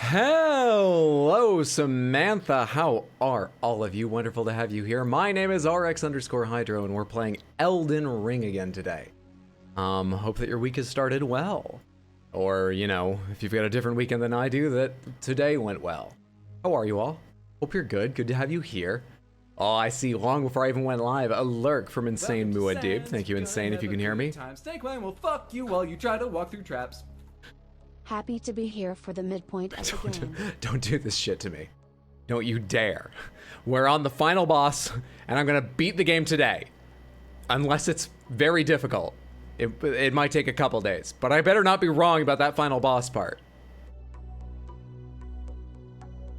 Hello, Samantha. How are all of you? Wonderful to have you here. My name is RX_Hydro, and we're playing Elden Ring again today. Hope that your week has started well. Or, you know, if you've got a different weekend than I do, that today went well. How are you all? Hope you're good. Good to have you here. Oh, I see. Long before I even went live, a lurk from Insane Muad'Dib. Thank you, Insane, if you can hear me. Snake Man will fuck you while you try to walk through traps. Happy to be here for the midpoint of the game. Don't do this shit to me. Don't you dare. We're on the final boss, and I'm gonna beat the game today. Unless it's very difficult. It might take a couple days, but I better not be wrong about that final boss part.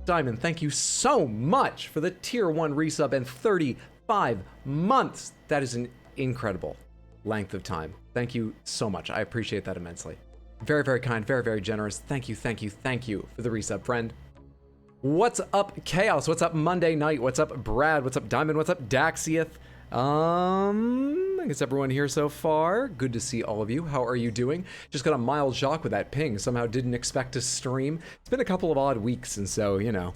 Diamond, thank you so much for the tier 1 resub and 35 months. That is an incredible length of time. Thank you so much. I appreciate that immensely. Very, very kind, very, very generous. Thank you, thank you, thank you for the resub, friend. What's up, Chaos? What's up, Monday Night? What's up, Brad? What's up, Diamond? What's up, Daxieth? I guess everyone here so far. Good to see all of you. How are you doing? Just got a mild shock with that ping. Somehow didn't expect to stream. It's been a couple of odd weeks, and so, you know,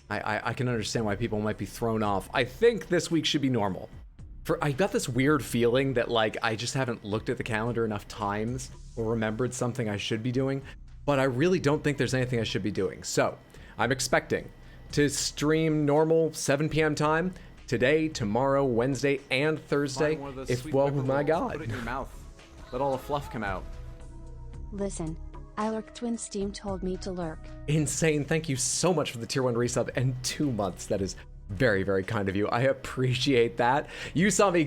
I can understand why people might be thrown off. I think this week should be normal. I got this weird feeling that, like, I just haven't looked at the calendar enough times or remembered something I should be doing, but I really don't think there's anything I should be doing. So, I'm expecting to stream normal 7 p.m. time today, tomorrow, Wednesday, and Thursday. Oh my God. Put it in your mouth. Let all the fluff come out. Listen, Ilurk Twin Steam told me to lurk. Insane. Thank you so much for the tier 1 resub and 2 months. That is very, very kind of you. I appreciate that. You saw me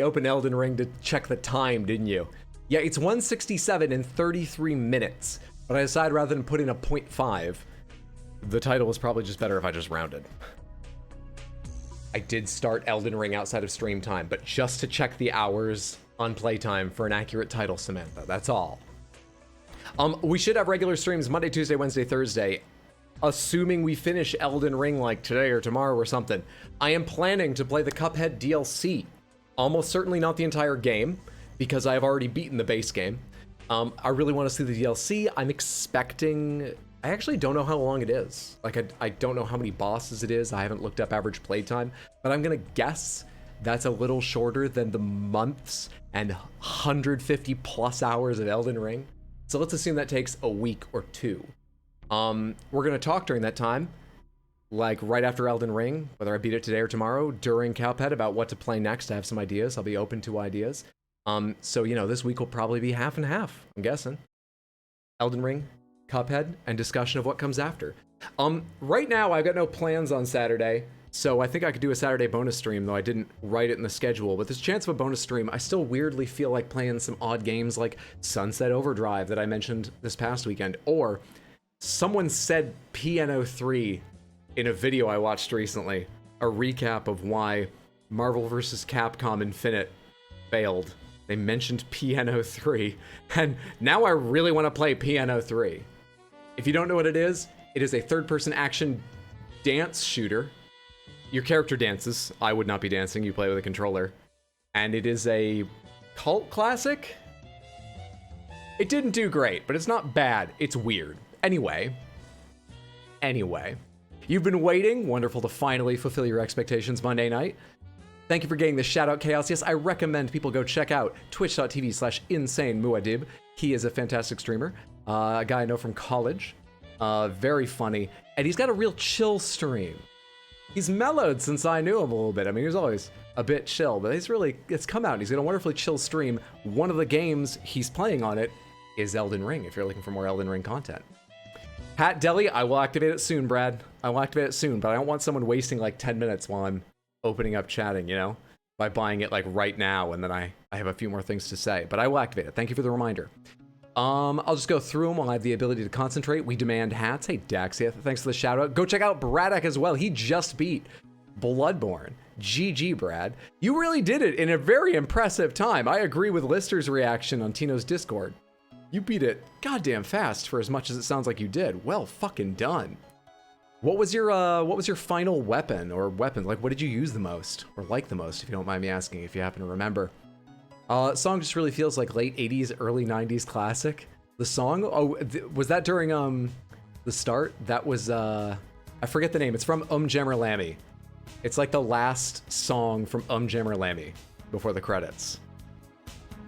open Elden Ring to check the time, didn't you? Yeah, it's 1:67 in 33 minutes. But I decided rather than put in a 0.5, the title was probably just better if I just rounded. I did start Elden Ring outside of stream time, but just to check the hours on playtime for an accurate title, Samantha. That's all. We should have regular streams Monday, Tuesday, Wednesday, Thursday, assuming we finish Elden Ring like today or tomorrow or something. I am planning to play the Cuphead DLC. Almost certainly not the entire game, because I have already beaten the base game. I really want to see the DLC. I'm expecting... I actually don't know how long it is. Like, I don't know how many bosses it is. I haven't looked up average playtime, but I'm gonna guess that's a little shorter than the months and 150 plus hours of Elden Ring. So let's assume that takes a week or two. We're gonna talk during that time, like right after Elden Ring, whether I beat it today or tomorrow, during Cuphead, about what to play next. I have some ideas. I'll be open to ideas. So, you know, this week will probably be half and half, I'm guessing. Elden Ring, Cuphead, and discussion of what comes after. Right now, I've got no plans on Saturday, so I think I could do a Saturday bonus stream, though I didn't write it in the schedule. But there's a chance of a bonus stream. I still weirdly feel like playing some odd games like Sunset Overdrive that I mentioned this past weekend, or someone said Piano 3 in a video I watched recently, a recap of why Marvel vs. Capcom Infinite failed. They mentioned Piano 3, and now I really want to play Piano 3. If you don't know what it is a third-person action dance shooter. Your character dances. I would not be dancing. You play with a controller. And it is a cult classic? It didn't do great, but it's not bad. It's weird. Anyway. You've been waiting. Wonderful to finally fulfill your expectations Monday night. Thank you for getting the shout out, Chaos. Yes, I recommend people go check out twitch.tv/insanemuad'Dib. He is a fantastic streamer, a guy I know from college, very funny, and he's got a real chill stream. He's mellowed since I knew him a little bit. I mean, he was always a bit chill, but it's come out. He's got a wonderfully chill stream. One of the games he's playing on it is Elden Ring, if you're looking for more Elden Ring content. Hat Deli, I will activate it soon, Brad. I will activate it soon, but I don't want someone wasting like 10 minutes while I'm opening up chatting, you know, by buying it like right now, and then I have a few more things to say, but I will activate it. Thank you for the reminder. I'll just go through them while I have the ability to concentrate. We demand hats. Hey, Daxia, thanks for the shout out. Go check out Braddock as well. He just beat Bloodborne. GG, Brad. You really did it in a very impressive time. I agree with Lister's reaction on Tino's Discord. You beat it goddamn fast for as much as it sounds like you did. Well fucking done. What was your final weapon or weapons? Like, what did you use the most or like the most, if you don't mind me asking, if you happen to remember? Song just really feels like late 80s, early 90s classic. The song, was that during The start, that was, I forget the name. It's from Jammer Lammy. It's like the last song from Jammer Lammy before the credits.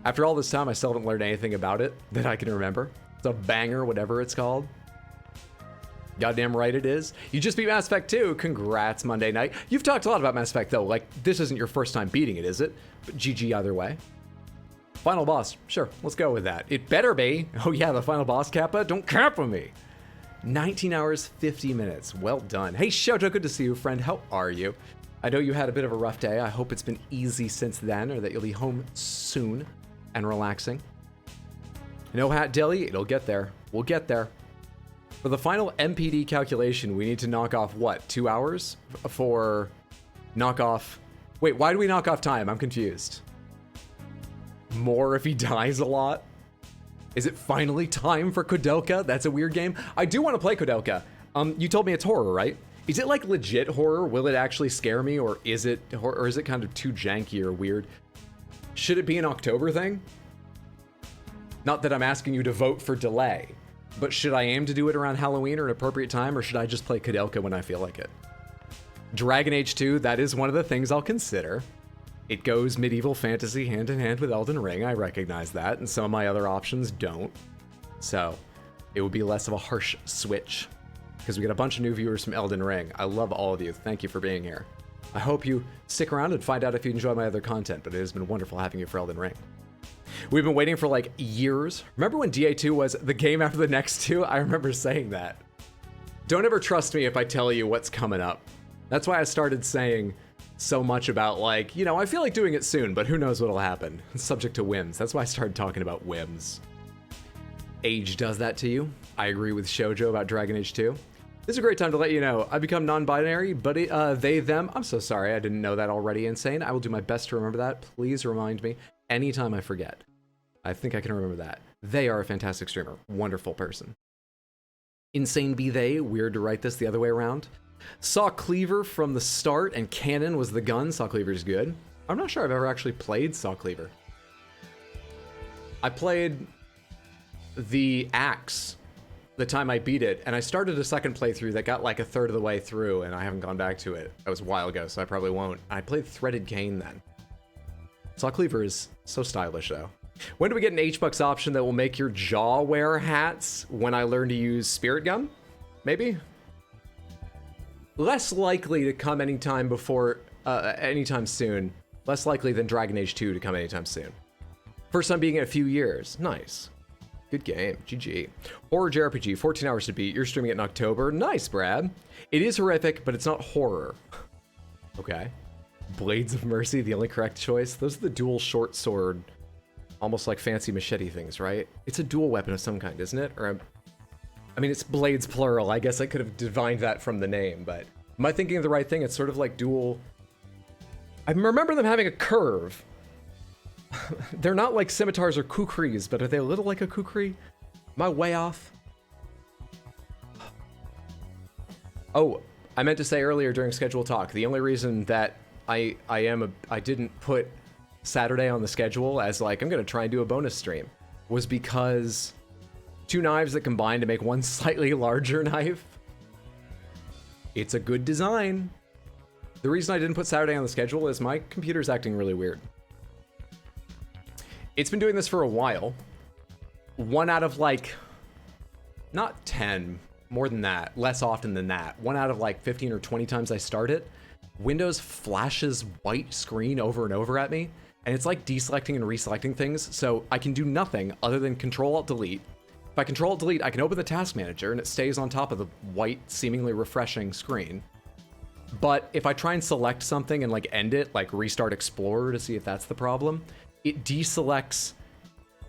After all this time, I still haven't learned anything about it that I can remember. It's a banger, whatever it's called. Goddamn right it is. You just beat Mass Effect 2. Congrats, Monday night. You've talked a lot about Mass Effect, though. Like, this isn't your first time beating it, is it? But GG either way. Final boss. Sure, let's go with that. It better be. Oh yeah, the final boss, Kappa. Don't kappa me. 19 hours, 50 minutes. Well done. Hey, Shoto, good to see you, friend. How are you? I know you had a bit of a rough day. I hope it's been easy since then, or that you'll be home soon and relaxing. No hat Dilly, it'll get there. We'll get there. For the final MPD calculation, we need to knock off what? 2 hours for knock off. Wait, why do we knock off time? I'm confused. More if he dies a lot? Is it finally time for Kodelka? That's a weird game. I do want to play Kodelka. You told me it's horror, right? Is it like legit horror? Will it actually scare me, or is it kind of too janky or weird? Should it be an October thing? Not that I'm asking you to vote for delay, but should I aim to do it around Halloween or an appropriate time, or should I just play Kodelka when I feel like it? Dragon Age 2, that is one of the things I'll consider. It goes medieval fantasy hand in hand with Elden Ring, I recognize that, and some of my other options don't. So, it would be less of a harsh switch, because we got a bunch of new viewers from Elden Ring. I love all of you. Thank you for being here. I hope you stick around and find out if you enjoy my other content, but it has been wonderful having you for Elden Ring. We've been waiting for like years. Remember when DA2 was the game after the next two? I remember saying that. Don't ever trust me if I tell you what's coming up. That's why I started saying so much about like, you know, I feel like doing it soon, but who knows what'll happen. It's subject to whims. That's why I started talking about whims. Age does that to you. I agree with Shoujo about Dragon Age 2. This is a great time to let you know I've become non-binary, but they, them. I'm so sorry. I didn't know that already. Insane. I will do my best to remember that. Please remind me anytime I forget. I think I can remember that. They are a fantastic streamer. Wonderful person. Insane be they. Weird to write this the other way around. Saw Cleaver from the start, and Cannon was the gun. Saw Cleaver's good. I'm not sure I've ever actually played Saw Cleaver. I played the Axe the time I beat it, and I started a second playthrough that got like a third of the way through, and I haven't gone back to it. That was a while ago, so I probably won't. I played Threaded Cane then. Saw Cleaver is so stylish, though. When do we get an H-Bucks option that will make your jaw wear hats when I learn to use Spirit Gum? Maybe? Less likely to come anytime soon. Less likely than Dragon Age 2 to come anytime soon. First time being in a few years. Nice. Good game. GG. Horror JRPG, 14 hours to beat. You're streaming it in October. Nice, Brad. It is horrific, but it's not horror. Okay. Blades of Mercy, the only correct choice. Those are the dual short sword, almost like fancy machete things, right? It's a dual weapon of some kind, isn't it? Or I mean, it's blades plural. I guess I could have divined that from the name, but am I thinking of the right thing? It's sort of like dual. I remember them having a curve. They're not like scimitars or kukris, but are they a little like a kukri? Am I way off? Oh, I meant to say earlier during schedule talk, the only reason that I didn't put Saturday on the schedule as like, I'm going to try and do a bonus stream, was because two knives that combine to make one slightly larger knife. It's a good design. The reason I didn't put Saturday on the schedule is my computer's acting really weird. It's been doing this for a while. One out of like, not 10, more than that, less often than that. One out of like 15 or 20 times I start it, Windows flashes white screen over and over at me, and it's like deselecting and reselecting things, so I can do nothing other than Control-Alt-Delete. If I Control-Alt-Delete, I can open the task manager, and it stays on top of the white, seemingly refreshing screen. But if I try and select something and like end it, like restart Explorer to see if that's the problem, it deselects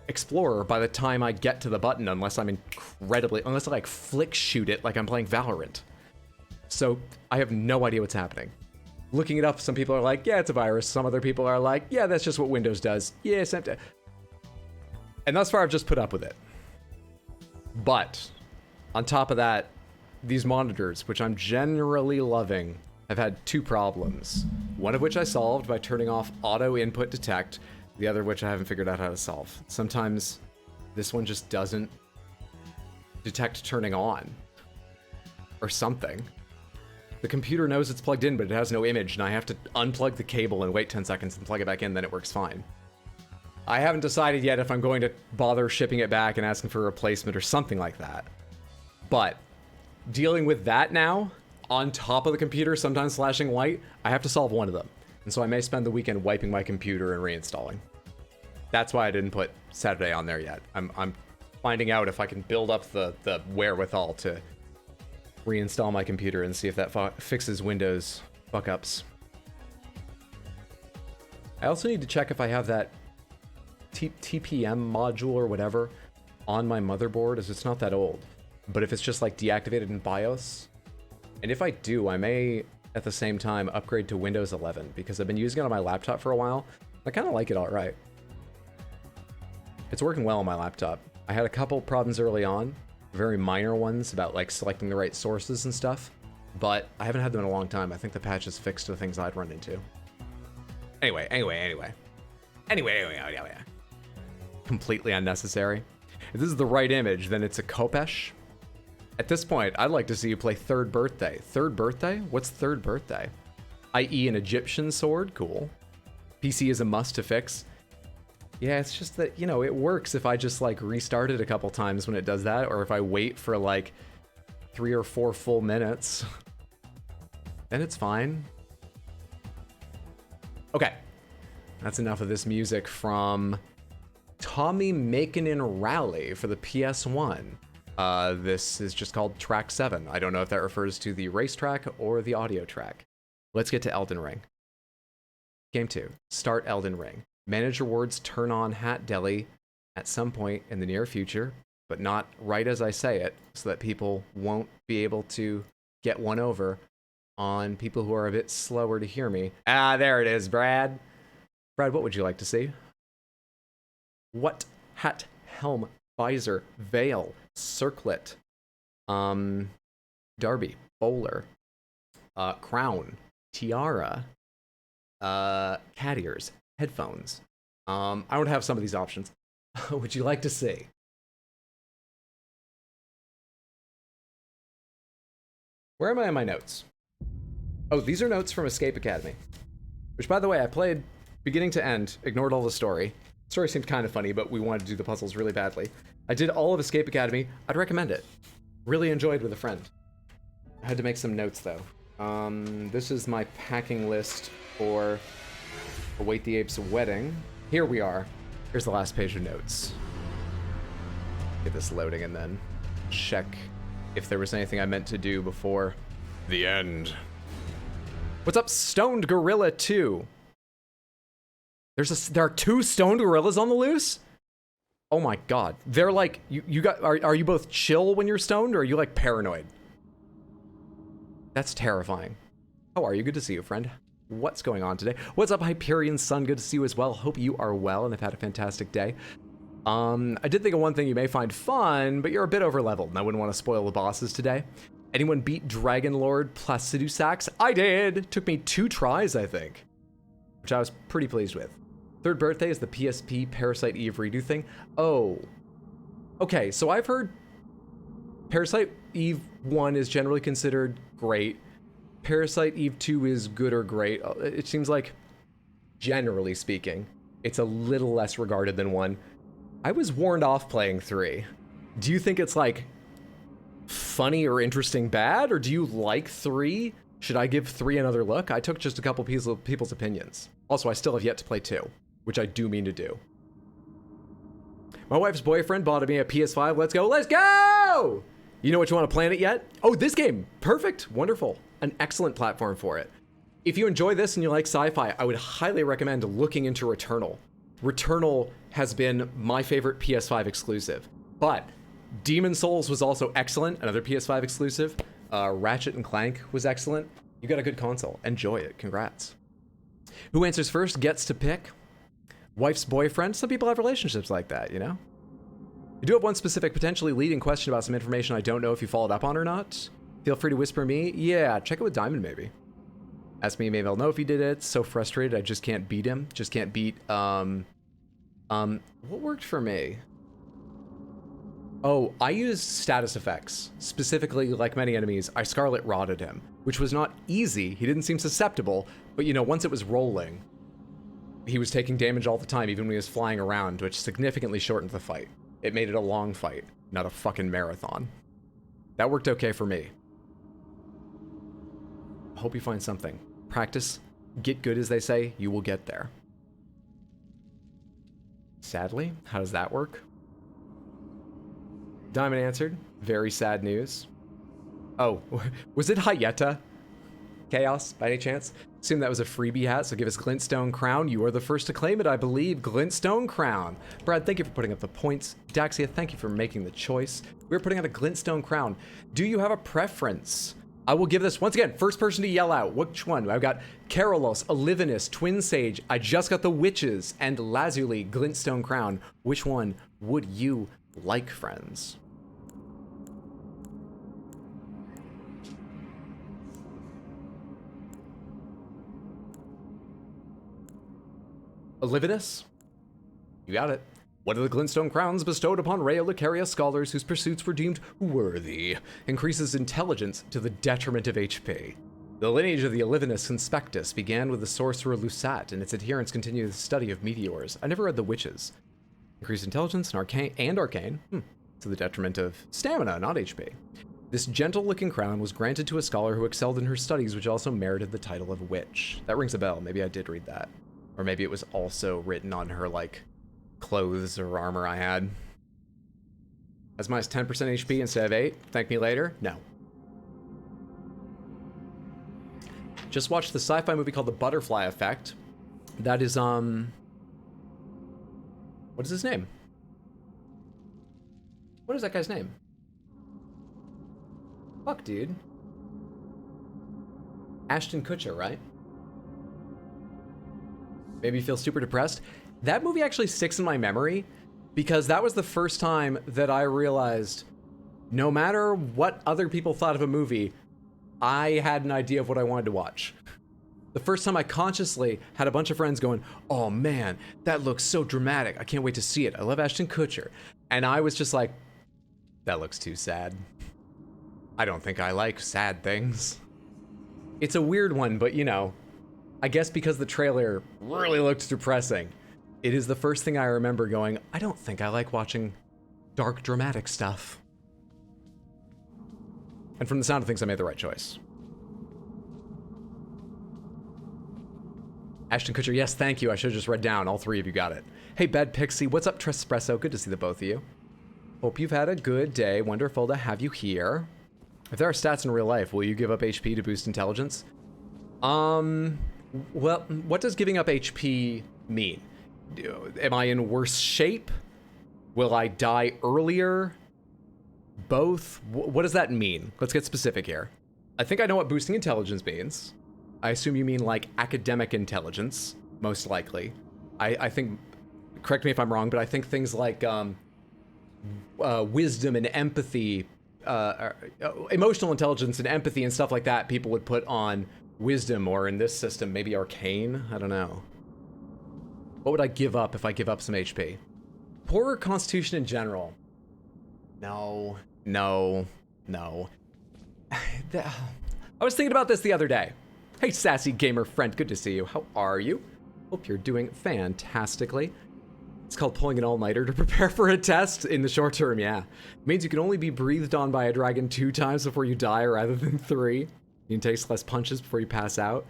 Explorer by the time I get to the button, unless I like flick shoot it like I'm playing Valorant. So I have no idea what's happening. Looking it up, some people are like, yeah, it's a virus. Some other people are like, yeah, that's just what Windows does. Yeah, and thus far I've just put up with it. But on top of that, these monitors, which I'm generally loving, have had two problems. One of which I solved by turning off auto input detect, the other of which I haven't figured out how to solve. Sometimes this one just doesn't detect turning on. or something. The computer knows it's plugged in, but it has no image, and I have to unplug the cable and wait 10 seconds and plug it back in, then it works fine. I haven't decided yet if I'm going to bother shipping it back and asking for a replacement or something like that. But dealing with that now, on top of the computer sometimes flashing white, I have to solve one of them. And so I may spend the weekend wiping my computer and reinstalling. That's why I didn't put Saturday on there yet. I'm finding out if I can build up the wherewithal to reinstall my computer and see if that fixes Windows fuck-ups. I also need to check if I have that TPM module or whatever on my motherboard, as it's not that old. But if it's just like deactivated in BIOS, and if I do, I may at the same time upgrade to Windows 11 because I've been using it on my laptop for a while. I kind of like it all right. It's working well on my laptop. I had a couple problems early on, very minor ones about like selecting the right sources and stuff, but I haven't had them in a long time. I think the patch has fixed the things I'd run into. Anyway. Completely unnecessary. If this is the right image, then it's a Kopesh. At this point, I'd like to see you play Third Birthday. Third Birthday? What's Third Birthday? I.e. an Egyptian sword? Cool. PC is a must to fix. Yeah, it's just that, you know, it works if I just like restart it a couple times when it does that, or if I wait for like 3 or 4 full minutes. Then it's fine. Okay. That's enough of this music from Tommy Makinen Rally for the PS1. This is just called track 7. I don't know if that refers to the race track or the audio track. Let's get to Elden Ring. Game 2. Start Elden Ring. Manage rewards, turn on Hat Deli at some point in the near future, but not right as I say it, so that people won't be able to get one over on people who are a bit slower to hear me. Ah, there it is, Brad. Brad, what would you like to see? What? Hat, helm, visor, veil, circlet, derby, bowler, crown, tiara, cat ears, headphones. I don't have some of these options. Would you like to see? Where am I in my notes? Oh, these are notes from Escape Academy. Which, by the way, I played beginning to end, ignored all the story. The story seemed kind of funny, but we wanted to do the puzzles really badly. I did all of Escape Academy. I'd recommend it. Really enjoyed with a friend. I had to make some notes, though. This is my packing list for Await the Apes' wedding. Here we are. Here's the last page of notes. Get this loading and then check if there was anything I meant to do before the end. What's up, Stoned Gorilla 2? There are 2 stoned gorillas on the loose? Oh my god. They're like, are you both chill when you're stoned, or are you like paranoid? That's terrifying. How are you? Good to see you, friend. What's going on today? What's up, Hyperion Sun? Good to see you as well. Hope you are well and have had a fantastic day. I did think of one thing you may find fun, but you're a bit over-leveled, and I wouldn't want to spoil the bosses today. Anyone beat Dragon Lord Placidusax? I did! Took me 2 tries, I think. Which I was pretty pleased with. Third Birthday is the PSP Parasite Eve redo thing. Oh. Okay, so I've heard Parasite Eve 1 is generally considered great. Parasite Eve 2 is good or great. It seems like, generally speaking, it's a little less regarded than 1. I was warned off playing 3. Do you think it's like funny or interesting bad, or do you like 3? Should I give 3 another look? I took just a couple people's opinions. Also, I still have yet to play 2, which I do mean to do. My wife's boyfriend bought me a PS5. Let's go, let's go! You know what you want to plan it yet? Oh, this game. Perfect. Wonderful. An excellent platform for it. If you enjoy this and you like sci-fi, I would highly recommend looking into Returnal. Returnal has been my favorite PS5 exclusive, but Demon Souls was also excellent, another PS5 exclusive. Ratchet and Clank was excellent. You got a good console. Enjoy it. Congrats. Who answers first gets to pick. Wife's boyfriend. Some people have relationships like that, you know? You do have one specific, potentially leading question about some information I don't know if you followed up on or not. Feel free to whisper me. Yeah, check it with Diamond, maybe. Ask me, maybe I'll know if he did it. So frustrated, I just can't beat him. Just can't beat, what worked for me? Oh, I used status effects. Specifically, like many enemies, I Scarlet Rotted him, which was not easy. He didn't seem susceptible, but you know, once it was rolling, he was taking damage all the time, even when he was flying around, which significantly shortened the fight. It made it a long fight, not a fucking marathon. That worked okay for me. Hope you find something. Practice, get good as they say, you will get there. Sadly, how does that work? Diamond answered, very sad news. Oh, was it Hyetta? Chaos, by any chance? Assume that was a freebie hat, so give us Glintstone Crown. You are the first to claim it, I believe. Glintstone Crown. Brad, thank you for putting up the points. Daxia, thank you for making the choice. We're putting out a Glintstone Crown. Do you have a preference? I will give this, once again, first person to yell out. Which one? I've got Carolos, Olivinus, Twin Sage. I just got the Witches, and Lazuli, Glintstone Crown. Which one would you like, friends? Olivinus? You got it. One of the Glintstone Crowns bestowed upon Rea Lucaria scholars whose pursuits were deemed worthy increases intelligence to the detriment of HP. The lineage of the Olivinus Conspectus began with the sorcerer Lusat, and its adherents continued the study of meteors. I never read the Witches. Increased intelligence and arcane, to the detriment of stamina, not HP. This gentle-looking crown was granted to a scholar who excelled in her studies, which also merited the title of witch. That rings a bell. Maybe I did read that. Or maybe it was also written on her, like, clothes or armor I had. As minus 10% HP instead of 8. Thank me later? No. Just watched the sci-fi movie called The Butterfly Effect. That is, what is his name? What is that guy's name? Fuck, dude. Ashton Kutcher, right? Maybe you feel super depressed. That movie actually sticks in my memory because that was the first time that I realized no matter what other people thought of a movie, I had an idea of what I wanted to watch. The first time I consciously had a bunch of friends going, oh man, that looks so dramatic. I can't wait to see it. I love Ashton Kutcher. And I was just like, that looks too sad. I don't think I like sad things. It's a weird one, but you know, I guess because the trailer really looked depressing, it is the first thing I remember going, I don't think I like watching dark, dramatic stuff. And from the sound of things, I made the right choice. Ashton Kutcher, yes, thank you. I should have just read down. All three of you got it. Hey, Bad Pixie, what's up, Trespresso? Good to see the both of you. Hope you've had a good day. Wonderful to have you here. If there are stats in real life, will you give up HP to boost intelligence? Well, what does giving up HP mean? Am I in worse shape? Will I die earlier? Both? What does that mean? Let's get specific here. I think I know what boosting intelligence means. I assume you mean like academic intelligence, most likely. I think, correct me if I'm wrong, but I think things like wisdom and empathy, emotional intelligence and empathy and stuff like that, people would put on wisdom, or in this system, maybe arcane? I don't know. What would I give up if I give up some HP? Poorer constitution in general. No. I was thinking about this the other day. Hey, sassy gamer friend, good to see you. How are you? Hope you're doing fantastically. It's called pulling an all-nighter to prepare for a test in the short term, yeah. It means you can only be breathed on by a dragon 2 times before you die rather than 3. You can take less punches before you pass out.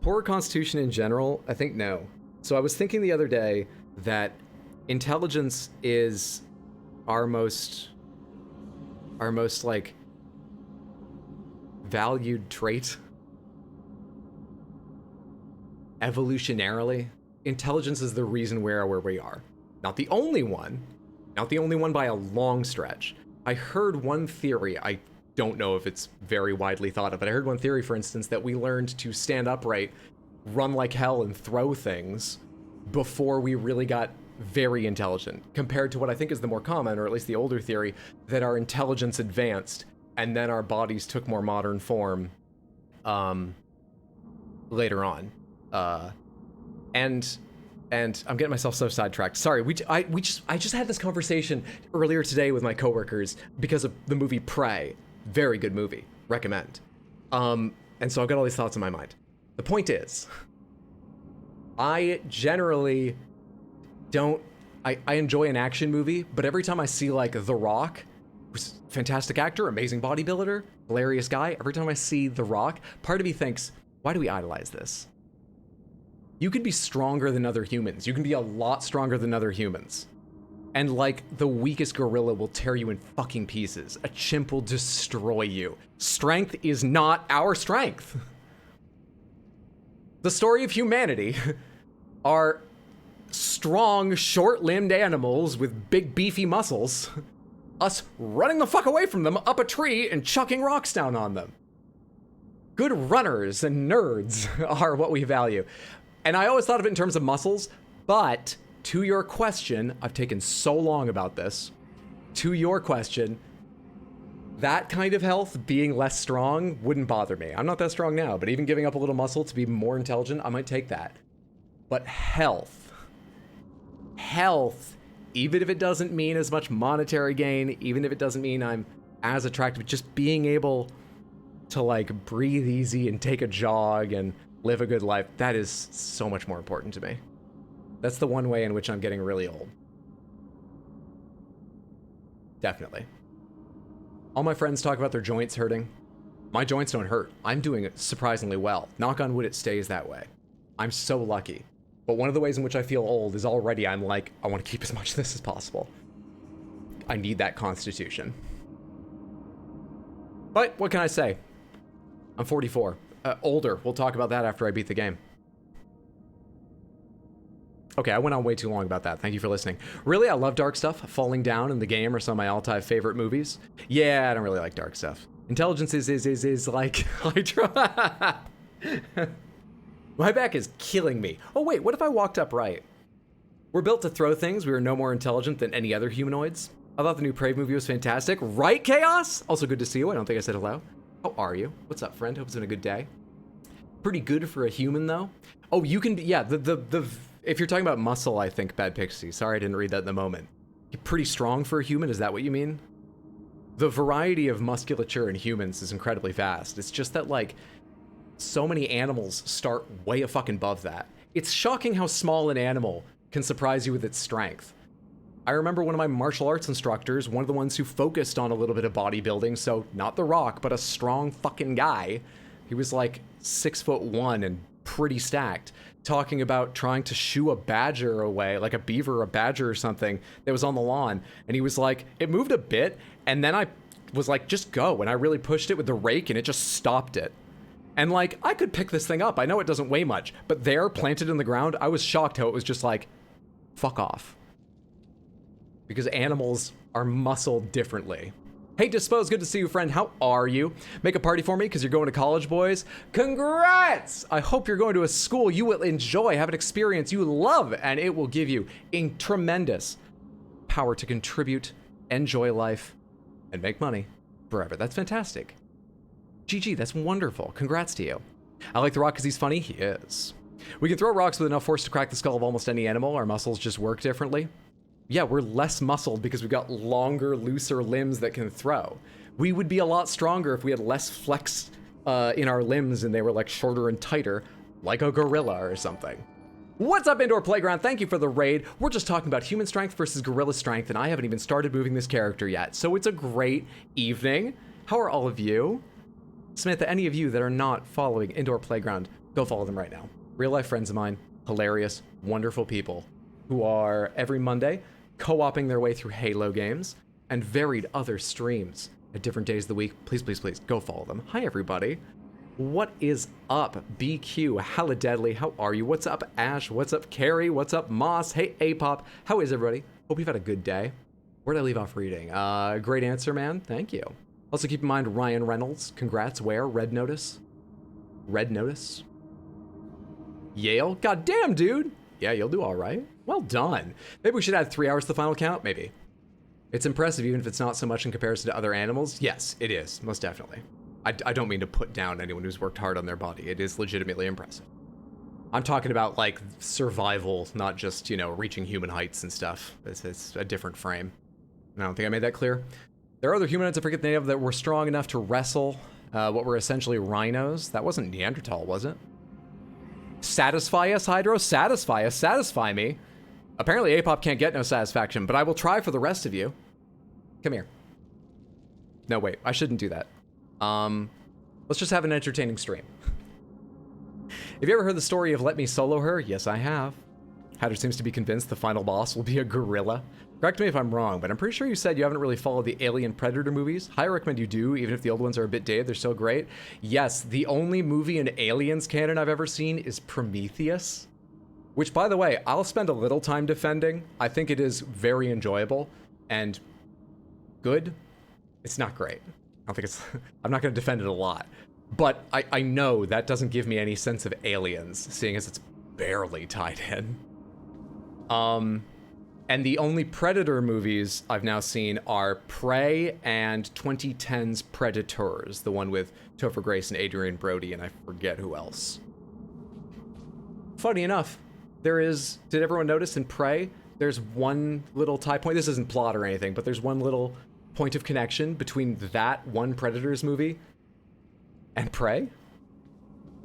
Poorer constitution in general, I think no. So I was thinking the other day that intelligence is our most like valued trait. Evolutionarily, intelligence is the reason we are where we are. Not the only one. Not the only one by a long stretch. I heard one theory, I don't know if it's very widely thought of, but I heard one theory, for instance, that we learned to stand upright, run like hell, and throw things before we really got very intelligent, compared to what I think is the more common, or at least the older theory, that our intelligence advanced, and then our bodies took more modern form later on. And And I'm getting myself so sidetracked. Sorry, I just had this conversation earlier today with my coworkers because of the movie Prey. Very good movie. Recommend. And so I've got all these thoughts in my mind. The point is, I generally don't... I enjoy an action movie, but every time I see, like, The Rock, who's a fantastic actor, amazing bodybuilder, hilarious guy, every time I see The Rock, part of me thinks, why do we idolize this? You can be stronger than other humans. You can be a lot stronger than other humans. And, like, the weakest gorilla will tear you in fucking pieces. A chimp will destroy you. Strength is not our strength. The story of humanity are strong, short-limbed animals with big, beefy muscles. Us running the fuck away from them up a tree and chucking rocks down on them. Good runners and nerds are what we value. And I always thought of it in terms of muscles, but to your question, I've taken so long about this. To your question, that kind of health, being less strong, wouldn't bother me. I'm not that strong now, but even giving up a little muscle to be more intelligent, I might take that. But health, even if it doesn't mean as much monetary gain, even if it doesn't mean I'm as attractive, just being able to, like, breathe easy and take a jog and live a good life, that is so much more important to me. That's the one way in which I'm getting really old. Definitely. All my friends talk about their joints hurting. My joints don't hurt. I'm doing surprisingly well. Knock on wood, it stays that way. I'm so lucky. But one of the ways in which I feel old is already I'm like, I want to keep as much of this as possible. I need that constitution. But what can I say? I'm 44. Older. We'll talk about that after I beat the game. Okay, I went on way too long about that. Thank you for listening. Really, I love dark stuff. Falling Down and The Game are some of my all-time favorite movies. Yeah, I don't really like dark stuff. Intelligence is like... I try... My back is killing me. Oh wait, what if I walked upright? We're built to throw things. We are no more intelligent than any other humanoids. I thought the new Prey movie was fantastic. Right, Chaos? Also good to see you. I don't think I said hello. How are you? What's up, friend? Hope it's been a good day. Pretty good for a human, though. Oh, you can be... Yeah, if you're talking about muscle, I think, Bad Pixie. Sorry, I didn't read that in the moment. You're pretty strong for a human? Is that what you mean? The variety of musculature in humans is incredibly vast. It's just that, like... so many animals start way a fucking above that. It's shocking how small an animal can surprise you with its strength. I remember one of my martial arts instructors, one of the ones who focused on a little bit of bodybuilding, so not The Rock, but a strong fucking guy. He was like 6'1" and pretty stacked, talking about trying to shoo a badger away, like a beaver or a badger or something that was on the lawn. And he was like, it moved a bit, and then I was like, just go. And I really pushed it with the rake and it just stopped it. And, like, I could pick this thing up. I know it doesn't weigh much. But there, planted in the ground, I was shocked how it was just like, fuck off. Because animals are muscled differently. Hey, Dispose, good to see you, friend. How are you? Make a party for me because you're going to college, boys. Congrats! I hope you're going to a school you will enjoy, have an experience you love, and it will give you a tremendous power to contribute, enjoy life, and make money forever. That's fantastic. GG, that's wonderful. Congrats to you. I like The Rock because he's funny. He is. We can throw rocks with enough force to crack the skull of almost any animal. Our muscles just work differently. Yeah, we're less muscled because we've got longer, looser limbs that can throw. We would be a lot stronger if we had less flex in our limbs and they were like shorter and tighter, like a gorilla or something. What's up, Indoor Playground? Thank you for the raid. We're just talking about human strength versus gorilla strength, and I haven't even started moving this character yet. So it's a great evening. How are all of you? Samantha, any of you that are not following Indoor Playground, go follow them right now. Real life friends of mine, hilarious, wonderful people who are every Monday co-oping their way through Halo games and varied other streams at different days of the week. Please, please, please go follow them. Hi, everybody. What is up, BQ? Hella Deadly, how are you? What's up, Ash? What's up, Carrie? What's up, Moss? Hey, Apop. How is everybody? Hope you've had a good day. Where'd I leave off reading? Great answer, man. Thank you. Also, keep in mind, Ryan Reynolds. Congrats. Where? Red Notice? Red Notice? Yale? God damn, dude. Yeah, you'll do all right. Well done. Maybe we should add 3 hours to the final count? Maybe. It's impressive, even if it's not so much in comparison to other animals. Yes, it is. Most definitely. I don't mean to put down anyone who's worked hard on their body. It is legitimately impressive. I'm talking about, like, survival, not just, you know, reaching human heights and stuff. It's a different frame. I don't think I made that clear. There are other humanoids, I forget the name of, that were strong enough to wrestle what were essentially rhinos. That wasn't Neanderthal, was it? Satisfy us, Hydro? Satisfy us. Satisfy me. Apparently Apop can't get no satisfaction, but I will try for the rest of you. Come here. No, wait. I shouldn't do that. Let's just have an entertaining stream. Have you ever heard the story of Let Me Solo Her? Yes, I have. Hatter seems to be convinced the final boss will be a gorilla. Correct me if I'm wrong, but I'm pretty sure you said you haven't really followed the Alien Predator movies. Highly recommend you do, even if the old ones are a bit dated, they're still great. Yes, the only movie in Aliens canon I've ever seen is Prometheus, which, by the way, I'll spend a little time defending. I think it is very enjoyable and good. It's not great. I don't think it's... I'm not going to defend it a lot. But I know that doesn't give me any sense of Aliens, seeing as it's barely tied in. And the only Predator movies I've now seen are Prey and 2010's Predators, the one with Topher Grace and Adrian Brody, and I forget who else. Funny enough, there is... Did everyone notice in Prey, there's one little tie point? This isn't plot or anything, but there's one little point of connection between that one Predators movie and Prey?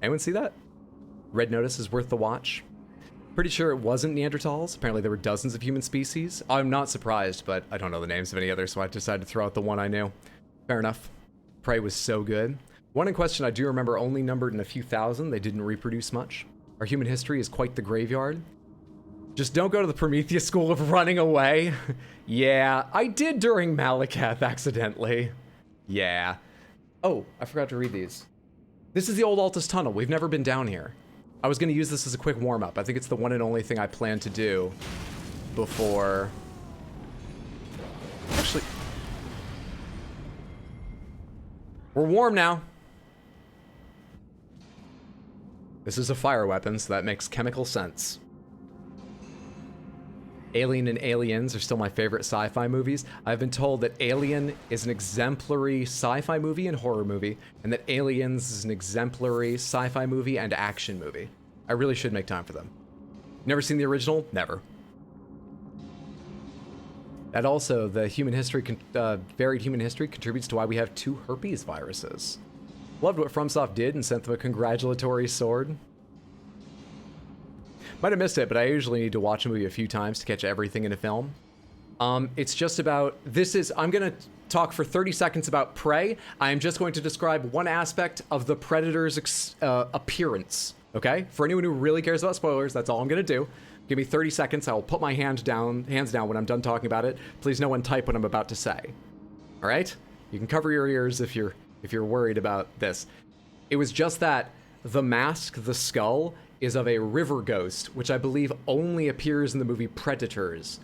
Anyone see that? Red Notice is worth the watch. Pretty sure it wasn't Neanderthals. Apparently there were dozens of human species. I'm not surprised, but I don't know the names of any others, so I decided to throw out the one I knew. Fair enough. Prey was so good. One in question I do remember only numbered in a few thousand. They didn't reproduce much. Our human history is quite the graveyard. Just don't go to the Prometheus school of running away. Yeah, I did during Malakath accidentally. Yeah. Oh, I forgot to read these. This is the old Altus Tunnel. We've never been down here. I was going to use this as a quick warm-up. I think it's the one and only thing I plan to do before... Actually... We're warm now. This is a fire weapon, so that makes chemical sense. Alien and Aliens are still my favorite sci-fi movies. I've been told that Alien is an exemplary sci-fi movie and horror movie, and that Aliens is an exemplary sci-fi movie and action movie. I really should make time for them. Never seen the original? Never. And also, the human history, varied human history contributes to why we have 2 herpes viruses. Loved what FromSoft did and sent them a congratulatory sword. Might have missed it, but I usually need to watch a movie a few times to catch everything in a film. It's just about... I'm going to talk for 30 seconds about Prey. I am just going to describe one aspect of the Predator's appearance, okay? For anyone who really cares about spoilers, that's all I'm going to do. Give me 30 seconds. I will put my hands down when I'm done talking about it. Please no one type what I'm about to say. All right? You can cover your ears if you're worried about this. It was just that the mask, the skull, is of a river ghost, which I believe only appears in the movie Predators,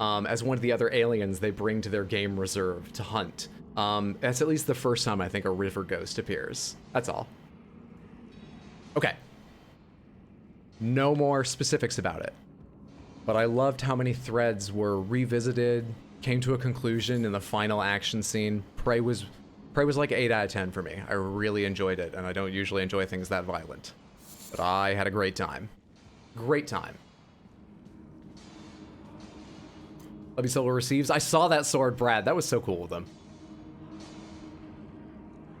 as one of the other aliens they bring to their game reserve to hunt. That's at least the first time I think a river ghost appears. That's all. Okay. No more specifics about it. But I loved how many threads were revisited, came to a conclusion in the final action scene. Prey was like 8 out of 10 for me. I really enjoyed it, and I don't usually enjoy things that violent. But I had a great time. Great time. Let Me Solo receives. I saw that sword, Brad. That was so cool with him.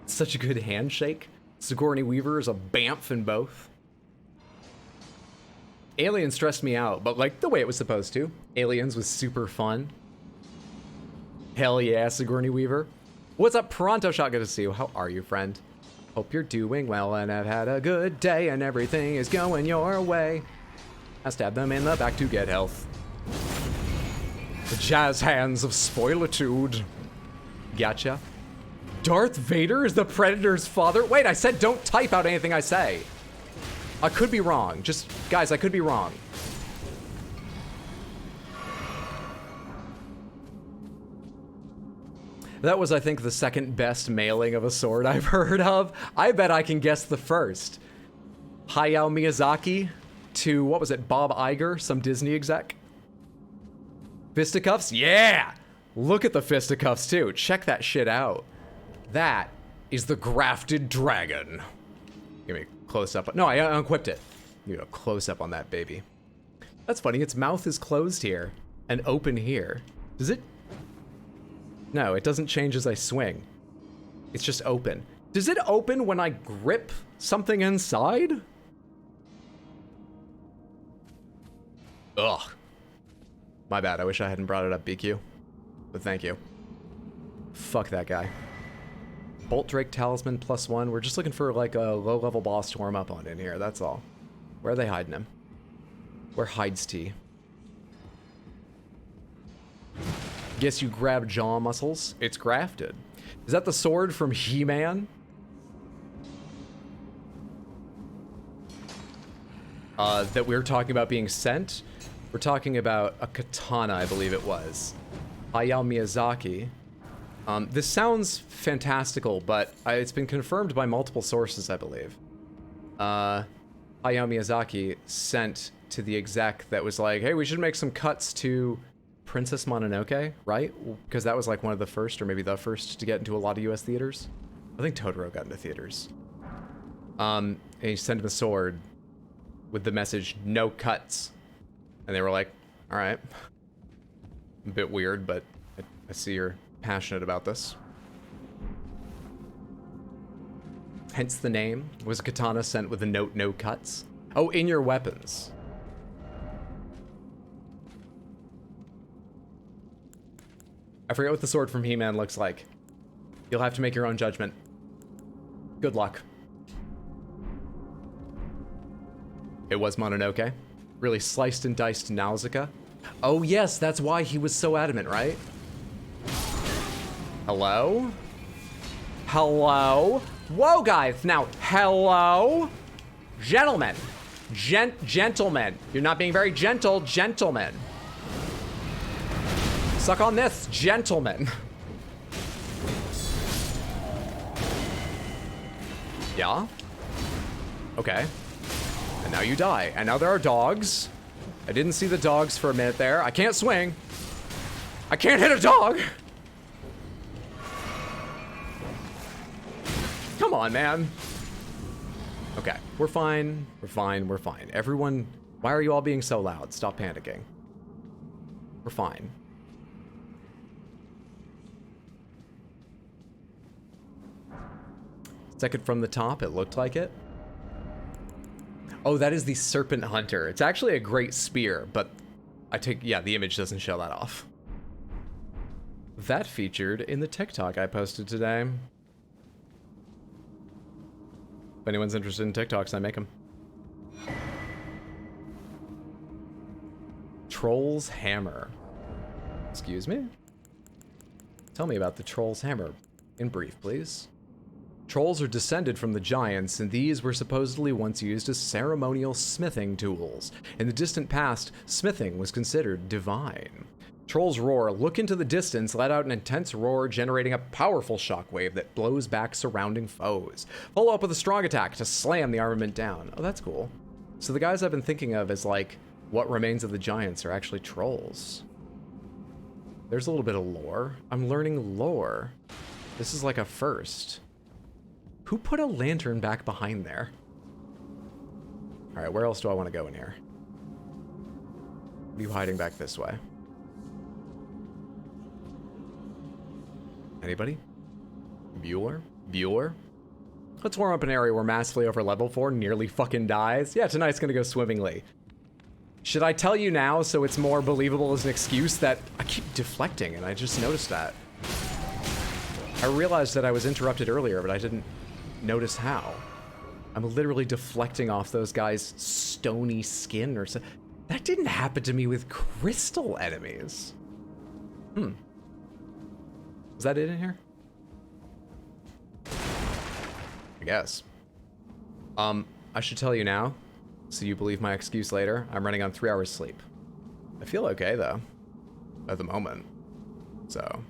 Such a good handshake. Sigourney Weaver is a bamf in both. Alien stressed me out, but like the way it was supposed to. Aliens was super fun. Hell yeah, Sigourney Weaver. What's up, Pronto Shot? Good to see you. How are you, friend? Hope you're doing well and have had a good day and everything is going your way. I stabbed them in the back to get health. The jazz hands of spoilitude. Gotcha. Darth Vader is the Predator's father? Wait, I said don't type out anything I say. I could be wrong. Just, guys, I could be wrong. That was, I think, the second best mailing of a sword I've heard of. I bet I can guess the first. Hayao Miyazaki to, what was it, Bob Iger, some Disney exec? Fisticuffs? Yeah! Look at the fisticuffs, too. Check that shit out. That is the grafted dragon. Give me a close up. No, I unequipped it. You know, close up on that baby. That's funny. Its mouth is closed here and open here. Does it? No, it doesn't change as I swing. It's just open. Does it open when I grip something inside? Ugh. My bad. I wish I hadn't brought it up, BQ. But thank you. Fuck that guy. Bolt Drake Talisman +1. We're just looking for like a low-level boss to warm up on in here. That's all. Where are they hiding him? Where hides T? Guess you grab jaw muscles. It's grafted. Is that the sword from He-Man? That we were talking about being sent? We're talking about a katana, I believe it was. Hayao Miyazaki. This sounds fantastical, but it's been confirmed by multiple sources, I believe. Hayao Miyazaki sent to the exec that was like, hey, we should make some cuts to Princess Mononoke, right? Because that was like one of the first, or maybe the first, to get into a lot of US theaters. I think Totoro got into theaters. And he sent him a sword with the message, no cuts. And they were like, all right. A bit weird, but I see you're passionate about this. Hence the name. Was a katana sent with a note, no cuts? Oh, in your weapons. I forget what the sword from He-Man looks like. You'll have to make your own judgment. Good luck. It was Mononoke. Really sliced and diced Nausicaa. Oh yes, that's why he was so adamant, right? Hello? Hello? Whoa, guys, now, hello? Gentlemen. Gentlemen. You're not being very gentle, gentlemen. Suck on this, gentlemen. Yeah? Okay. And now you die. And now there are dogs. I didn't see the dogs for a minute there. I can't swing. I can't hit a dog. Come on, man. Okay, we're fine. We're fine. We're fine. Everyone, why are you all being so loud? Stop panicking. We're fine. Second from the top, it looked like it. Oh, that is the Serpent Hunter. It's actually a great spear, but yeah, the image doesn't show that off. That featured in the TikTok I posted today. If anyone's interested in TikToks, I make them. Troll's Hammer. Excuse me? Tell me about the Troll's Hammer in brief, please. Trolls are descended from the giants, and these were supposedly once used as ceremonial smithing tools. In the distant past, smithing was considered divine. Trolls roar, look into the distance, let out an intense roar, generating a powerful shockwave that blows back surrounding foes. Follow up with a strong attack to slam the armament down. Oh, that's cool. So the guys I've been thinking of as like, what remains of the giants are actually trolls. There's a little bit of lore. I'm learning lore. This is like a first. Who put a lantern back behind there? All right, where else do I want to go in here? What are you hiding back this way? Anybody? Bueller? Bueller? Let's warm up an area we're massively over level for, nearly fucking dies. Yeah, tonight's gonna go swimmingly. Should I tell you now so it's more believable as an excuse that I keep deflecting and I just noticed that? I realized that I was interrupted earlier, but I didn't notice how. I'm literally deflecting off those guys' stony skin or so. That didn't happen to me with crystal enemies. Is that it in here? I guess. I should tell you now, so you believe my excuse later. I'm running on 3 hours sleep. I feel okay though, at the moment. So.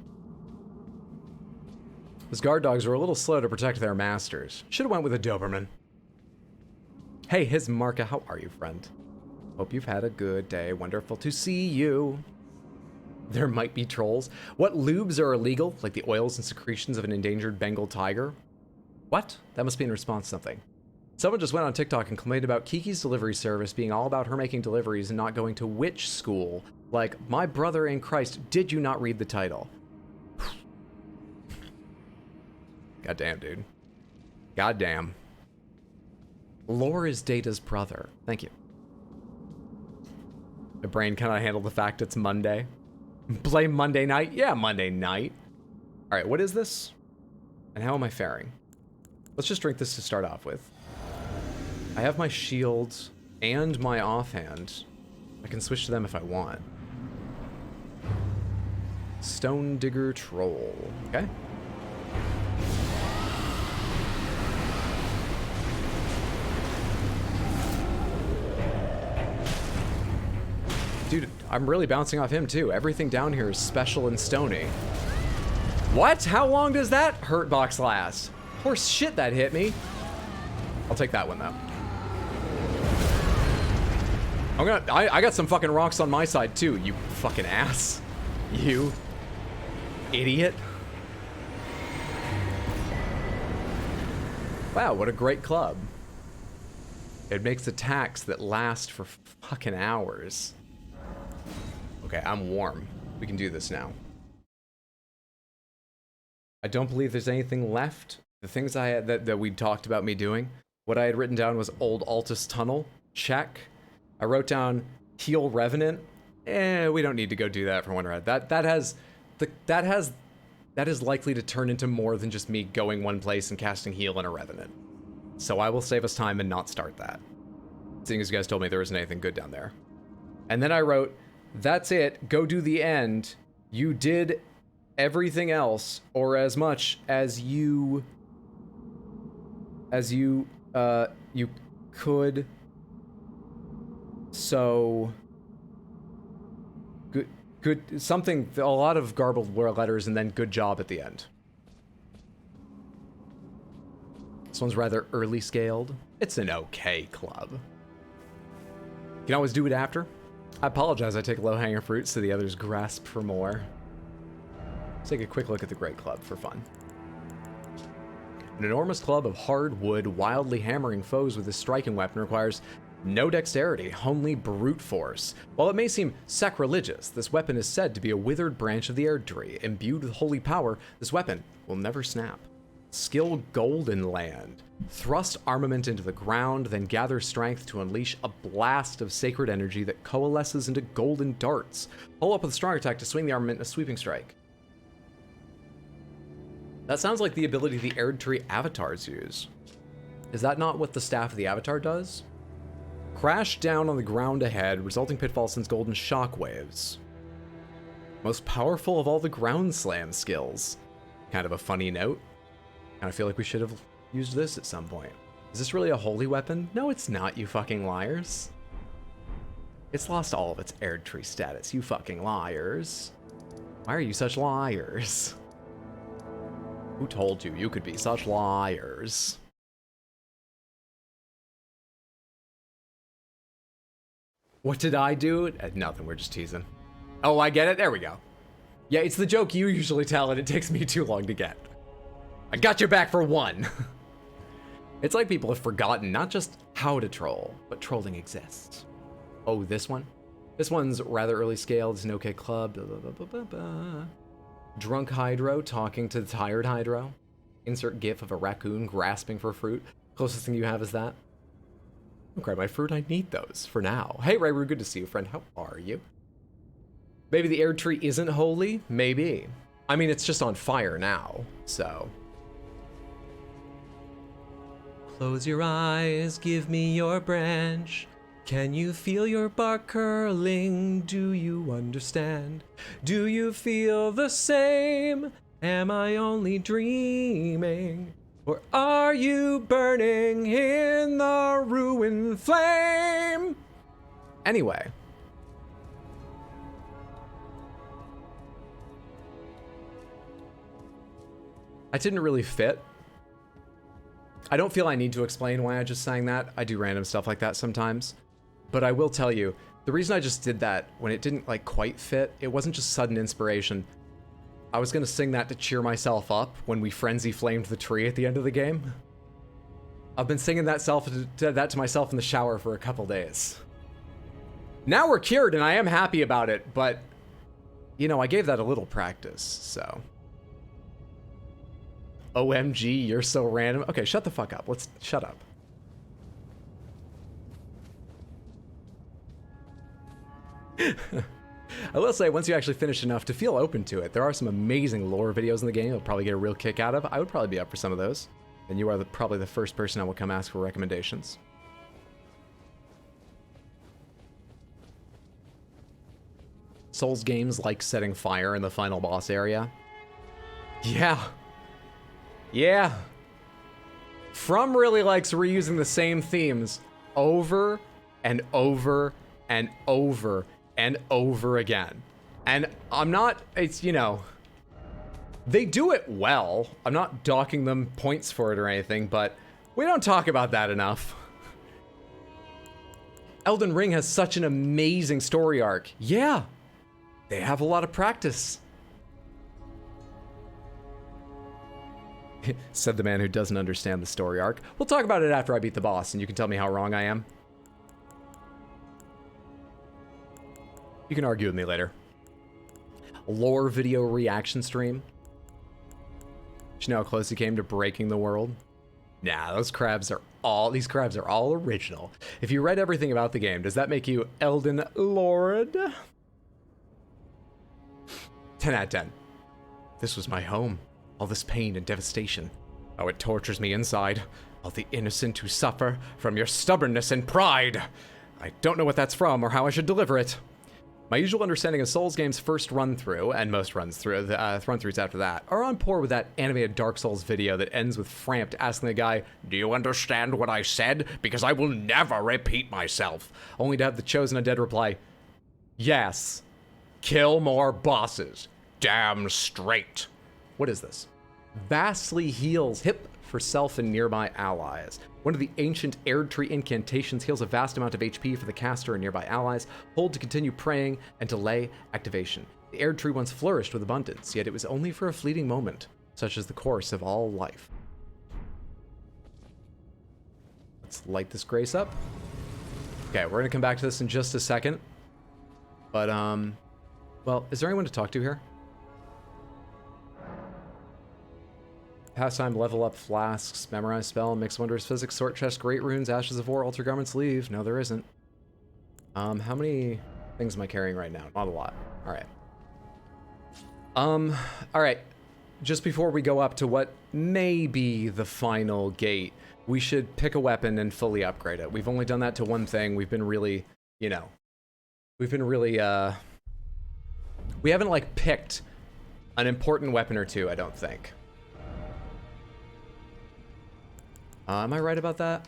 Those guard dogs were a little slow to protect their masters. Should have went with a Doberman. Hey, Hismarka, how are you, friend? Hope you've had a good day. Wonderful to see you. There might be trolls. What lubes are illegal? Like the oils and secretions of an endangered Bengal tiger? What? That must be in response to something. Someone just went on TikTok and complained about Kiki's delivery service being all about her making deliveries and not going to witch school. Like, my brother in Christ, did you not read the title? Goddamn, dude. Goddamn. Lore is Data's brother. Thank you. My brain cannot handle the fact it's Monday. Blame Monday night? Yeah, Monday night. All right, what is this? And how am I faring? Let's just drink this to start off with. I have my shield and my offhand. I can switch to them if I want. Stone Digger Troll. Okay. Dude, I'm really bouncing off him too. Everything down here is special and stony. What? How long does that hurt box last? Horse shit, that hit me. I'll take that one though. I got some fucking rocks on my side too, you fucking ass. You idiot. Wow, what a great club. It makes attacks that last for fucking hours. Okay, I'm warm. We can do this now. I don't believe there's anything left. The things I had that we talked about me doing. What I had written down was Old Altus Tunnel. Check. I wrote down Heal Revenant. We don't need to go do that for one ride. That is likely to turn into more than just me going one place and casting Heal and a Revenant. So I will save us time and not start that. Seeing as you guys told me there isn't anything good down there. And then I wrote, that's it, go do the end. You did everything else, or as much as you could. So good something, a lot of garbled letters and then good job at the end. This one's rather early scaled. It's an okay club. You can always do it after. I apologize, I take low-hanging fruit so the others grasp for more. Let's take a quick look at the Great Club for fun. An enormous club of hard wood, wildly hammering foes with a striking weapon requires no dexterity, only brute force. While it may seem sacrilegious, this weapon is said to be a withered branch of the Erd tree. Imbued with holy power, this weapon will never snap. Skill Golden Land. Thrust armament into the ground, then gather strength to unleash a blast of sacred energy that coalesces into golden darts. Pull up with a strong attack to swing the armament in a sweeping strike. That sounds like the ability the Erd tree avatars use. Is that not what the staff of the avatar does? Crash down on the ground ahead, resulting pitfall sends golden shockwaves. Most powerful of all the ground slam skills. Kind of a funny note. I feel like we should have used this at some point. Is this really a holy weapon? No, it's not, you fucking liars. It's lost all of its Erd tree status, you fucking liars. Why are you such liars? Who told you you could be such liars? What did I do? Nothing, we're just teasing. Oh, I get it, there we go. Yeah, it's the joke you usually tell and it takes me too long to get. I got your back for one. It's like people have forgotten not just how to troll, but trolling exists. Oh, this one? This one's rather early scaled. It's an okay club. Blah, blah, blah, blah, blah. Drunk Hydro talking to the tired Hydro. Insert gif of a raccoon grasping for fruit. Closest thing you have is that. Don't grab my fruit. I need those for now. Hey, Rayru, good to see you, friend. How are you? Maybe the Erd tree isn't holy? Maybe. I mean, it's just on fire now, so. Close your eyes, give me your branch. Can you feel your bark curling? Do you understand? Do you feel the same? Am I only dreaming? Or are you burning in the ruined flame? Anyway. I didn't really fit. I don't feel I need to explain why I just sang that. I do random stuff like that sometimes. But I will tell you, the reason I just did that when it didn't like quite fit, it wasn't just sudden inspiration. I was gonna sing that to cheer myself up when we frenzy flamed the tree at the end of the game. I've been singing that to myself in the shower for a couple days. Now we're cured, and I am happy about it, but, you know, I gave that a little practice, so. OMG, you're so random. Okay, shut the fuck up. Let's shut up. I will say, once you actually finish enough to feel open to it, there are some amazing lore videos in the game you'll probably get a real kick out of. I would probably be up for some of those. And you are probably the first person I will come ask for recommendations. Souls games like setting fire in the final boss area. Yeah. Yeah. From really likes reusing the same themes over and over and over and over again. And I'm not, it's, you know, they do it well. I'm not docking them points for it or anything, but we don't talk about that enough. Elden Ring has such an amazing story arc. Yeah, they have a lot of practice. Said the man who doesn't understand the story arc. We'll talk about it after I beat the boss, and you can tell me how wrong I am. You can argue with me later. Lore video reaction stream. Do you know how close he came to breaking the world? Nah, these crabs are all original. If you read everything about the game, does that make you Elden Lord? 10 out of 10. This was my home. All this pain and devastation. Oh, it tortures me inside. All the innocent who suffer from your stubbornness and pride. I don't know what that's from or how I should deliver it. My usual understanding of Souls games' first run-through, and most run-throughs after that, are on par with that animated Dark Souls video that ends with Frampt asking the guy, "Do you understand what I said? Because I will never repeat myself." Only to have the Chosen Undead reply, "Yes. Kill more bosses. Damn straight." What is this? Vastly heals hip for self and nearby allies. One of the ancient Erdtree incantations heals a vast amount of HP for the caster and nearby allies. Hold to continue praying and delay activation. The Erdtree once flourished with abundance, yet it was only for a fleeting moment, such as the course of all life. Let's light this grace up. Okay, we're gonna come back to this in just a second. But, well, is there anyone to talk to here? Pastime, level up, flasks, memorize spell, mix wonders, physics, sort chest, great runes, ashes of war, altar garments, leave. No, there isn't. How many things am I carrying right now? Not a lot. All right. Just before we go up to what may be the final gate, we should pick a weapon and fully upgrade it. We've only done that to one thing. We've been really, you know, we haven't like picked an important weapon or two, I don't think. Am I right about that?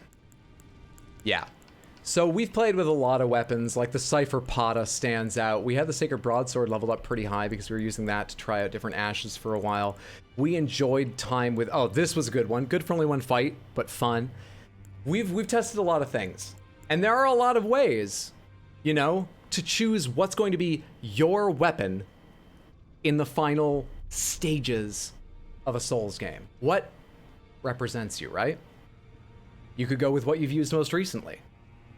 Yeah. So we've played with a lot of weapons, like the Cypher Pata stands out. We had the Sacred Broadsword leveled up pretty high because we were using that to try out different ashes for a while. We enjoyed time with, oh, this was a good one. Good for only one fight, but fun. We've tested a lot of things. And there are a lot of ways, you know, to choose what's going to be your weapon in the final stages of a Souls game. What represents you, right? You could go with what you've used most recently.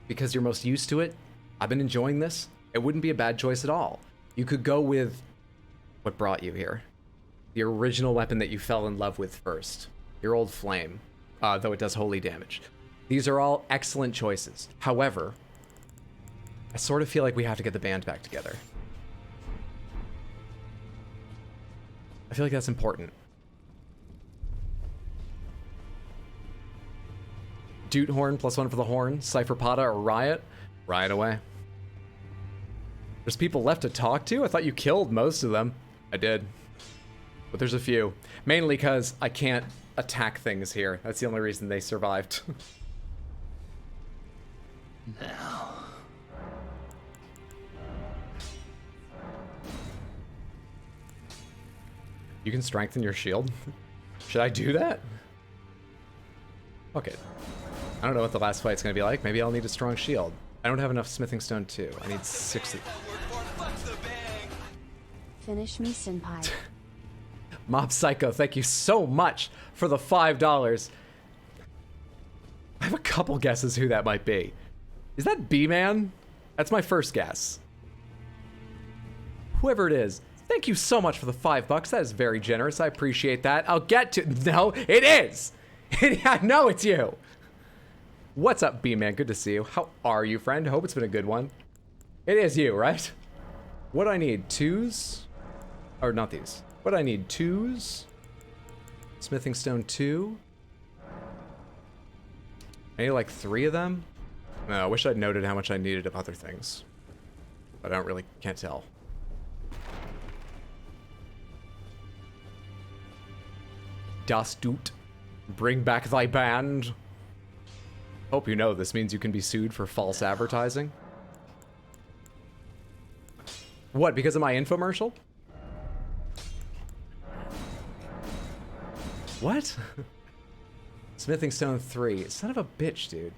Because you're most used to it, I've been enjoying this, it wouldn't be a bad choice at all. You could go with what brought you here. The original weapon that you fell in love with first. Your old flame, though it does holy damage. These are all excellent choices. However, I sort of feel like we have to get the band back together. I feel like that's important. Doot Horn, +1 for the horn. Cypher Pata or Riot? Riot away. There's people left to talk to? I thought you killed most of them. I did. But there's a few. Mainly because I can't attack things here. That's the only reason they survived. Now. You can strengthen your shield? Should I do that? Okay. I don't know what the last fight's gonna be like. Maybe I'll need a strong shield. I don't have enough smithing stone too. I need 6 of... Finish me, senpai. Mob Psycho, thank you so much for the $5. have a couple guesses who that might be. Is that B-Man? That's my first guess. Whoever it is, thank you so much for the $5. That is very generous. I appreciate that. I'll get to... No, it is! No, it's you! What's up, B-Man? Good to see you. How are you, friend? Hope it's been a good one. It is you, right? What do I need? 2s? Or not these. What do I need? 2s? Smithing stone 2? I need like 3 of them? No, I wish I'd noted how much I needed of other things. But I don't really... can't tell. Das Tut. Bring back thy band. Hope you know this means you can be sued for false advertising. What, because of my infomercial? What? Smithing stone 3. Son of a bitch, dude.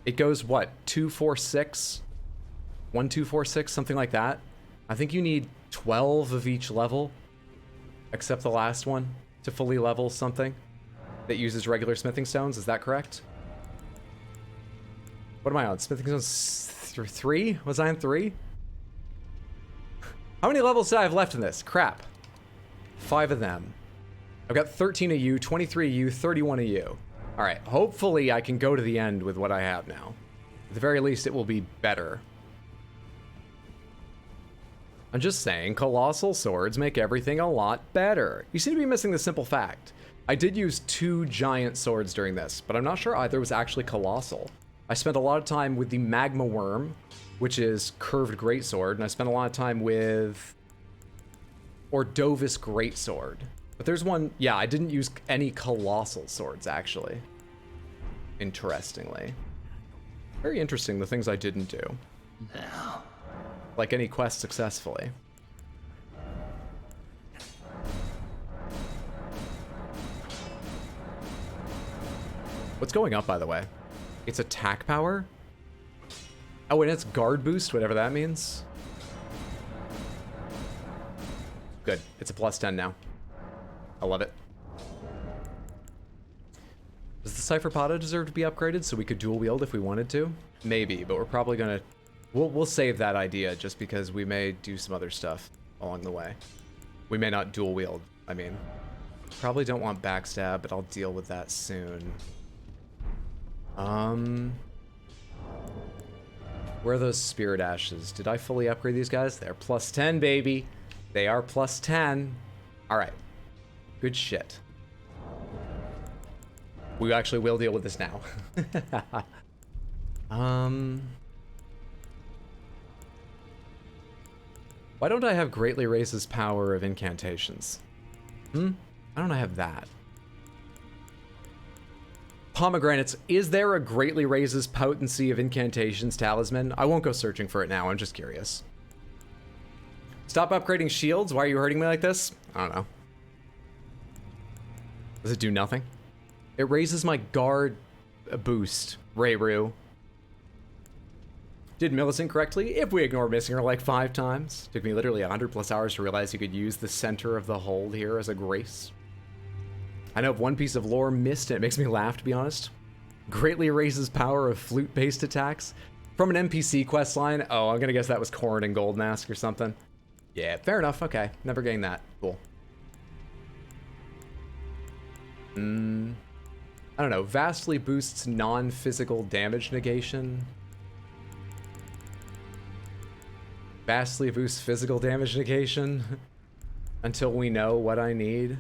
It goes, what, 2, 4, 6? 1, 2, 4, 6, something like that. I think you need 12 of each level, except the last one, to fully level something that uses regular smithing stones. Is that correct? What am I on? Smithing stones 3? Was I on 3? How many levels do I have left in this? Crap. 5 of them. I've got 13 of you, 23 of you, 31 of you. All right, hopefully I can go to the end with what I have now. At the very least, it will be better. I'm just saying, colossal swords make everything a lot better. You seem to be missing the simple fact. I did use 2 giant swords during this, but I'm not sure either was actually colossal. I spent a lot of time with the magma worm, which is curved greatsword, and I spent a lot of time with Ordovis greatsword. But there's one, yeah, I didn't use any colossal swords, actually. Interestingly. Very interesting, the things I didn't do. Now. Like any quest successfully. What's going up, by the way? It's attack power? Oh, and it's guard boost, whatever that means. Good. It's a +10 now. I love it. Does the Cypher Pada deserve to be upgraded so we could dual wield if we wanted to? Maybe, but we're probably gonna... We'll save that idea just because we may do some other stuff along the way. We may not dual wield, I mean. Probably don't want backstab, but I'll deal with that soon. Where are those spirit ashes? Did I fully upgrade these guys? They're +10, baby. They are +10. All right. Good shit. We actually will deal with this now. Why don't I have greatly raises power of incantations? Why don't I have that? Pomegranates. Is there a greatly raises potency of incantations talisman? I won't go searching for it now. I'm just curious. Stop upgrading shields. Why are you hurting me like this? I don't know. Does it do nothing? It raises my guard boost. Rayru. Did Millicent correctly? If we ignore missing her like 5 times. Took me literally 100+ hours to realize you could use the center of the hold here as a grace. I know of one piece of lore missed and it makes me laugh, to be honest. Greatly raises power of flute-based attacks. From an NPC questline. Oh, I'm gonna guess that was Corrin and Gold Mask or something. Yeah, fair enough. Okay, never getting that. Cool. I don't know. Vastly boosts non-physical damage negation. Vastly boosts physical damage negation. Until we know what I need.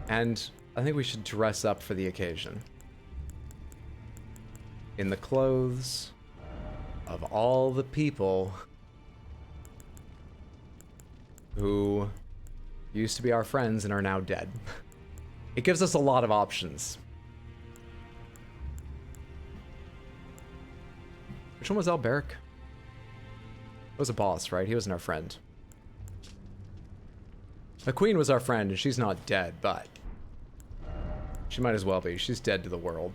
And I think we should dress up for the occasion. In the clothes of all the people who used to be our friends and are now dead. It gives us a lot of options. Which one was Alberic? He was a boss, right? He wasn't our friend. The queen was our friend, and she's not dead, but she might as well be. She's dead to the world.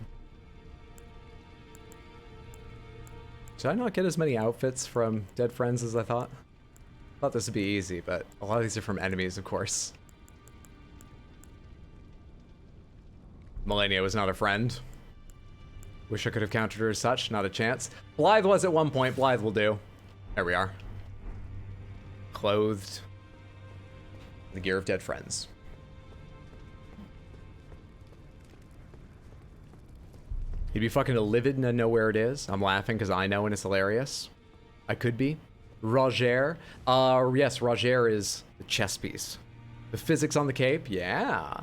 Did I not get as many outfits from dead friends as I thought? Thought this would be easy, but a lot of these are from enemies, of course. Melania was not a friend. Wish I could have countered her as such. Not a chance. Blythe was at one point. Blythe will do. There we are. Clothed. The gear of dead friends. He'd be fucking livid and know where it is. I'm laughing because I know and it's hilarious. I could be. Roger. Yes, Roger is the chess piece. The physics on the cape? Yeah.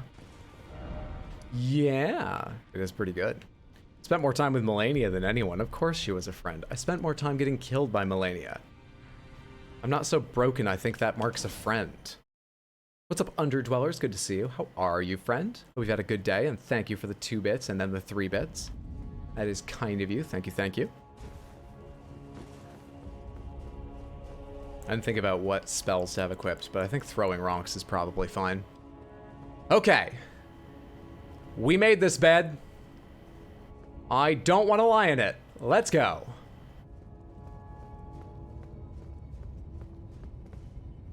Yeah. It is pretty good. Spent more time with Melania than anyone. Of course she was a friend. I spent more time getting killed by Melania. I'm not so broken I think that marks a friend. What's up, Underdwellers? Good to see you. How are you, friend? Hope you've had a good day, and thank you for the 2 bits and then the 3 bits. That is kind of you. Thank you, thank you. I didn't think about what spells to have equipped, but I think throwing rocks is probably fine. Okay. We made this bed. I don't want to lie in it. Let's go.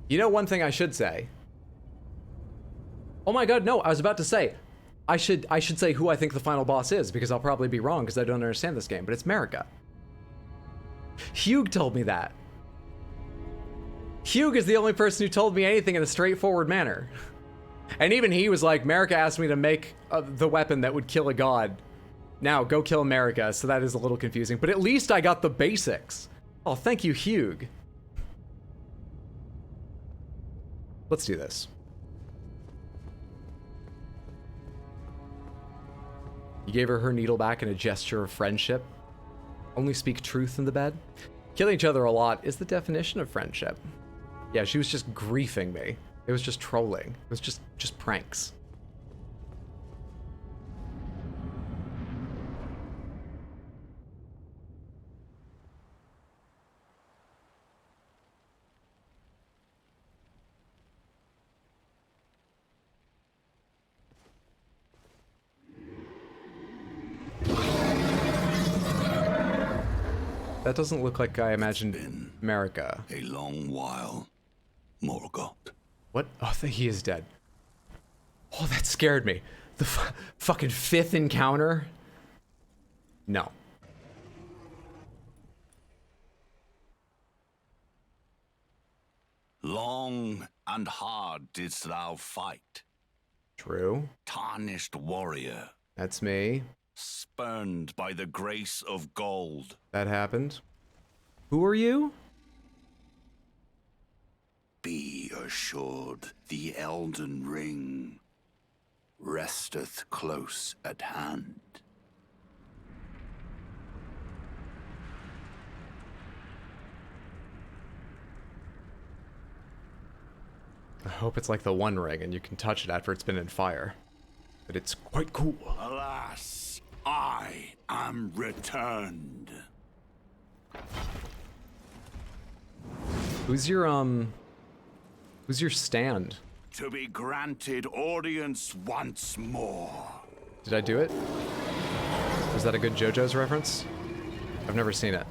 You know one thing I should say? Oh my god, no, I was about to say, I should say who I think the final boss is, because I'll probably be wrong because I don't understand this game, but it's Marika. Hugh told me that. Hugh is the only person who told me anything in a straightforward manner. And even he was like, Marika asked me to make the weapon that would kill a god. Now, go kill Marika, so that is a little confusing, but at least I got the basics. Oh, thank you, Hugh. Let's do this. You gave her needle back in a gesture of friendship. Only speak truth in the bed. Killing each other a lot is the definition of friendship. Yeah, she was just griefing me. It was just trolling. It was just pranks. That doesn't look like I imagined Marika. A long while, Morgoth. What? Oh, he is dead. Oh, that scared me. The fucking 5th encounter? No. Long and hard didst thou fight. True. Tarnished warrior, That's me. spurned by the grace of gold. That happened. Who are you? Be assured the Elden Ring resteth close at hand. I hope it's like the One Ring and you can touch it after it's been in fire. But it's quite cool. Alas, I am returned. Who's your stand? To be granted audience once more. Did I do it? Was that a good JoJo's reference? I've never seen it.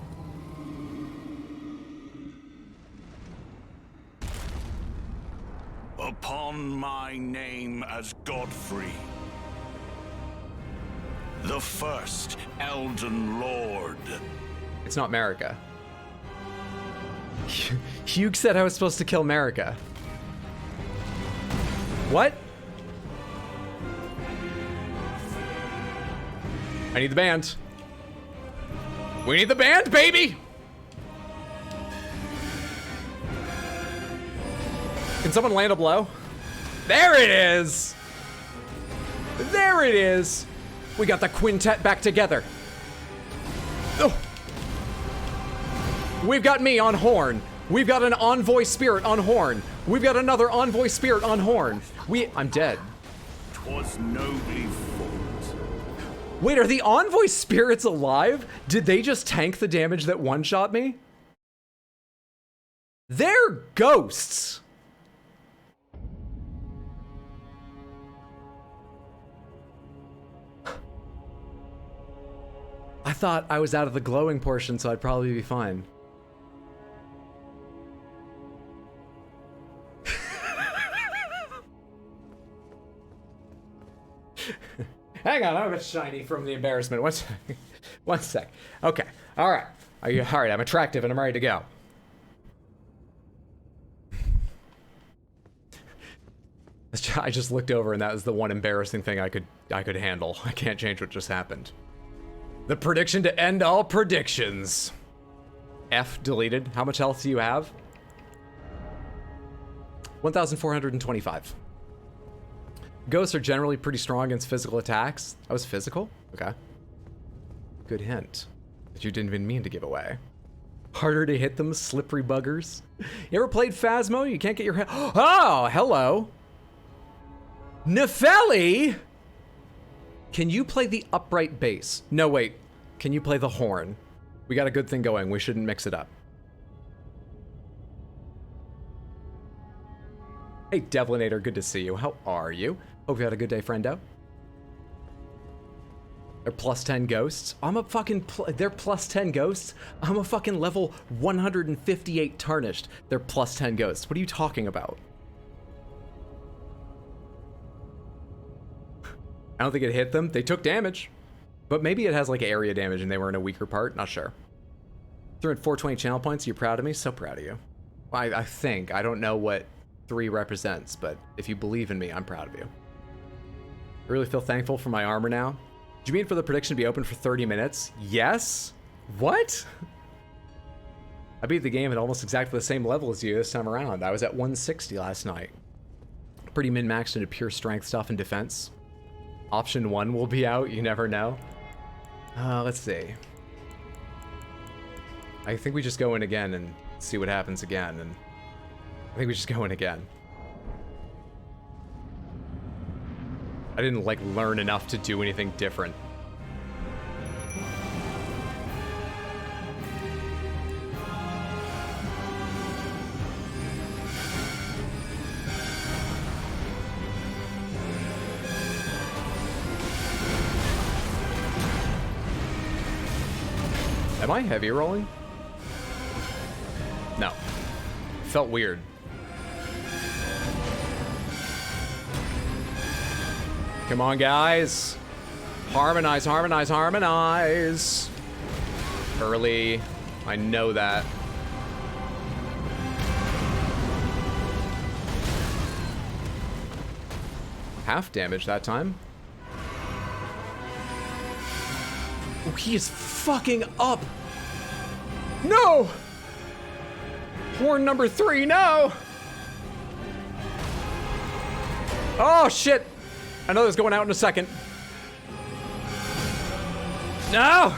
Upon my name as Godfrey, the first Elden Lord. It's not Marika. Hugh said I was supposed to kill Marika. What? I need the band. We need the band, baby! Can someone land a blow? There it is! There it is! We got the quintet back together. Oh. We've got me on horn. We've got an envoy spirit on horn. We've got another envoy spirit on horn. I'm dead. 'Twas nobly fought. Wait, are the envoy spirits alive? Did they just tank the damage that one-shot me? They're ghosts. I thought I was out of the glowing portion, so I'd probably be fine. Hang on, I'm a bit shiny from the embarrassment. One sec. One sec. Okay. All right. All right, I'm attractive and I'm ready to go. I just looked over and that was the one embarrassing thing I could handle. I can't change what just happened. The prediction to end all predictions. F deleted. How much health do you have? 1,425. Ghosts are generally pretty strong against physical attacks. I was physical? Okay. Good hint. That you didn't even mean to give away. Harder to hit them, slippery buggers. You ever played Phasmo? You can't get your head. Oh, hello. Nefeli! Can you play the upright bass? No, wait. Can you play the horn? We got a good thing going. We shouldn't mix it up. Hey, Devlinator, good to see you. How are you? Hope you had a good day, friendo. They're plus 10 ghosts. I'm a fucking... they're plus 10 ghosts? I'm a fucking level 158 tarnished. They're plus 10 ghosts. What are you talking about? I don't think it hit them. They took damage. But maybe it has like area damage and they were in a weaker part. Not sure. 420 channel points. Are you proud of me? So proud of you. I think. I don't know what 3 represents, but if you believe in me, I'm proud of you. I really feel thankful for my armor now. Do you mean for the prediction to be open for 30 minutes? Yes? What? I beat the game at almost exactly the same level as you this time around. I was at 160 last night. Pretty min-maxed into pure strength stuff and defense. Option 1 will be out, you never know. Let's see. I think we just go in again and see what happens again, and I think we just go in again. I didn't, like, learn enough to do anything different. Am I heavy rolling? No. Felt weird. Come on, guys. Harmonize, harmonize, harmonize. Early. I know that. Half damage that time. Oh, he is fucking up. No! Horn number 3, no! Oh, shit. I know this is going out in a second. No!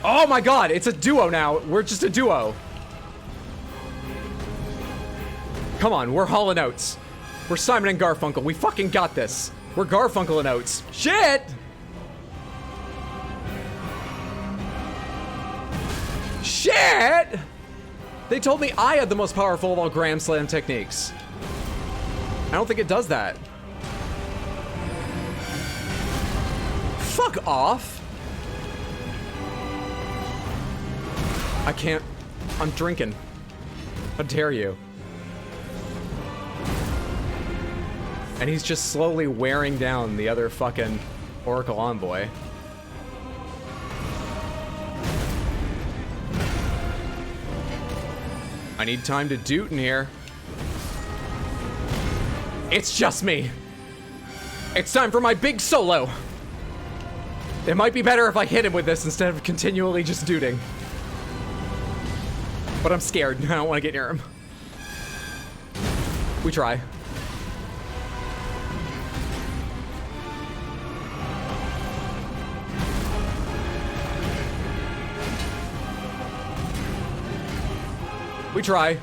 Oh my god, it's a duo now. We're just a duo. Come on, we're Hall & Oates. We're Simon and Garfunkel. We fucking got this. We're Garfunkel and Oates. Shit! Shit! They told me I had the most powerful of all Grand Slam techniques. I don't think it does that. Fuck off. I can't. I'm drinking. How dare you? And he's just slowly wearing down the other fucking Oracle Envoy. I need time to doot in here. It's just me. It's time for my big solo. It might be better if I hit him with this instead of continually just dooting. But I'm scared. I don't want to get near him. We try. We try.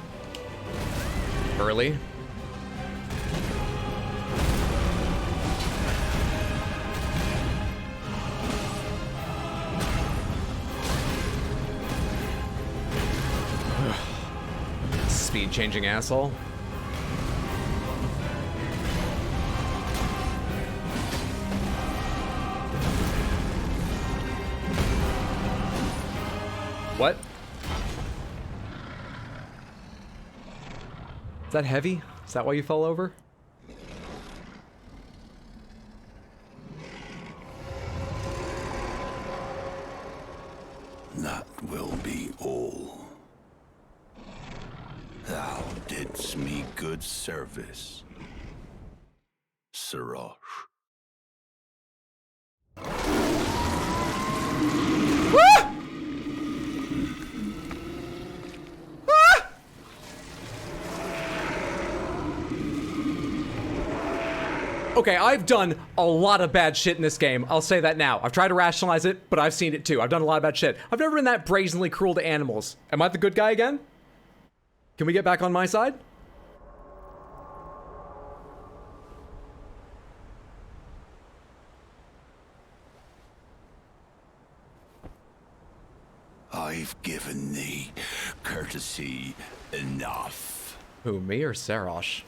Early. Speed changing asshole. What? Is that heavy? Is that why you fell over? service. Sirosh. Okay, I've done a lot of bad shit in this game. I'll say that now. I've tried to rationalize it, but I've seen it too. I've done a lot of bad shit. I've never been that brazenly cruel to animals. Am I the good guy again? Can we get back on my side? I've given thee courtesy enough. Who, me or Sarosh?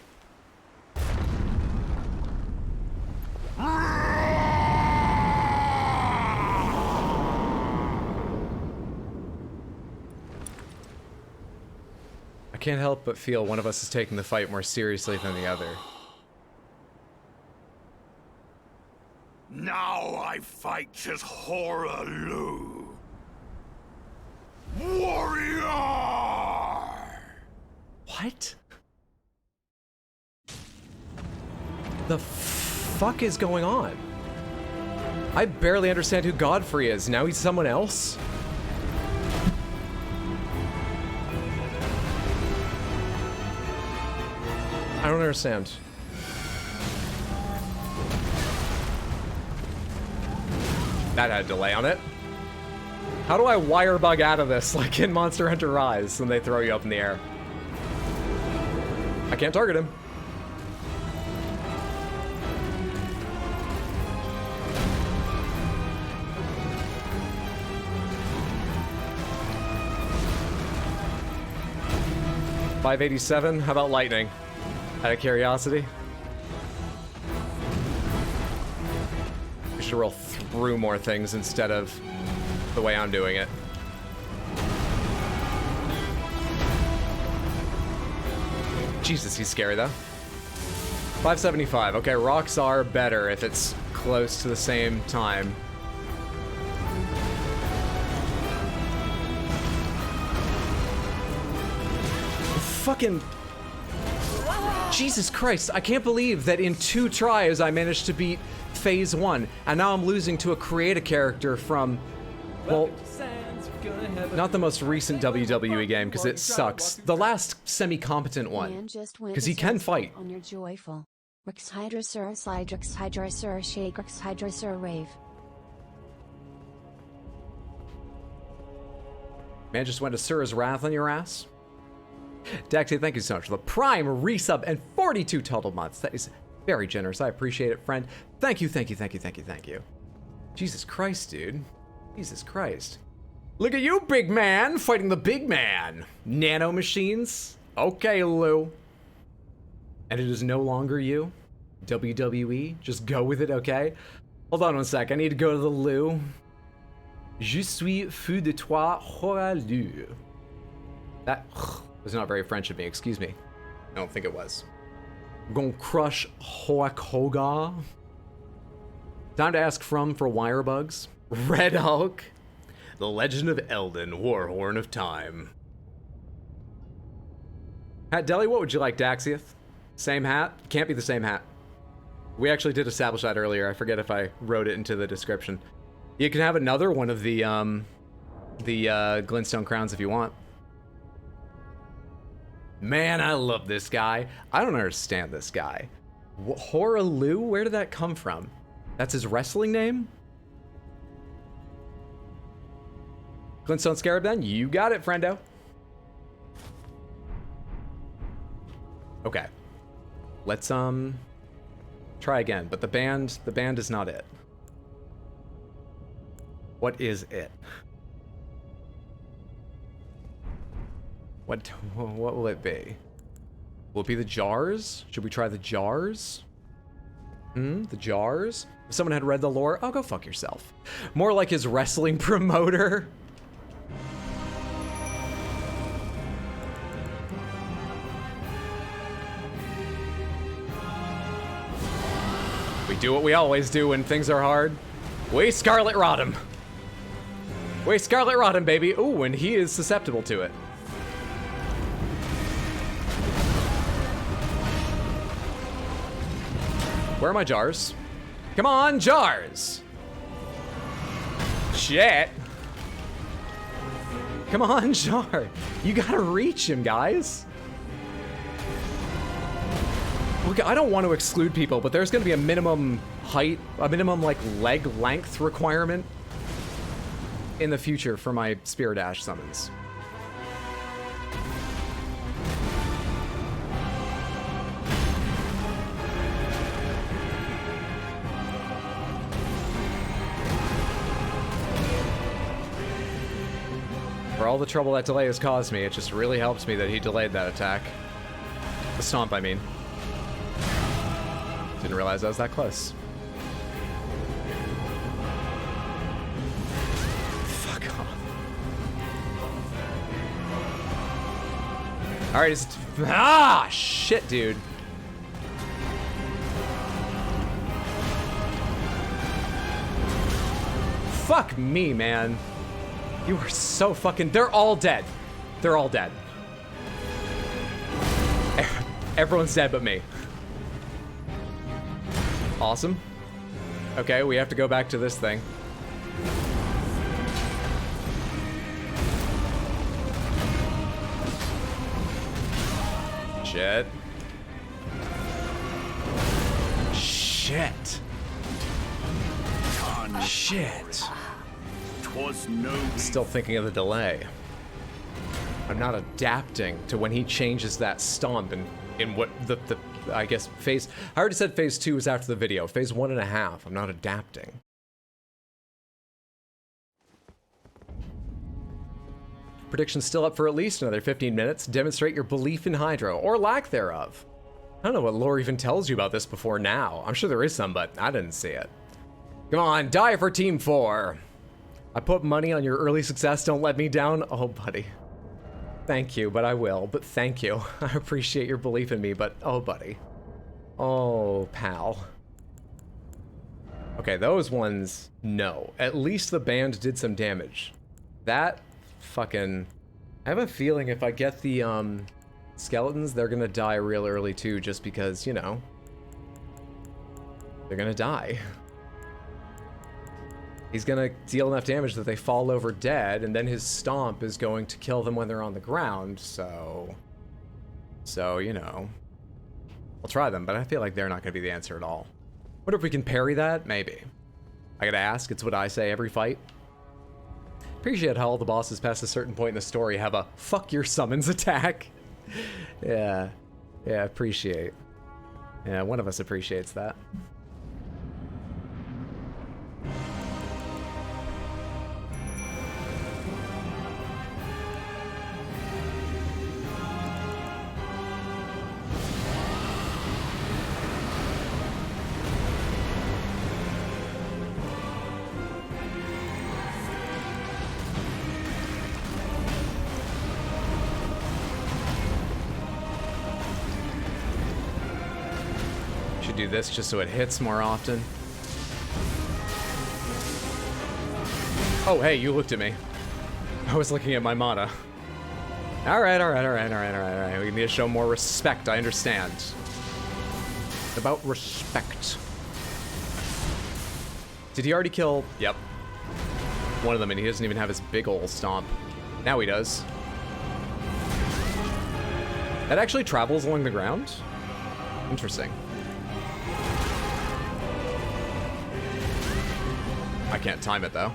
I can't help but feel one of us is taking the fight more seriously than the other. Now I fight as Horalu. Warrior! What? The fuck is going on? I barely understand who Godfrey is. Now he's someone else? I don't understand. That had a delay on it. How do I wire bug out of this like in Monster Hunter Rise when they throw you up in the air? I can't target him. $587. How about lightning? Out of curiosity. We should roll through more things instead of the way I'm doing it. Jesus, he's scary though. 575. Okay, rocks are better if it's close to the same time. Fucking Jesus Christ, I can't believe that in 2 tries I managed to beat phase 1, and now I'm losing to a create a character from, well, not the most recent WWE game, because it sucks. The last semi-competent one, because he can fight. On your joyful. Rix Hydrosur Slydrix Hydrosur Shake Rix Hydrosur Rave. Man just went to Sura's Wrath on your ass. Daxie, thank you so much for the Prime resub and 42 total months. That is very generous. I appreciate it, friend. Thank you, thank you, thank you, thank you, thank you. Jesus Christ, dude. Jesus Christ. Look at you, big man, fighting the big man. Nano machines? Okay, Lou. And it is no longer you? WWE? Just go with it, okay? Hold on one sec. I need to go to the loo. Je suis fou de toi, Horalu. That was not very French of me, excuse me. I don't think it was. I'm gonna crush Hoakoga. Time to ask for wire bugs. Red Hulk. The Legend of Elden, Warhorn of Time. Hat Deli, what would you like, Daxieth? Same hat? Can't be the same hat. We actually did establish that earlier. I forget if I wrote it into the description. You can have another one of the glintstone crowns if you want. Man, I love this guy. I don't understand this guy. Horalu? Where did that come from? That's his wrestling name? Glintstone Scarab then? You got it, friendo. Okay. Let's try again, but the band is not it. What is it? What will it be? Will it be the jars? Should we try the jars? The jars? If someone had read the lore, oh, go fuck yourself. More like his wrestling promoter. We do what we always do when things are hard. We Scarlet Rot him. We Scarlet Rot him, baby. Ooh, and he is susceptible to it. Where are my jars? Come on, jars! Shit! Come on, jar! You gotta reach him, guys! Look, I don't want to exclude people, but there's gonna be a minimum height, a minimum, like, leg length requirement in the future for my Spear Dash summons. For all the trouble that delay has caused me, it just really helps me that he delayed that attack. The stomp, I mean. Didn't realize I was that close. Fuck off. Alright, it's... Ah! Shit, dude. Fuck me, man. You are so fucking... They're all dead. They're all dead. Everyone's dead but me. Awesome. Okay, we have to go back to this thing. Shit. Shit. Shit. 'Twas no Still thinking of the delay. I'm not adapting to when he changes that stomp and in what the I guess phase. I already said phase 2 was after the video. Phase 1.5. I'm not adapting. Predictions still up for at least another 15 minutes. Demonstrate your belief in Hydro, or lack thereof. I don't know what lore even tells you about this before now. I'm sure there is some, but I didn't see it. Come on, die for Team 4. I put money on your early success. Don't let me down. Oh, buddy. Thank you, but I will. But thank you. I appreciate your belief in me, but oh, buddy. Oh, pal. Okay, those ones, no. At least the band did some damage. That fucking... I have a feeling if I get the skeletons, they're gonna die real early too, just because, you know, they're gonna die. He's gonna deal enough damage that they fall over dead, and then his stomp is going to kill them when they're on the ground, so, you know. I'll try them, but I feel like they're not gonna be the answer at all. Wonder if we can parry that? Maybe. I gotta ask, it's what I say every fight. Appreciate how all the bosses past a certain point in the story have a fuck your summons attack. Yeah, appreciate. Yeah, one of us appreciates that. Do this just so it hits more often. Oh, hey, you looked at me. I was looking at my mana. All right. We need to show more respect, I understand. It's about respect. Did he already kill? Yep. One of them, and he doesn't even have his big ol' stomp. Now he does. That actually travels along the ground? Interesting. I can't time it, though.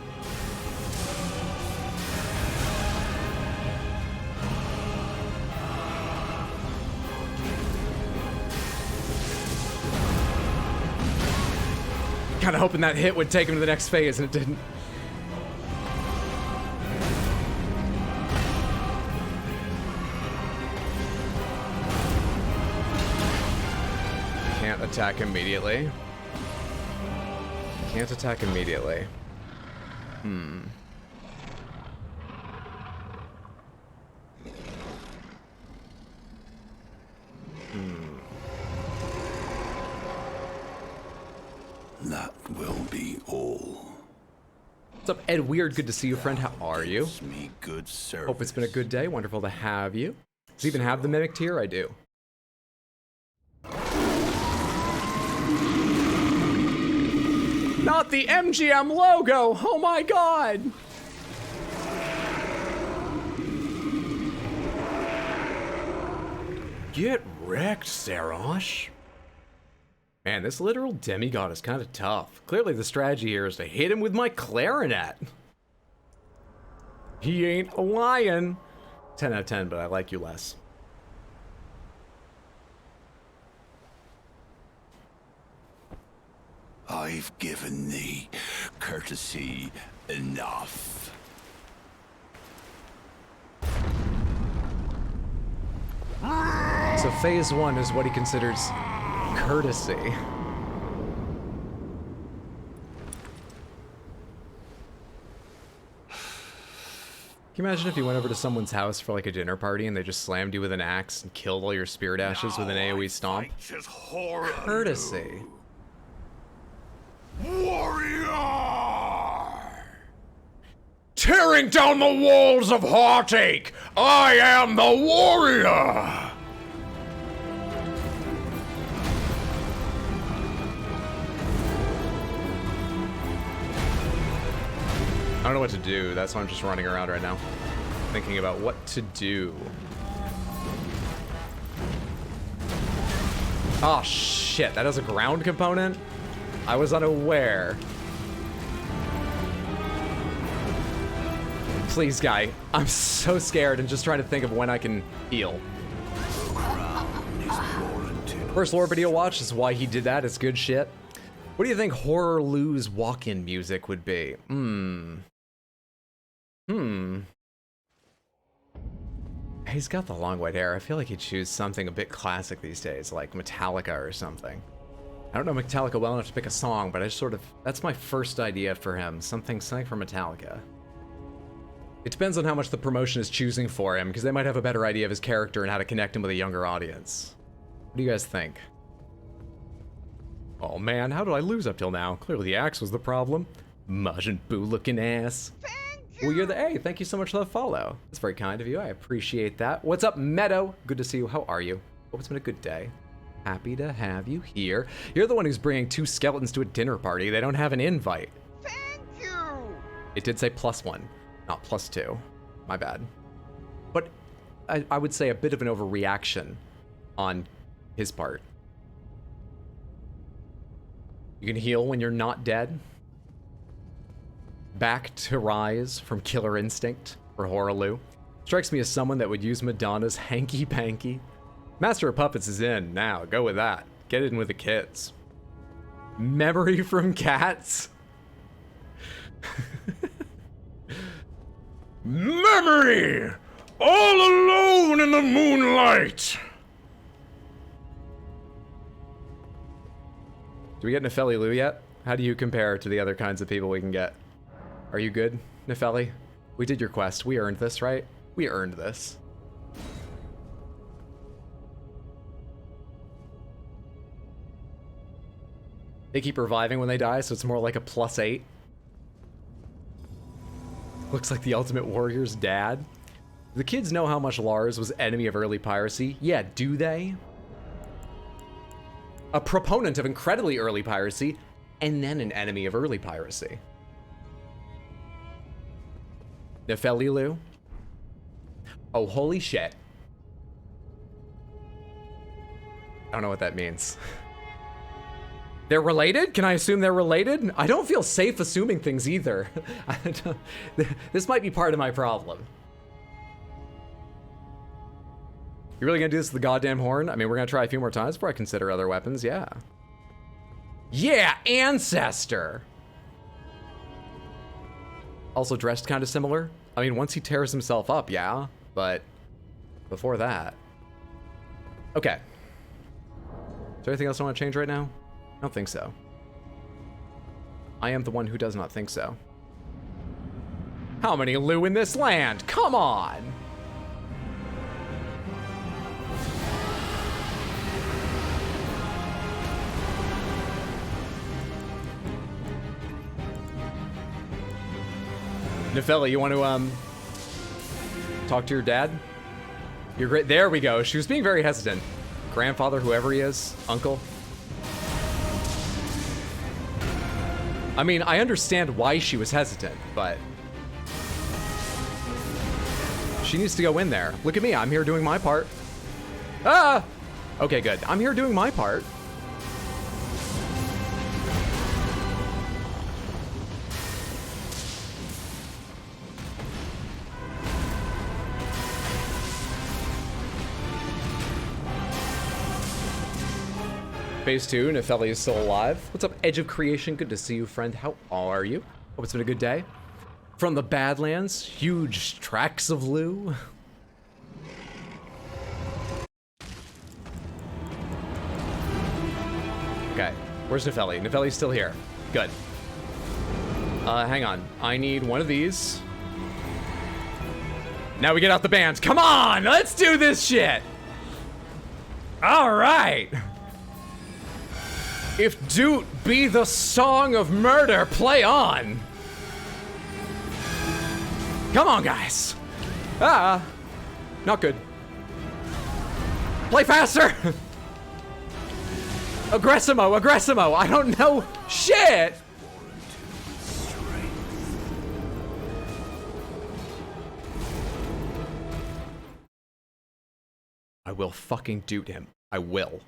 Kinda hoping that hit would take him to the next phase, and it didn't. Can't attack immediately. Can't attack immediately. That will be all. What's up, Ed Weird? Good to see you, friend. How are you? Gives me good service. Hope it's been a good day. Wonderful to have you. Does he even have the Mimic tier? I do. the MGM logo! Oh my god! Get wrecked, Sarosh. Man, this literal demigod is kind of tough. Clearly the strategy here is to hit him with my clarinet. He ain't a lion. 10 out of 10, but I like you less. I've given thee courtesy enough. So phase 1 is what he considers courtesy. Can you imagine if you went over to someone's house for like a dinner party and they just slammed you with an axe and killed all your spirit ashes with an AoE stomp? Courtesy. Warrior! Tearing down the walls of heartache! I am the warrior! I don't know what to do. That's why I'm just running around right now. Thinking about what to do. Oh shit, that has a ground component? I was unaware. Please, guy. I'm so scared and just trying to think of when I can heal. First lore video watch is why he did that. It's good shit. What do you think Horror Lou's walk-in music would be? He's got the long white hair. I feel like he'd choose something a bit classic these days, like Metallica or something. I don't know Metallica well enough to pick a song, but I just sort of... That's my first idea for him. Something from Metallica. It depends on how much the promotion is choosing for him, because they might have a better idea of his character and how to connect him with a younger audience. What do you guys think? Oh man, how did I lose up till now? Clearly the axe was the problem. Majin Buu looking ass. Well, you're the A. Thank you so much for the follow. That's very kind of you. I appreciate that. What's up, Meadow? Good to see you. How are you? Hope it's been a good day. Happy to have you here. You're the one who's bringing 2 skeletons to a dinner party. They don't have an invite. Thank you! It did say +1, not +2. My bad. But I would say a bit of an overreaction on his part. You can heal when you're not dead. Back to rise from Killer Instinct for Horror Lou. Strikes me as someone that would use Madonna's Hanky Panky. Master of Puppets is in now. Go with that. Get in with the kids. Memory from Cats. Memory! All alone in the moonlight! Do we get Nefeli Lou yet? How do you compare to the other kinds of people we can get? Are you good, Nefeli? We did your quest. We earned this, right? We earned this. They keep reviving when they die, so it's more like a +8. Looks like the Ultimate Warrior's dad. The kids know how much Lars was enemy of early piracy. Yeah, do they? A proponent of incredibly early piracy, and then an enemy of early piracy. Nefeli Lou? Oh, holy shit. I don't know what that means. They're related? Can I assume they're related? I don't feel safe assuming things either. This might be part of my problem. You really gonna do this with the goddamn horn? I mean, we're gonna try a few more times before I consider other weapons, yeah. Yeah, Ancestor! Also dressed kind of similar. I mean, once he tears himself up, yeah, but before that. Okay. Is there anything else I want to change right now? I don't think so. I am the one who does not think so. How many Lou in this land? Come on! Nefeli, you want to, talk to your dad? You're great. There we go. She was being very hesitant. Grandfather, whoever he is, uncle. I mean, I understand why she was hesitant, but she needs to go in there. Look at me, I'm here doing my part. Ah! Okay, good. I'm here doing my part. Phase 2, Nefeli is still alive. What's up, Edge of Creation? Good to see you, friend. How are you? Hope it's been a good day. From the Badlands, huge tracts of Lou. Okay, where's Nefeli? Nefeli's still here. Good. Hang on. I need one of these. Now we get out the bands. Come on, let's do this shit. All right. If Doot be the song of murder, play on. Come on, guys. Ah, not good. Play faster. Aggressimo, aggressimo. I don't know shit. I will fucking Doot him. I will.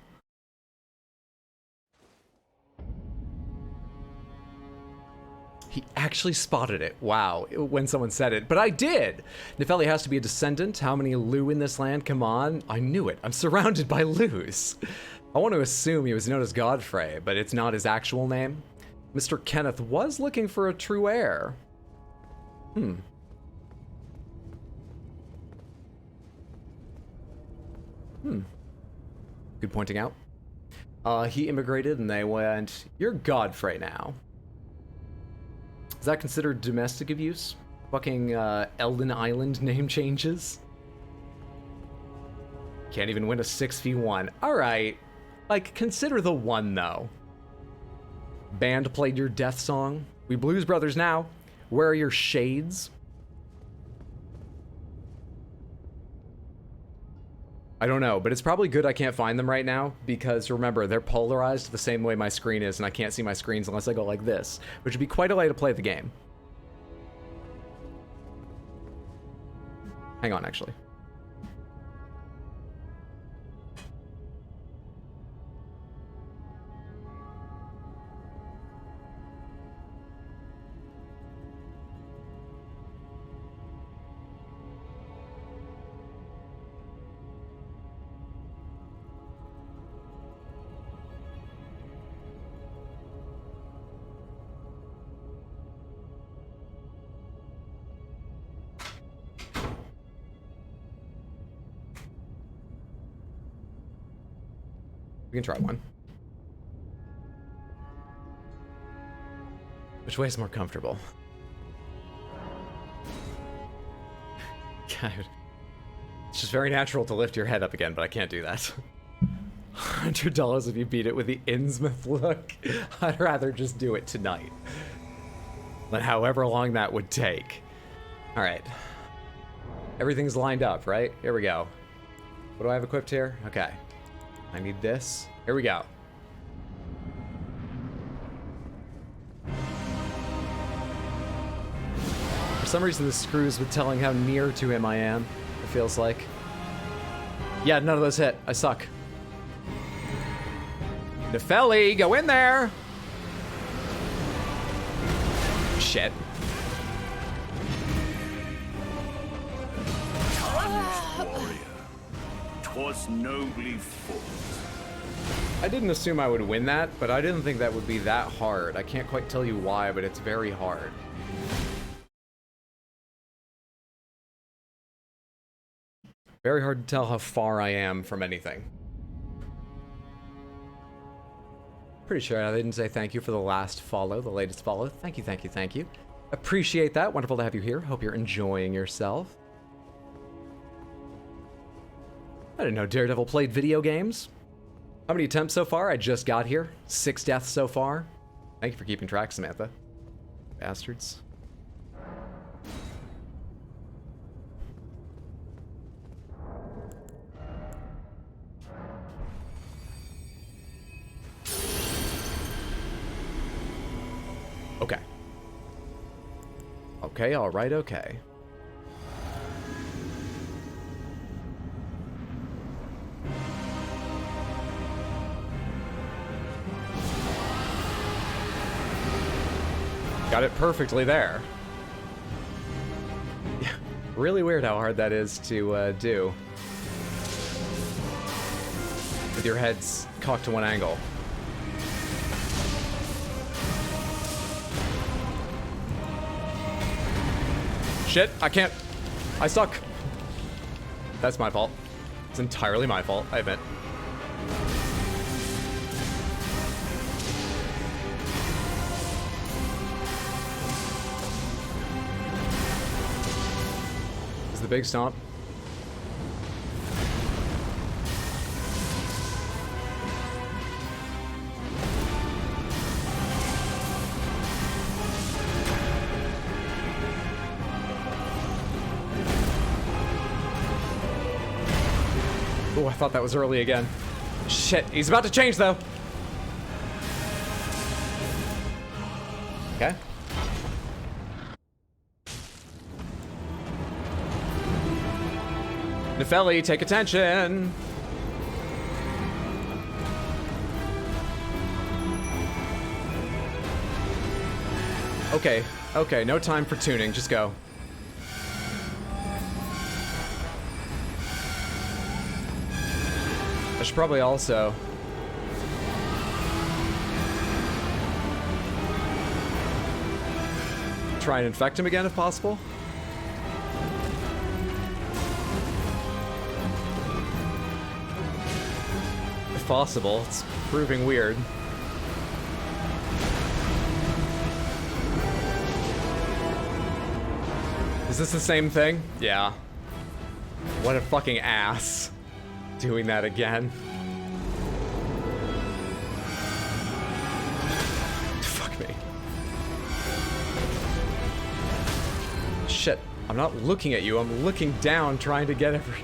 He actually spotted it. Wow, when someone said it. But I did! Nefeli has to be a descendant. How many Lou in this land? Come on. I knew it. I'm surrounded by Lou's. I want to assume he was known as Godfrey, but it's not his actual name. Mr. Kenneth was looking for a true heir. Good pointing out. He immigrated and they went, "You're Godfrey now." Is that considered domestic abuse? Fucking Elden Island name changes? Can't even win a 6v1. Alright. Like, consider the one, though. Band played your death song. We Blues Brothers now. Where are your shades? I don't know, but it's probably good I can't find them right now, because remember, they're polarized the same way my screen is, and I can't see my screens unless I go like this, which would be quite a way to play the game. Hang on, actually. We can try one. Which way is more comfortable? God. It's just very natural to lift your head up again, but I can't do that. $100 if you beat it with the Innsmouth look. I'd rather just do it tonight. But however long that would take. Alright. Everything's lined up, right? Here we go. What do I have equipped here? Okay. I need this. Here we go. For some reason, this screws with telling how near to him I am, it feels like. Yeah, none of those hit. I suck. Nefeli, go in there! Shit. Warrior, 'twas nobly fought. I didn't assume I would win that, but I didn't think that would be that hard. I can't quite tell you why, but it's very hard. Very hard to tell how far I am from anything. Pretty sure I didn't say thank you for the last follow, the latest follow. Thank you, thank you, thank you. Appreciate that. Wonderful to have you here. Hope you're enjoying yourself. I didn't know Daredevil played video games. How many attempts so far? I just got here. 6 deaths so far. Thank you for keeping track, Samantha. Bastards. Okay. Okay, alright, okay. Got it perfectly there. Yeah, really weird how hard that is to do. With your heads cocked to one angle. Shit, I can't. I suck. That's my fault. It's entirely my fault, I admit. Is the big stomp? Oh, I thought that was early again. Shit, he's about to change though. Okay. Nefelli, take attention. Okay, okay, no time for tuning, just go. I should probably also try and infect him again if possible. If possible, it's proving weird. Is this the same thing? Yeah. What a fucking ass. Doing that again. Fuck me. Shit. I'm not looking at you. I'm looking down trying to get every...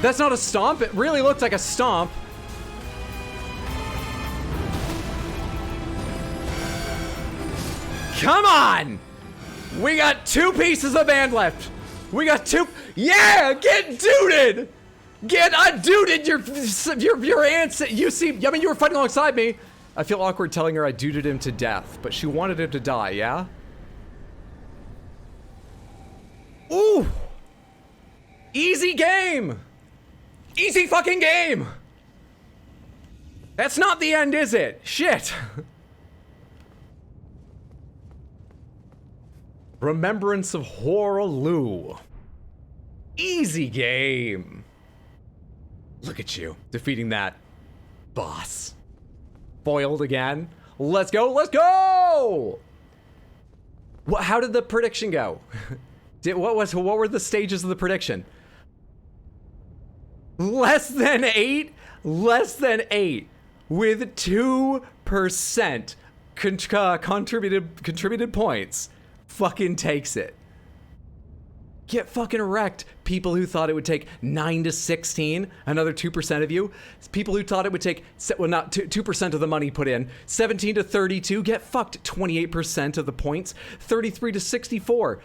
That's not a stomp. It really looked like a stomp. Come on! We got 2 pieces of band left. We got 2. Yeah, get duded. I duded your aunt. You see, I mean, you were fighting alongside me. I feel awkward telling her I duded him to death, but she wanted him to die. Yeah. Ooh. Easy game. Easy fucking game. That's not the end, is it? Shit. Remembrance of Horaloo. Easy game. Look at you, defeating that boss. Foiled again. Let's go, let's go! How did the prediction go? What were the stages of the prediction? Less than 8? Less than 8. With 2% contributed points. Fucking takes it. Get fucking wrecked, people who thought it would take 9 to 16, another 2% of you. People who thought it would take, well, not 2% of the money put in, 17 to 32, get fucked, 28% of the points, 33 to 64,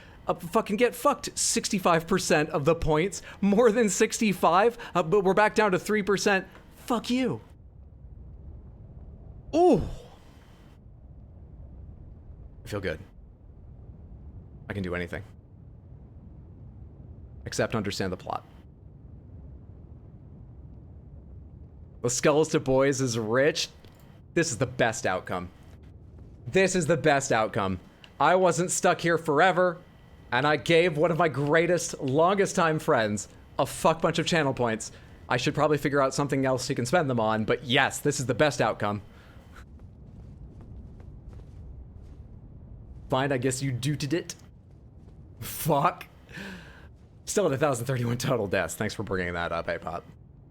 fucking get fucked, 65% of the points, more than 65, but we're back down to 3%, fuck you. Ooh. I feel good. I can do anything. Except understand the plot. The Skeleton Boys is rich. This is the best outcome. This is the best outcome. I wasn't stuck here forever, and I gave one of my greatest, longest time friends a fuck bunch of channel points. I should probably figure out something else he can spend them on, but yes, this is the best outcome. Fine, I guess you dooted it. Fuck. Still at 1,031 total deaths. Thanks for bringing that up, hey Pop.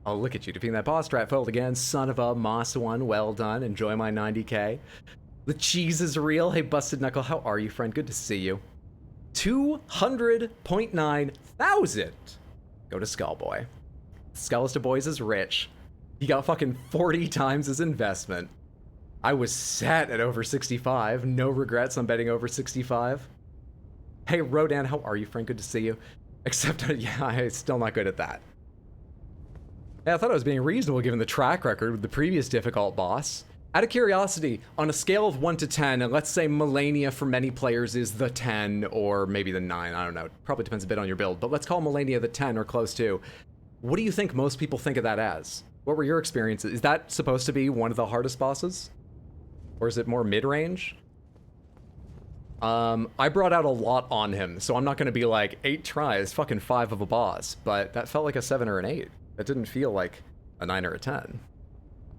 Oh, look at you defeating that boss strat foiled again. Son of a moss one. Well done. Enjoy my 90k. The cheese is real. Hey, Busted Knuckle, how are you, friend? Good to see you. 200.9 thousand go to Skullboy. Skullista Boys is rich. He got fucking 40 times his investment. I was set at over 65. No regrets on betting over 65. Hey, Rodan, how are you, friend? Good to see you. Except, yeah, I'm still not good at that. Yeah, I thought I was being reasonable given the track record with the previous difficult boss. Out of curiosity, on a scale of 1 to 10, and let's say Melania for many players is the 10 or maybe the 9, I don't know. It probably depends a bit on your build, but let's call Melania the 10 or close to. What do you think most people think of that as? What were your experiences? Is that supposed to be one of the hardest bosses? Or is it more mid-range? I brought out a lot on him, so I'm not going to be like 8 tries, fucking 5 of a boss, but that felt like a 7 or an 8. That didn't feel like a 9 or a 10.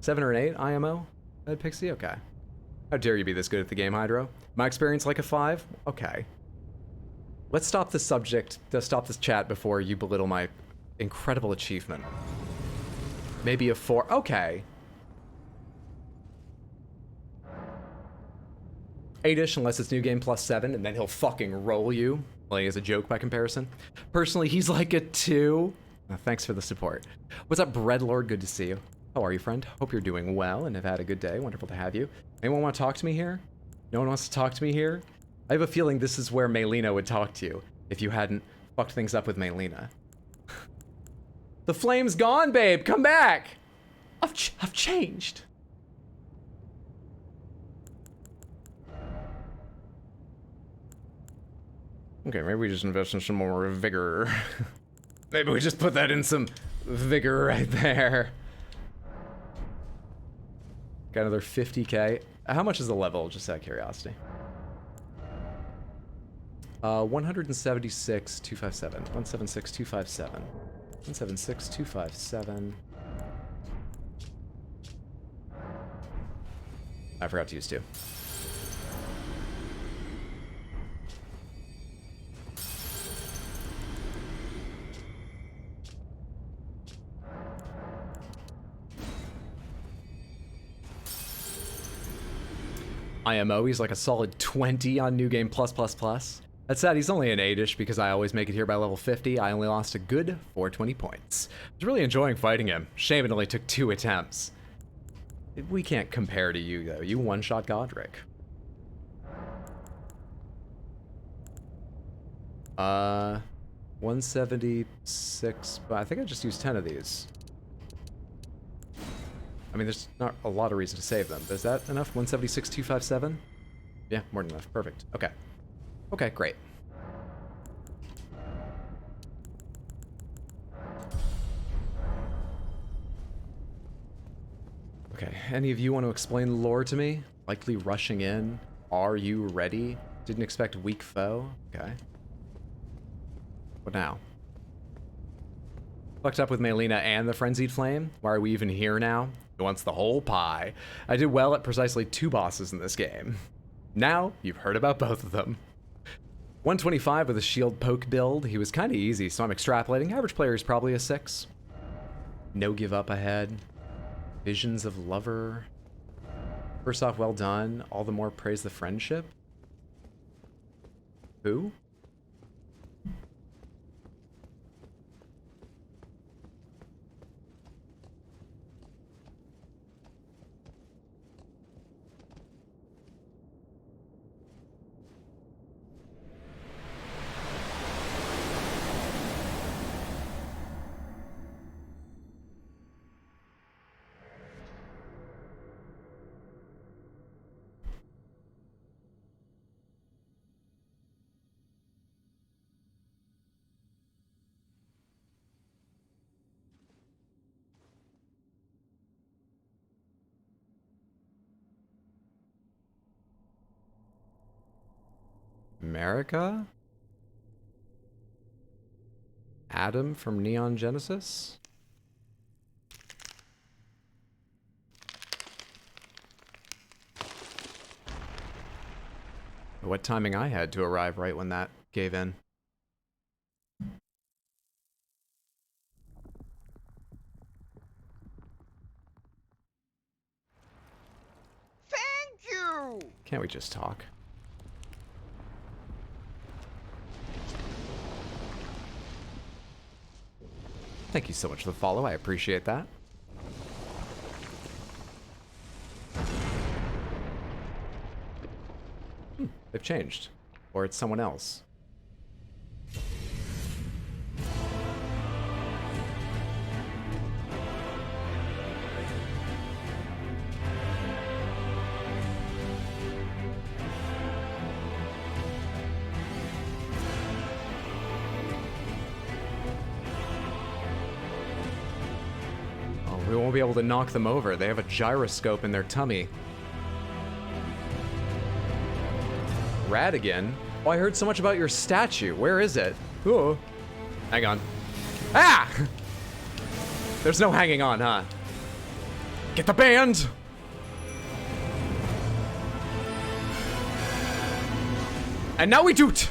7 or an 8, IMO? Ed Pixie? Okay. How dare you be this good at the game, Hydro? My experience like a 5? Okay. Let's stop this subject, stop this chat before you belittle my incredible achievement. Maybe a 4. Okay. 8-ish unless it's new game plus 7, and then he'll fucking roll you. Like as a joke by comparison. Personally, he's like a 2. Thanks for the support. What's up, Breadlord? Good to see you. How are you, friend? Hope you're doing well and have had a good day. Wonderful to have you. Anyone want to talk to me here? No one wants to talk to me here? I have a feeling this is where Melina would talk to you if you hadn't fucked things up with Melina. The flame's gone, babe. Come back. I've changed. Okay, maybe we just invest in some more vigor. Maybe we just put that in some vigor right there. Got another 50k. How much is the level, just out of curiosity? 176,257. 176,257. 176,257. I forgot to use 2. IMO, he's like a solid 20 on New Game Plus Plus Plus. That said, he's only an 8-ish because I always make it here by level 50. I only lost a good 420 points. I was really enjoying fighting him. Shame it only took 2 attempts. We can't compare to you, though. You one-shot Godric. 176, but I think I just used 10 of these. I mean, there's not a lot of reason to save them. Is that enough? 176,257? Yeah, more than enough. Perfect. Okay. Okay, great. Okay, any of you want to explain the lore to me? Likely rushing in. Are you ready? Didn't expect weak foe. Okay. What now? Fucked up with Melina and the Frenzied Flame? Why are we even here now? Who wants the whole pie? I did well at precisely 2 bosses in this game. Now, you've heard about both of them. 125 with a shield poke build. He was kind of easy, so I'm extrapolating. Average player is probably a 6. No give up ahead. Visions of Lover. First off, well done. All the more praise the friendship. Who? America? Adam from Neon Genesis? What timing I had to arrive right when that gave in. Thank you! Can't we just talk? Thank you so much for the follow. I appreciate that. They've changed. Or it's someone else. We won't be able to knock them over. They have a gyroscope in their tummy. Radigan? Oh, I heard so much about your statue. Where is it? Oh. Hang on. Ah! There's no hanging on, huh? Get the band! And now we doot!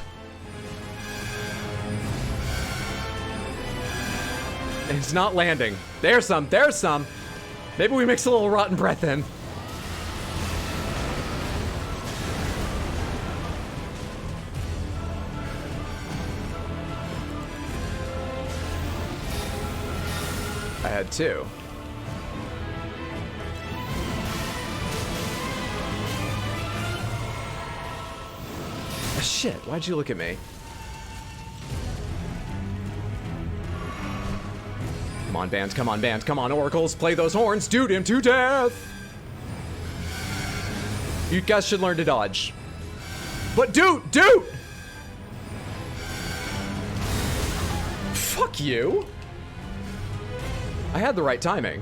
It's not landing. There's some. There's some. Maybe we mix a little rotten breath in. I had two. Shit, why'd you look at me? Come on, band, come on, band, come on, oracles, play those horns, dude him to death! You guys should learn to dodge. But dude! Fuck you! I had the right timing.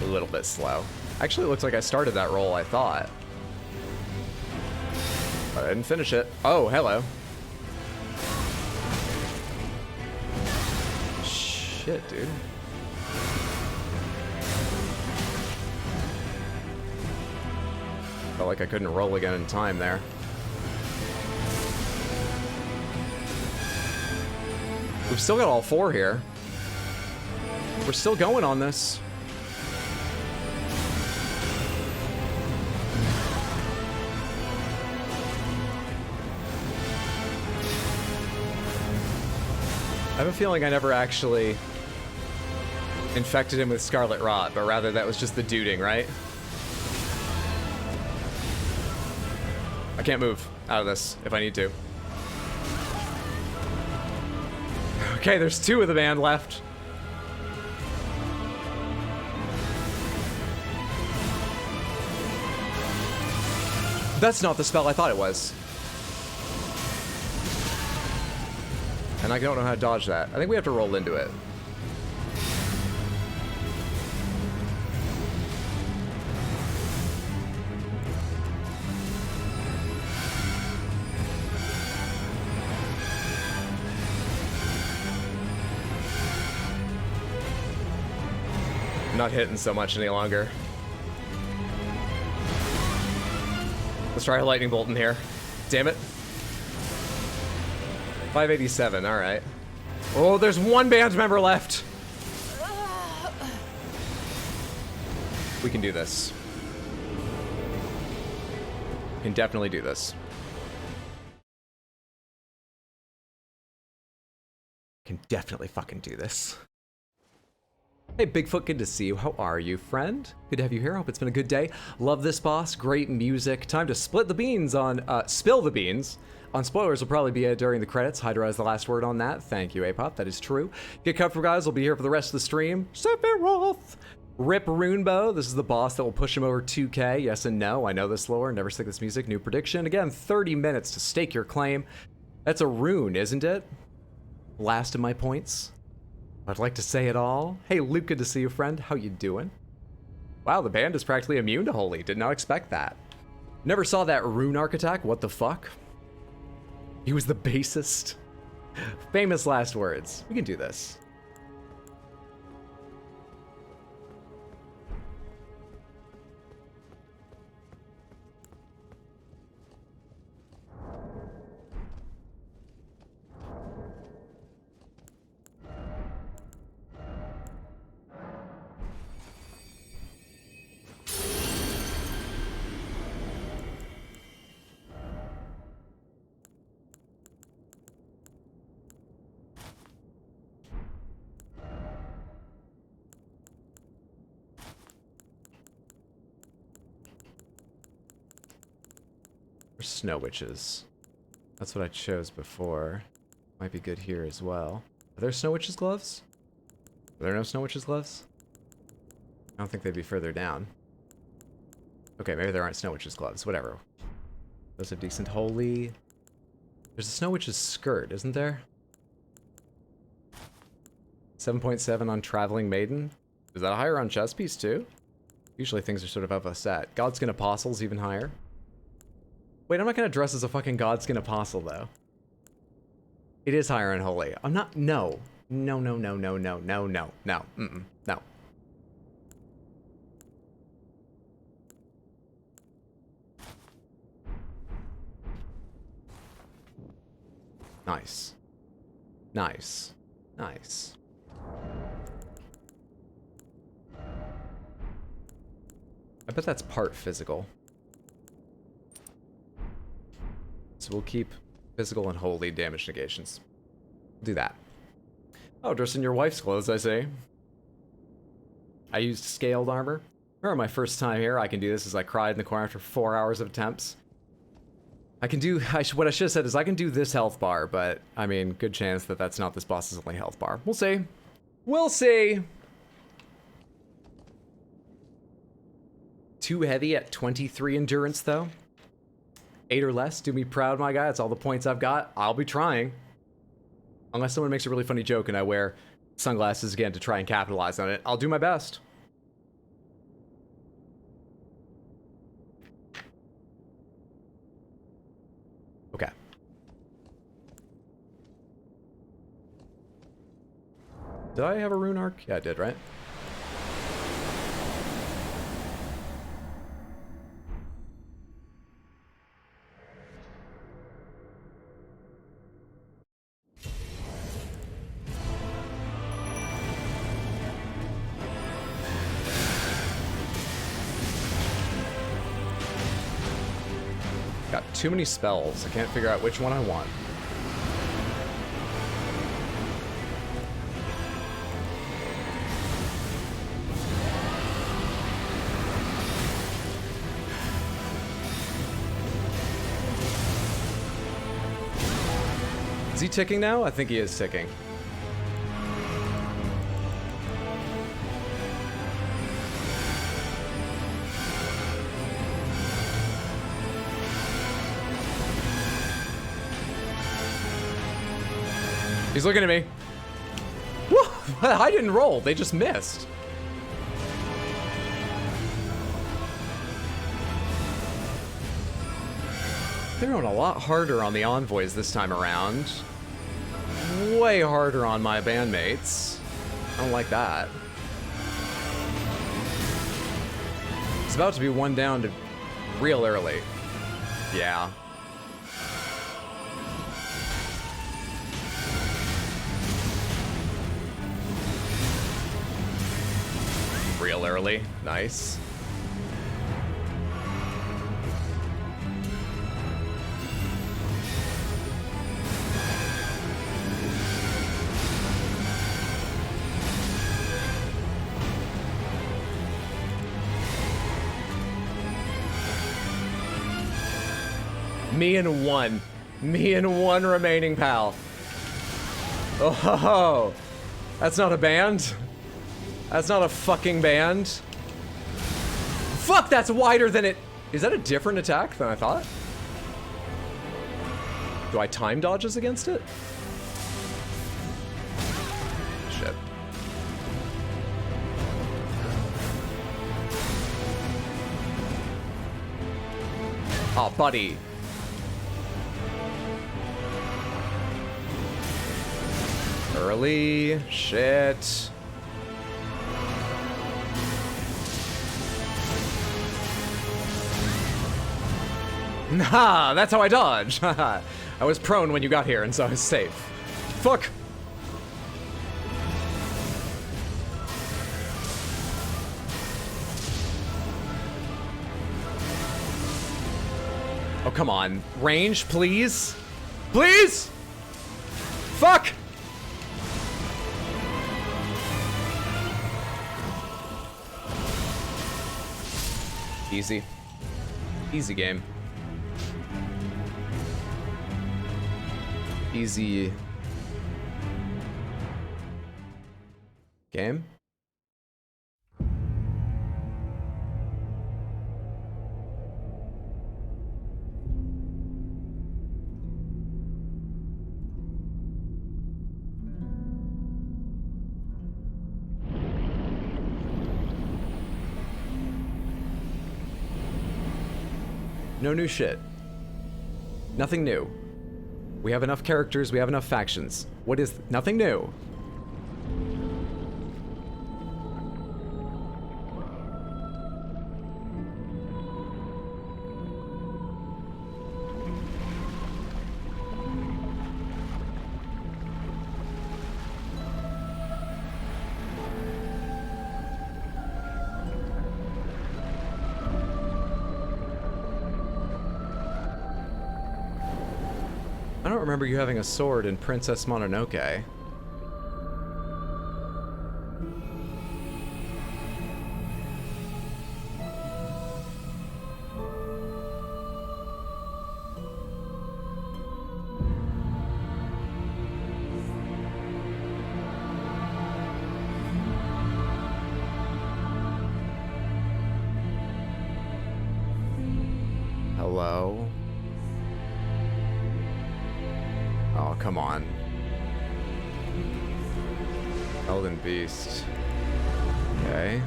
A little bit slow. Actually, it looks like I started that roll, I thought. But I didn't finish it. Oh, hello. Shit, dude. Felt like I couldn't roll again in time there. We've still got all four here. We're still going on this. I have a feeling I never actually infected him with Scarlet Rot, but rather that was just the duding, right? I can't move out of this if I need to. Okay, there's two of the band left. That's not the spell I thought it was. And I don't know how to dodge that. I think we have to roll into it. I'm not hitting so much any longer. Let's try a lightning bolt in here. Damn it. 587, all right. Oh, there's one band member left. We can do this. We can definitely do this. Can definitely fucking do this. Hey, Bigfoot, good to see you. How are you, friend? Good to have you here. Hope it's been a good day. Love this boss. Great music. Time to split the beans on, spill the beans. On spoilers will probably be during the credits. Hydra has the last word on that. Thank you, Apop. That is true. Get comfortable, guys. We'll be here for the rest of the stream. Sephiroth! Rip Runebow. This is the boss that will push him over 2K. Yes and no. I know this lore. Never stick this music. New prediction. Again, 30 minutes to stake your claim. That's a rune, isn't it? Last of my points. I'd like to say it all. Hey, Luke, good to see you, friend. How you doing? Wow, the band is practically immune to Holy. Did not expect that. Never saw that rune arc attack. What the fuck? He was the bassist. Famous last words. We can do this. Or snow witches. That's what I chose before. Might be good here as well. Are there snow witches gloves? Are there no snow witches gloves? I don't think they'd be further down. Okay, maybe there aren't snow witches gloves. Whatever. Those are decent. Holy. There's a snow witch's skirt, isn't there? 7.7 on Traveling Maiden. Is that higher on chess piece too? Usually things are sort of of a set. Godskin Apostle's even higher. Wait, I'm not gonna dress as a fucking Godskin Apostle though. It is higher on Holy. I'm not. No. No, no, no, no, no, no, no, no. Mm-mm. No. Nice. Nice. Nice. I bet that's part physical. So we'll keep physical and holy damage negations. Do that. Oh, dressed in your wife's clothes, I see. I used scaled armor. Remember my first time here, I can do this as I cried in the corner after 4 hours of attempts. I can do, what I should have said is I can do this health bar, but, I mean, good chance that that's not this boss's only health bar. We'll see. We'll see! Too heavy at 23 endurance, though. 8 or less, do me proud, my guy. That's all the points I've got. I'll be trying. Unless someone makes a really funny joke and I wear sunglasses again to try and capitalize on it. I'll do my best. Okay. Did I have a rune arc? Yeah, I did, right? Got too many spells. I can't figure out which one I want. Is he ticking now? I think he is ticking. He's looking at me. Woo! I didn't roll. They just missed. They're going a lot harder on the envoys this time around. Way harder on my bandmates. I don't like that. It's about to be one down to real early. Yeah. Real early. Nice. Me and one. Me and one remaining pal. Oh, ho, ho. That's not a band. That's not a fucking band. Fuck, that's wider than it. Is that a different attack than I thought? Do I time dodges against it? Shit. Oh, buddy. Early. Shit. Nah, that's how I dodge. I was prone when you got here, and so I was safe. Fuck. Oh, come on. Range, please? Please? Fuck! Easy. Easy game. Easy. Game? No new shit. Nothing new. We have enough characters, we have enough factions. What is... nothing new. I don't remember you having a sword in Princess Mononoke. Hello? Oh, come on. Elden Beast. Okay.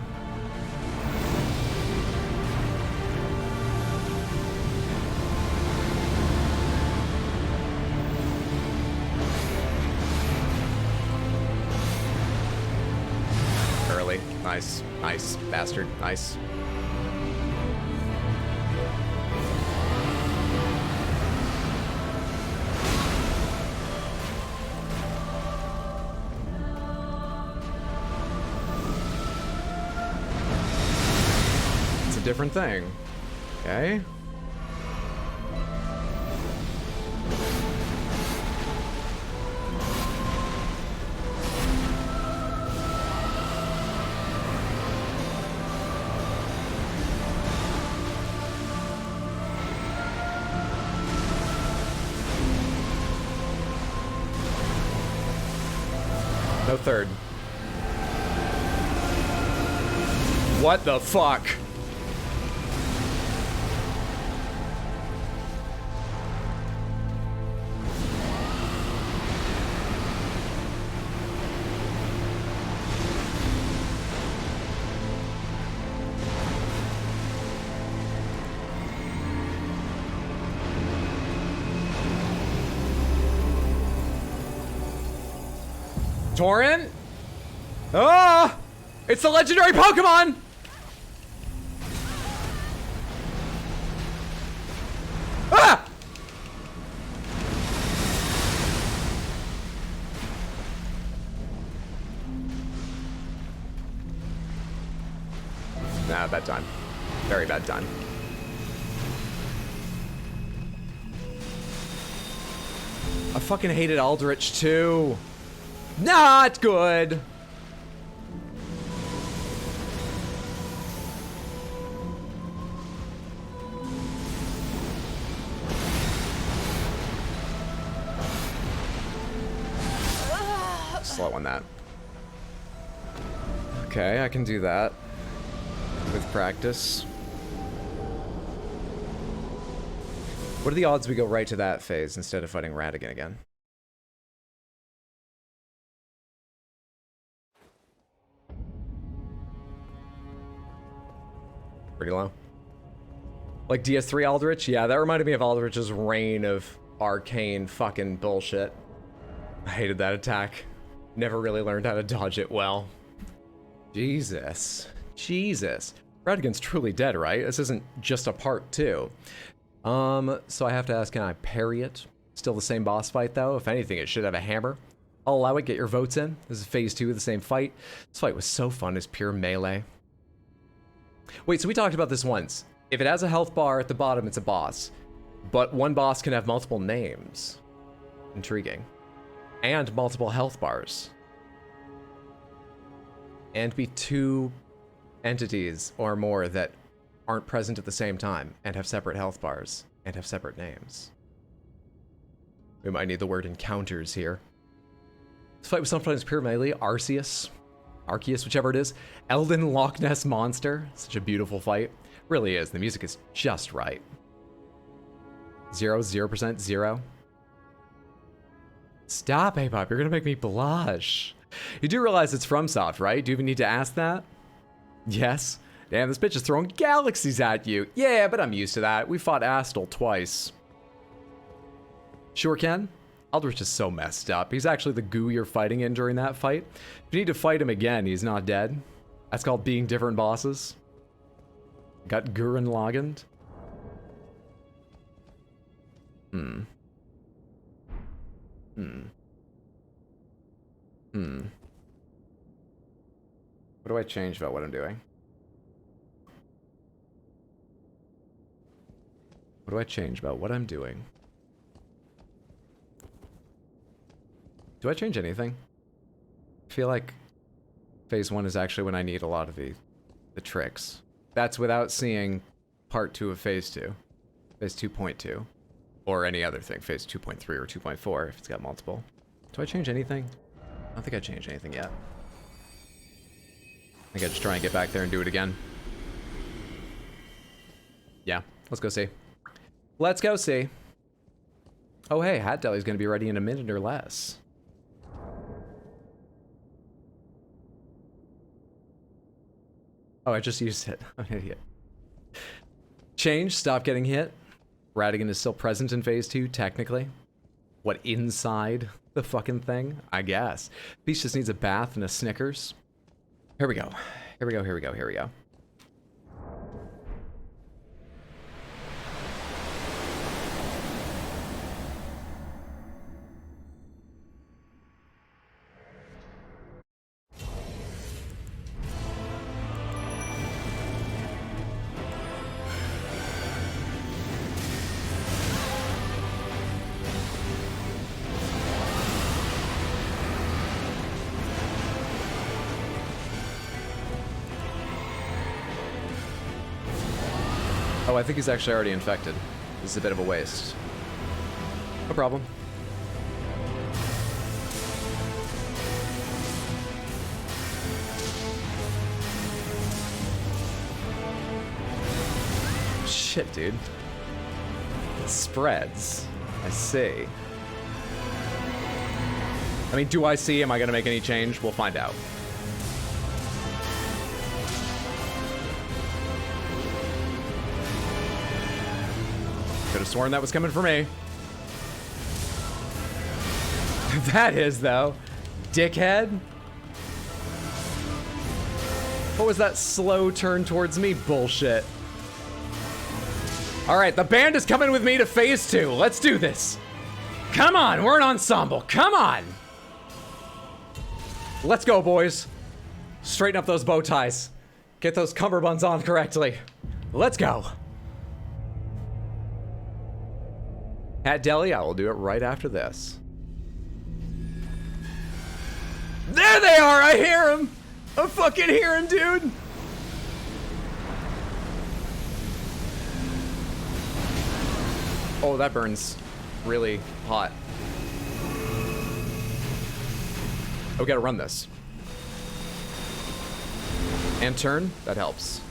Early. Nice. Nice. Bastard. Nice. Different thing. Okay. No third. What the fuck? Torrent? Ah! It's the legendary Pokemon! Ah! Nah, bad time. Very bad time. I fucking hated Aldrich too. Not good. Slow on that. Okay, I can do that with practice. What are the odds we go right to that phase instead of fighting Radigan again? Pretty low. Like DS3 Aldrich? Yeah, that reminded me of Aldrich's reign of arcane fucking bullshit. I hated that attack. Never really learned how to dodge it well. Jesus. Jesus. Radigan's truly dead, right? This isn't just a part 2. So I have to ask, can I parry it? Still the same boss fight, though. If anything, it should have a hammer. I'll allow it, get your votes in. This is phase 2 of the same fight. This fight was so fun as pure melee. Wait, so we talked about this once. If it has a health bar at the bottom, it's a boss. But one boss can have multiple names. Intriguing. And multiple health bars. And be 2 entities or more that aren't present at the same time and have separate health bars and have separate names. We might need the word encounters here. This fight was sometimes pure melee. Arceus, whichever it is. Elden Loch Ness Monster. Such a beautiful fight. Really is. The music is just right. 0%, 0. Stop, Apop. You're gonna make me blush. You do realize it's FromSoft, right? Do you even need to ask that? Yes. Damn, this bitch is throwing galaxies at you. Yeah, but I'm used to that. We fought Astal twice. Sure can. Aldrich is so messed up. He's actually the goo you're fighting in during that fight. If you need to fight him again, he's not dead. That's called being different bosses. Got Gurren Lagann. What do I change about what I'm doing? What do I change about what I'm doing? Do I change anything? I feel like phase 1 is actually when I need a lot of the tricks. That's without seeing part 2 of phase 2. Phase 2.2. Or any other thing. Phase 2.3 or 2.4 if it's got multiple. Do I change anything? I don't think I changed anything yet. I think I just try and get back there and do it again. Yeah, let's go see. Let's go see. Oh hey, Hat Deli's gonna be ready in a minute or less. Oh, I just used it. I'm an idiot. Change, stop getting hit. Radigan is still present in phase 2, technically. What, inside the fucking thing? I guess. Peach just needs a bath and a Snickers. Here we go. Here we go, here we go, here we go. Oh, I think he's actually already infected. This is a bit of a waste. No problem. Shit, dude. It spreads. I see. I mean, do I see? Am I gonna make any change? We'll find out. Could have sworn that was coming for me. That is, though. Dickhead. What was that slow turn towards me bullshit? All right, the band is coming with me to phase 2. Let's do this. Come on, we're an ensemble. Come on. Let's go, boys. Straighten up those bow ties. Get those cummerbunds on correctly. Let's go. Hat Deli, I will do it right after this. There they are! I hear them! I fucking hear them, dude! Oh, that burns really hot. Oh, we gotta run this. And turn, that helps.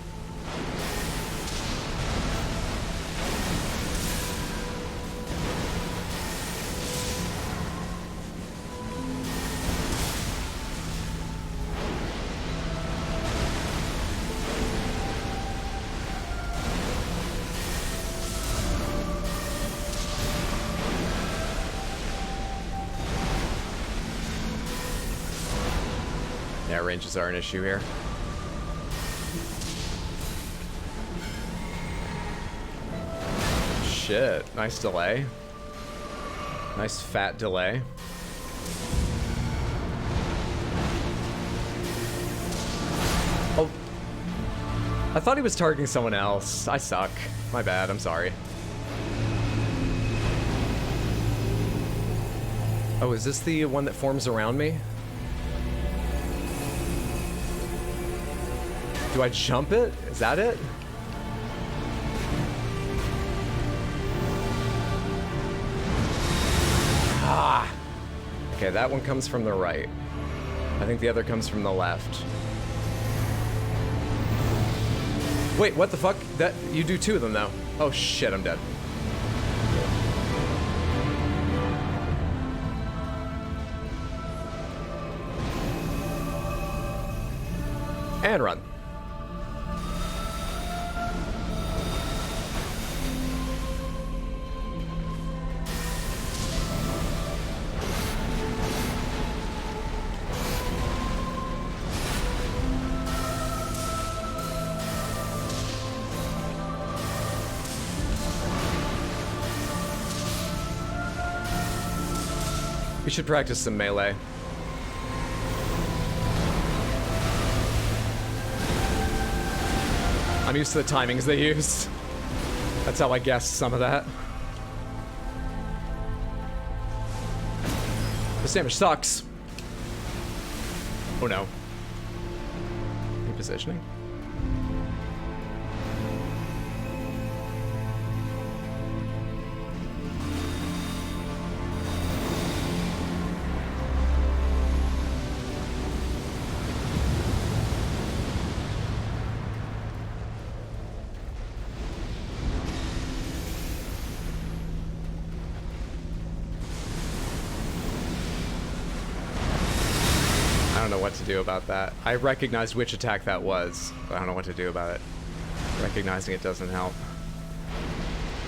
Yeah, ranges are an issue here. Shit, nice delay. Nice fat delay. Oh. I thought he was targeting someone else. I suck. My bad, I'm sorry. Oh, is this the one that forms around me? Do I jump it? Is that it? Okay, that one comes from the right. I think the other comes from the left. Wait, what the fuck? That you do 2 of them though. Oh shit, I'm dead. And run. We should practice some melee. I'm used to the timings they use. That's how I guessed some of that. This damage sucks. Oh no. Repositioning. I don't know what to do about that. I recognized which attack that was, but I don't know what to do about it. Recognizing it doesn't help.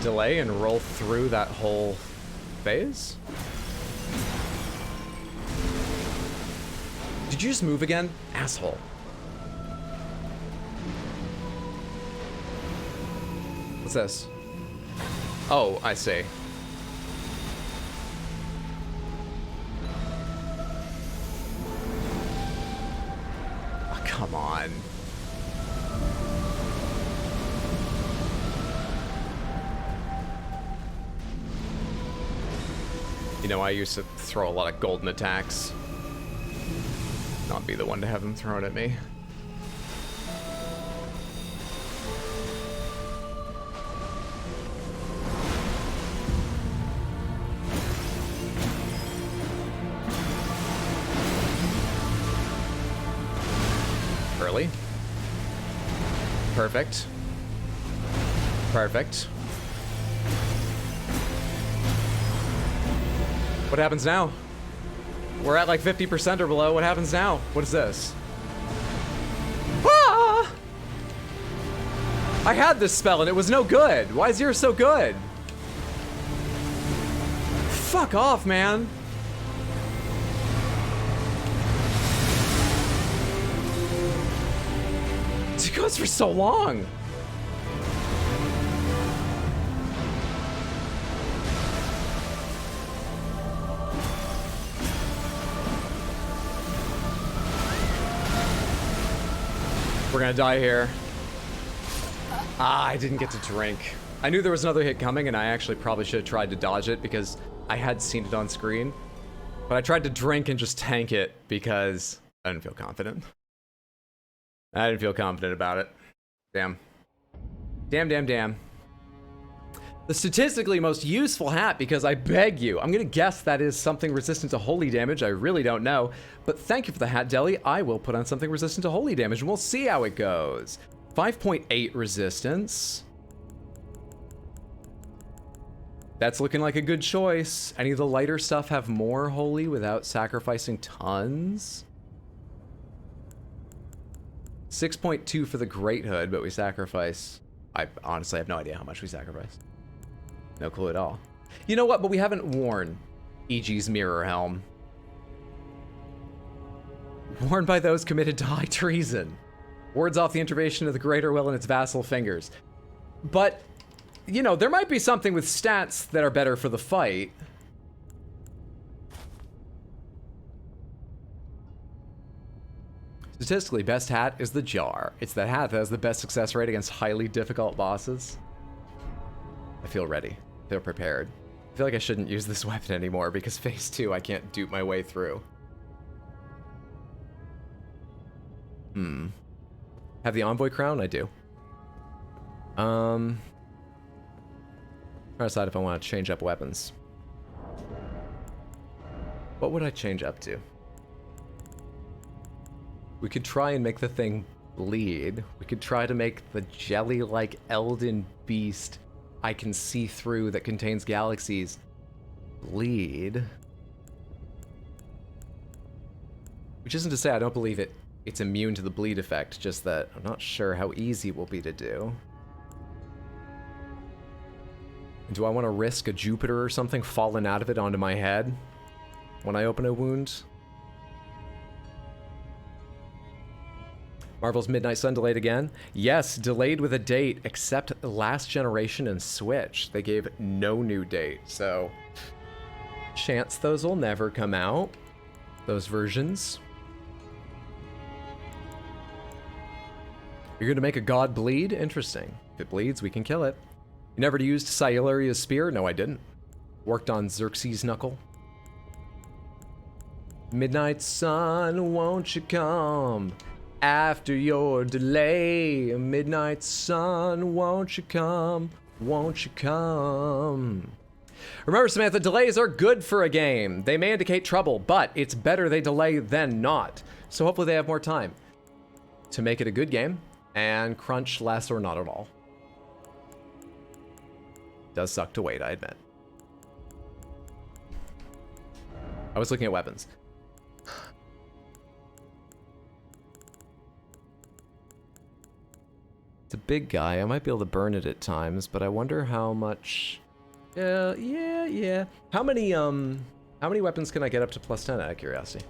Delay and roll through that whole phase? Did you just move again? Asshole. What's this? Oh, I see. Come on. You know, I used to throw a lot of golden attacks. Not be the one to have them thrown at me. Early. Perfect. Perfect. What happens now? We're at like 50% or below. What happens now? What is this? Ah! I had this spell and it was no good. Why is yours so good? Fuck off, man. It goes for so long. We're gonna die here. Ah, I didn't get to drink. I knew there was another hit coming and I actually probably should have tried to dodge it because I had seen it on screen. But I tried to drink and just tank it because I didn't feel confident. I didn't feel confident about it. Damn. Damn, damn, damn. The statistically most useful hat, because I beg you, I'm gonna guess that is something resistant to holy damage. I really don't know. But thank you for the hat, Deli. I will put on something resistant to holy damage and we'll see how it goes. 5.8 resistance. That's looking like a good choice. Any of the lighter stuff have more holy without sacrificing tons? 6.2 for the Great Hood, but we sacrifice. I honestly have no idea how much we sacrifice. No clue at all. You know what? But we haven't worn E.G.'s Mirror Helm. Worn by those committed to high treason. Wards off the intervention of the greater will in its vassal fingers. But, you know, there might be something with stats that are better for the fight. Statistically, best hat is the jar. It's that hat that has the best success rate against highly difficult bosses. I feel ready. I feel prepared. I feel like I shouldn't use this weapon anymore because phase 2 I can't dupe my way through. Have the Envoy Crown? I do. Trying to decide if I want to change up weapons. What would I change up to? We could try and make the thing bleed. We could try to make the jelly-like Elden beast I can see through that contains galaxies bleed. Which isn't to say I don't believe it's immune to the bleed effect, just that I'm not sure how easy it will be to do. Do I want to risk a Jupiter or something falling out of it onto my head when I open a wound? Marvel's Midnight Sun delayed again? Yes, delayed with a date, except last generation and Switch. They gave no new date, so chance those will never come out. Those versions. You're gonna make a god bleed? Interesting. If it bleeds, we can kill it. You never used Siluria's spear? No, I didn't. Worked on Xerxes' knuckle. Midnight Sun, won't you come? After your delay, Midnight Sun, won't you come? Won't you come? Remember, Samantha, delays are good for a game. They may indicate trouble, but it's better they delay than not. So hopefully they have more time to make it a good game and crunch less or not at all. Does suck to wait, I admit. I was looking at weapons. It's a big guy. I might be able to burn it at times, but I wonder how much. Yeah. How many weapons can I get up to +10 out of curiosity?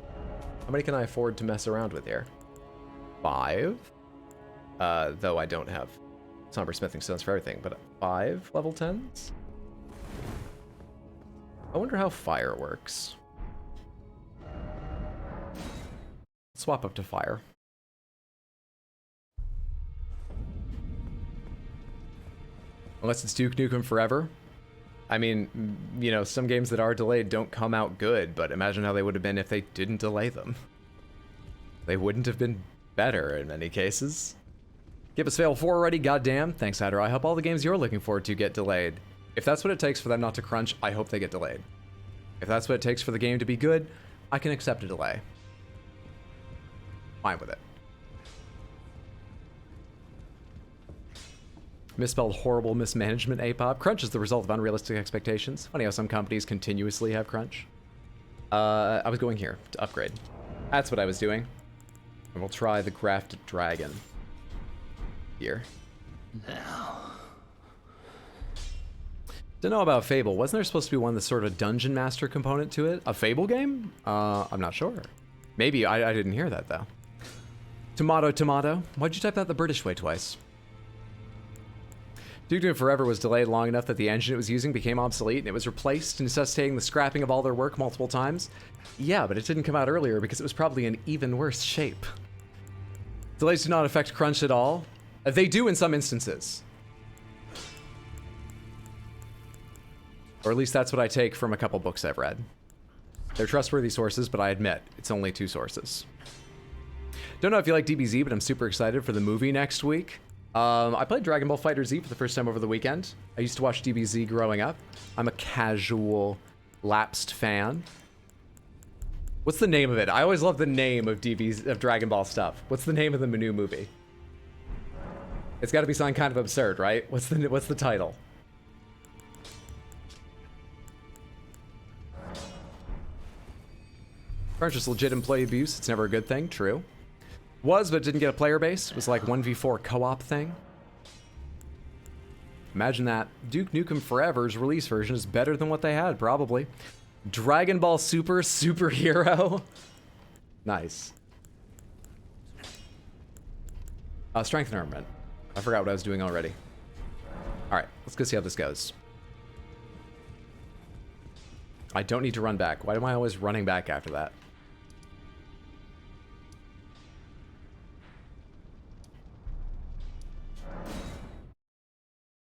How many can I afford to mess around with here? 5. Though I don't have somber smithing stones for everything, but 5 level 10s? I wonder how fire works. Swap up to fire. Unless it's Duke Nukem Forever. I mean, you know, some games that are delayed don't come out good, but imagine how they would have been if they didn't delay them. They wouldn't have been better in many cases. Give us Fail 4 already, goddamn. Thanks, Hadro. I hope all the games you're looking forward to get delayed. If that's what it takes for them not to crunch, I hope they get delayed. If that's what it takes for the game to be good, I can accept a delay. Fine with it. Misspelled horrible mismanagement, APOP. Crunch is the result of unrealistic expectations. Funny how some companies continuously have crunch. I was going here to upgrade. That's what I was doing. And we'll try the Grafted Dragon. Here. Now. Don't know about Fable. Wasn't there supposed to be one that's sort of Dungeon Master component to it? A Fable game? I'm not sure. Maybe. I didn't hear that, though. Tomato, tomato. Why'd you type that the British way twice? Duke Nukem Forever was delayed long enough that the engine it was using became obsolete and it was replaced, necessitating the scrapping of all their work multiple times. Yeah, but it didn't come out earlier because it was probably in even worse shape. Delays do not affect crunch at all. They do in some instances. Or at least that's what I take from a couple books I've read. They're trustworthy sources, but I admit, it's only 2 sources. Don't know if you like DBZ, but I'm super excited for the movie next week. I played Dragon Ball FighterZ for the first time over the weekend. I used to watch DBZ growing up. I'm a casual, lapsed fan. What's the name of it? I always love the name of Dragon Ball stuff. What's the name of the new movie? It's got to be something kind of absurd, right? What's the title? Crunch is legit employee abuse. It's never a good thing. True. Was, but didn't get a player base. It was like 1v4 co-op thing. Imagine that. Duke Nukem Forever's release version is better than what they had, probably. Dragon Ball Super Superhero. Nice. Strength and armament. I forgot what I was doing already. Alright, let's go see how this goes. I don't need to run back. Why am I always running back after that?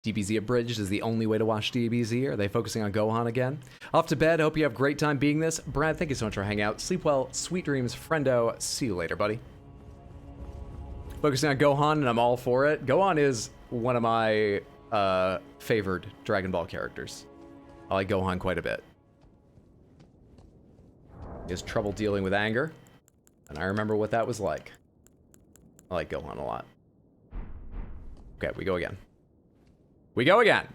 DBZ Abridged is the only way to watch DBZ. Are they focusing on Gohan again? Off to bed. Hope you have a great time being this. Brad, thank you so much for hanging out. Sleep well. Sweet dreams, friendo. See you later, buddy. Focusing on Gohan, and I'm all for it. Gohan is one of my favored Dragon Ball characters. I like Gohan quite a bit. He has trouble dealing with anger. And I remember what that was like. I like Gohan a lot. Okay, we go again. We go again.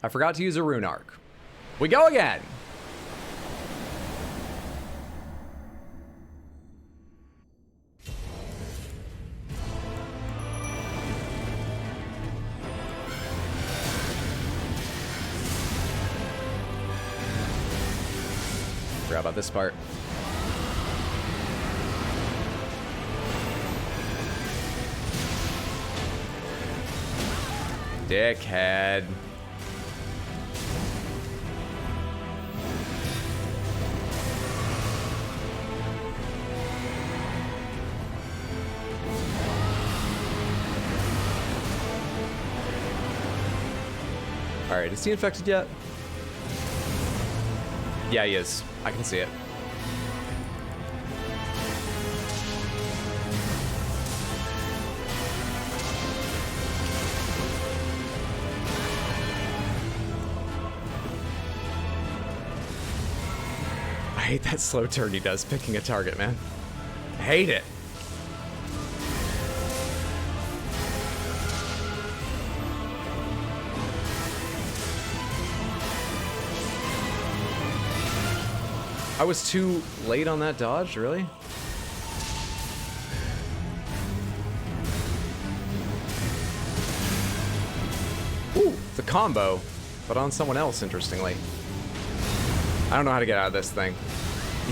I forgot to use a rune arc. We go again. Forgot about this part. Dickhead. Alright, is he infected yet? Yeah, he is. I can see it. I hate that slow turn he does picking a target, man. I hate it. I was too late on that dodge, really? Ooh, it's a combo, but on someone else, interestingly. I don't know how to get out of this thing.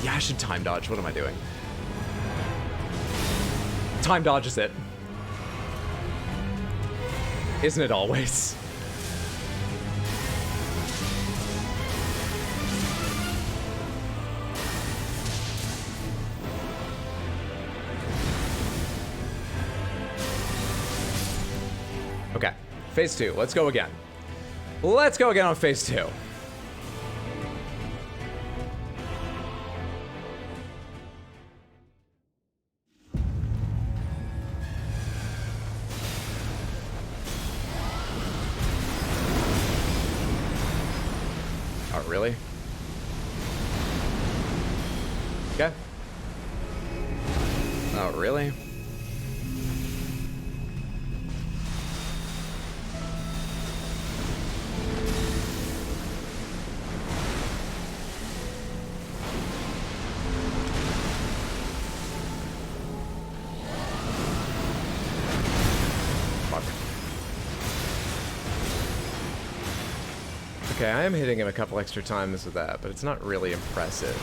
Yeah, I should time dodge. What am I doing? Time dodge is it. Isn't it always? Okay, phase 2. Let's go again. Let's go again on phase 2. Oh, really? Okay. Oh, really? Okay, I am hitting him a couple extra times with that, but it's not really impressive.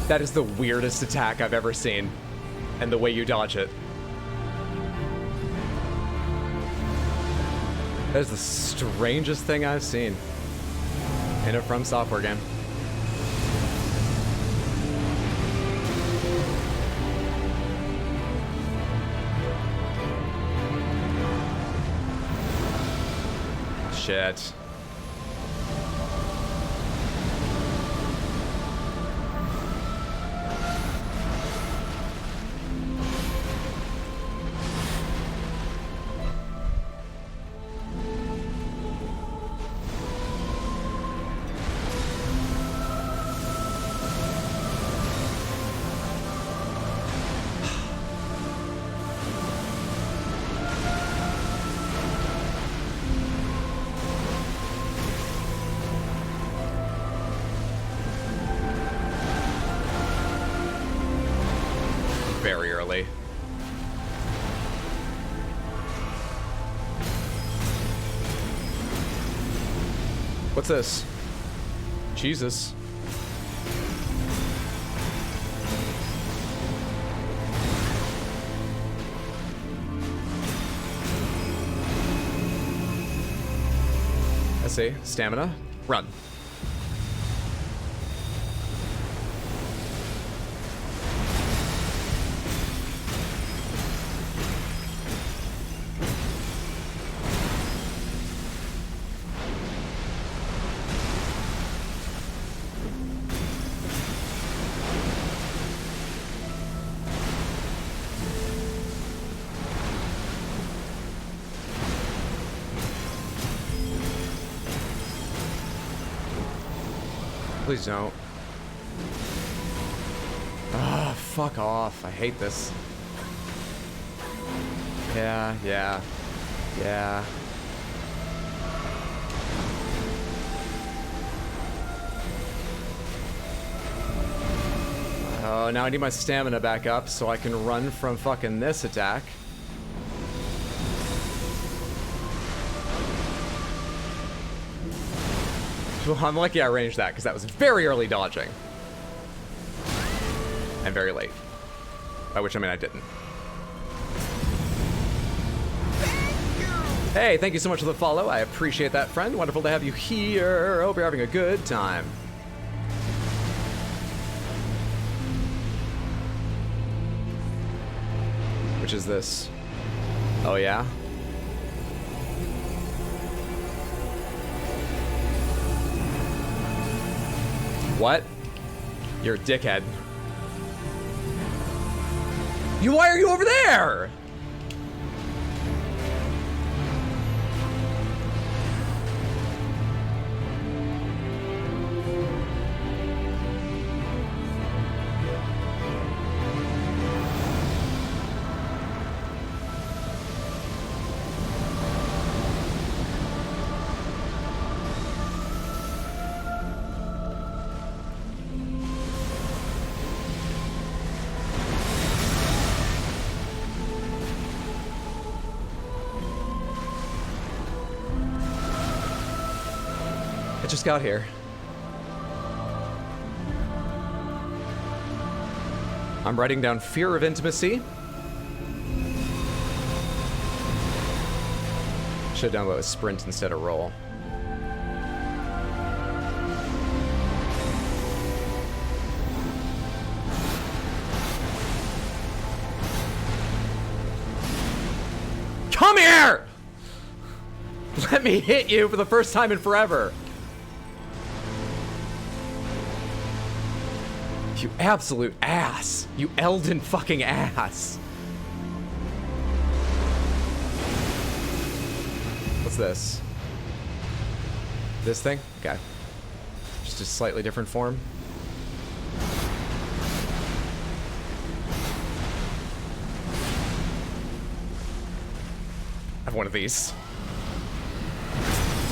That is the weirdest attack I've ever seen. And the way you dodge it. That is the strangest thing I've seen in a From Software game. Shit. Very early. What's this? Jesus. Let's see. Stamina. Run. Please don't. Ah, fuck off. I hate this. Yeah. Oh, now I need my stamina back up so I can run from fucking this attack. Well, I'm lucky I ranged that, because that was very early dodging. And very late. By which I mean I didn't. Hey, thank you so much for the follow. I appreciate that, friend. Wonderful to have you here. Hope you're having a good time. Which is this? Oh, yeah? What? You're a dickhead. Why are you over there? Just got here. I'm writing down fear of intimacy. Should download a sprint instead of roll. Come here! Let me hit you for the first time in forever. You absolute ass. You Elden fucking ass. What's this? This thing? Okay. Just a slightly different form. I have one of these.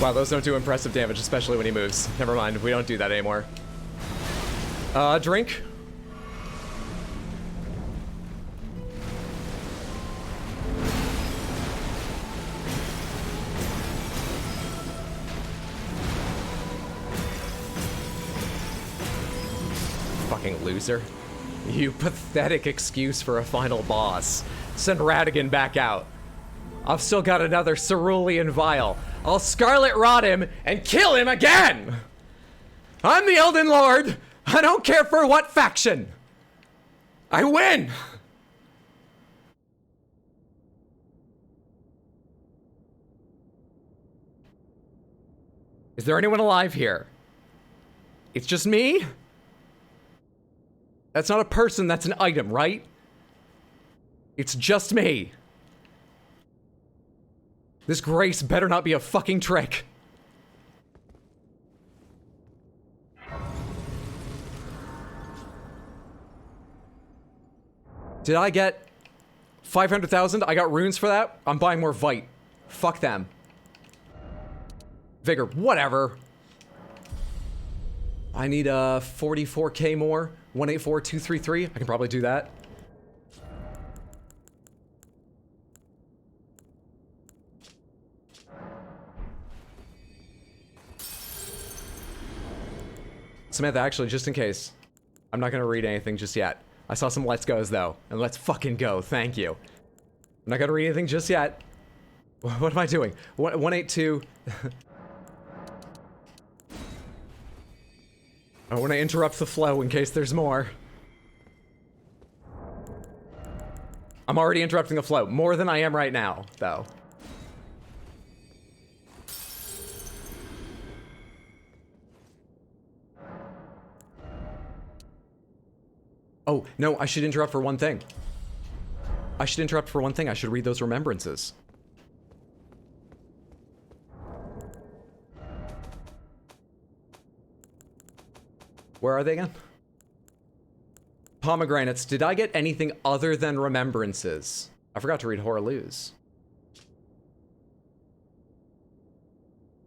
Wow, those don't do impressive damage, especially when he moves. Never mind, we don't do that anymore. Drink. Fucking loser. You pathetic excuse for a final boss. Send Radigan back out. I've still got another cerulean vial. I'll Scarlet Rot him and kill him again! I'm the Elden Lord! I don't care for what faction! I win! Is there anyone alive here? It's just me? That's not a person, that's an item, right? It's just me. This grace better not be a fucking trick. Did I get 500,000? I got runes for that? I'm buying more Vite. Fuck them. Vigor, whatever. I need 44k more. 184233. I can probably do that. Samantha, actually, just in case, I'm not gonna read anything just yet. I saw some let's goes though, and let's fucking go, thank you. I'm not gonna read anything just yet. What am I doing? 182. I want to interrupt the flow in case there's more. I'm already interrupting the flow, more than I am right now, though. Oh, no, I should interrupt for one thing. I should interrupt for one thing. I should read those remembrances. Where are they again? Pomegranates. Did I get anything other than remembrances? I forgot to read Horaloo's.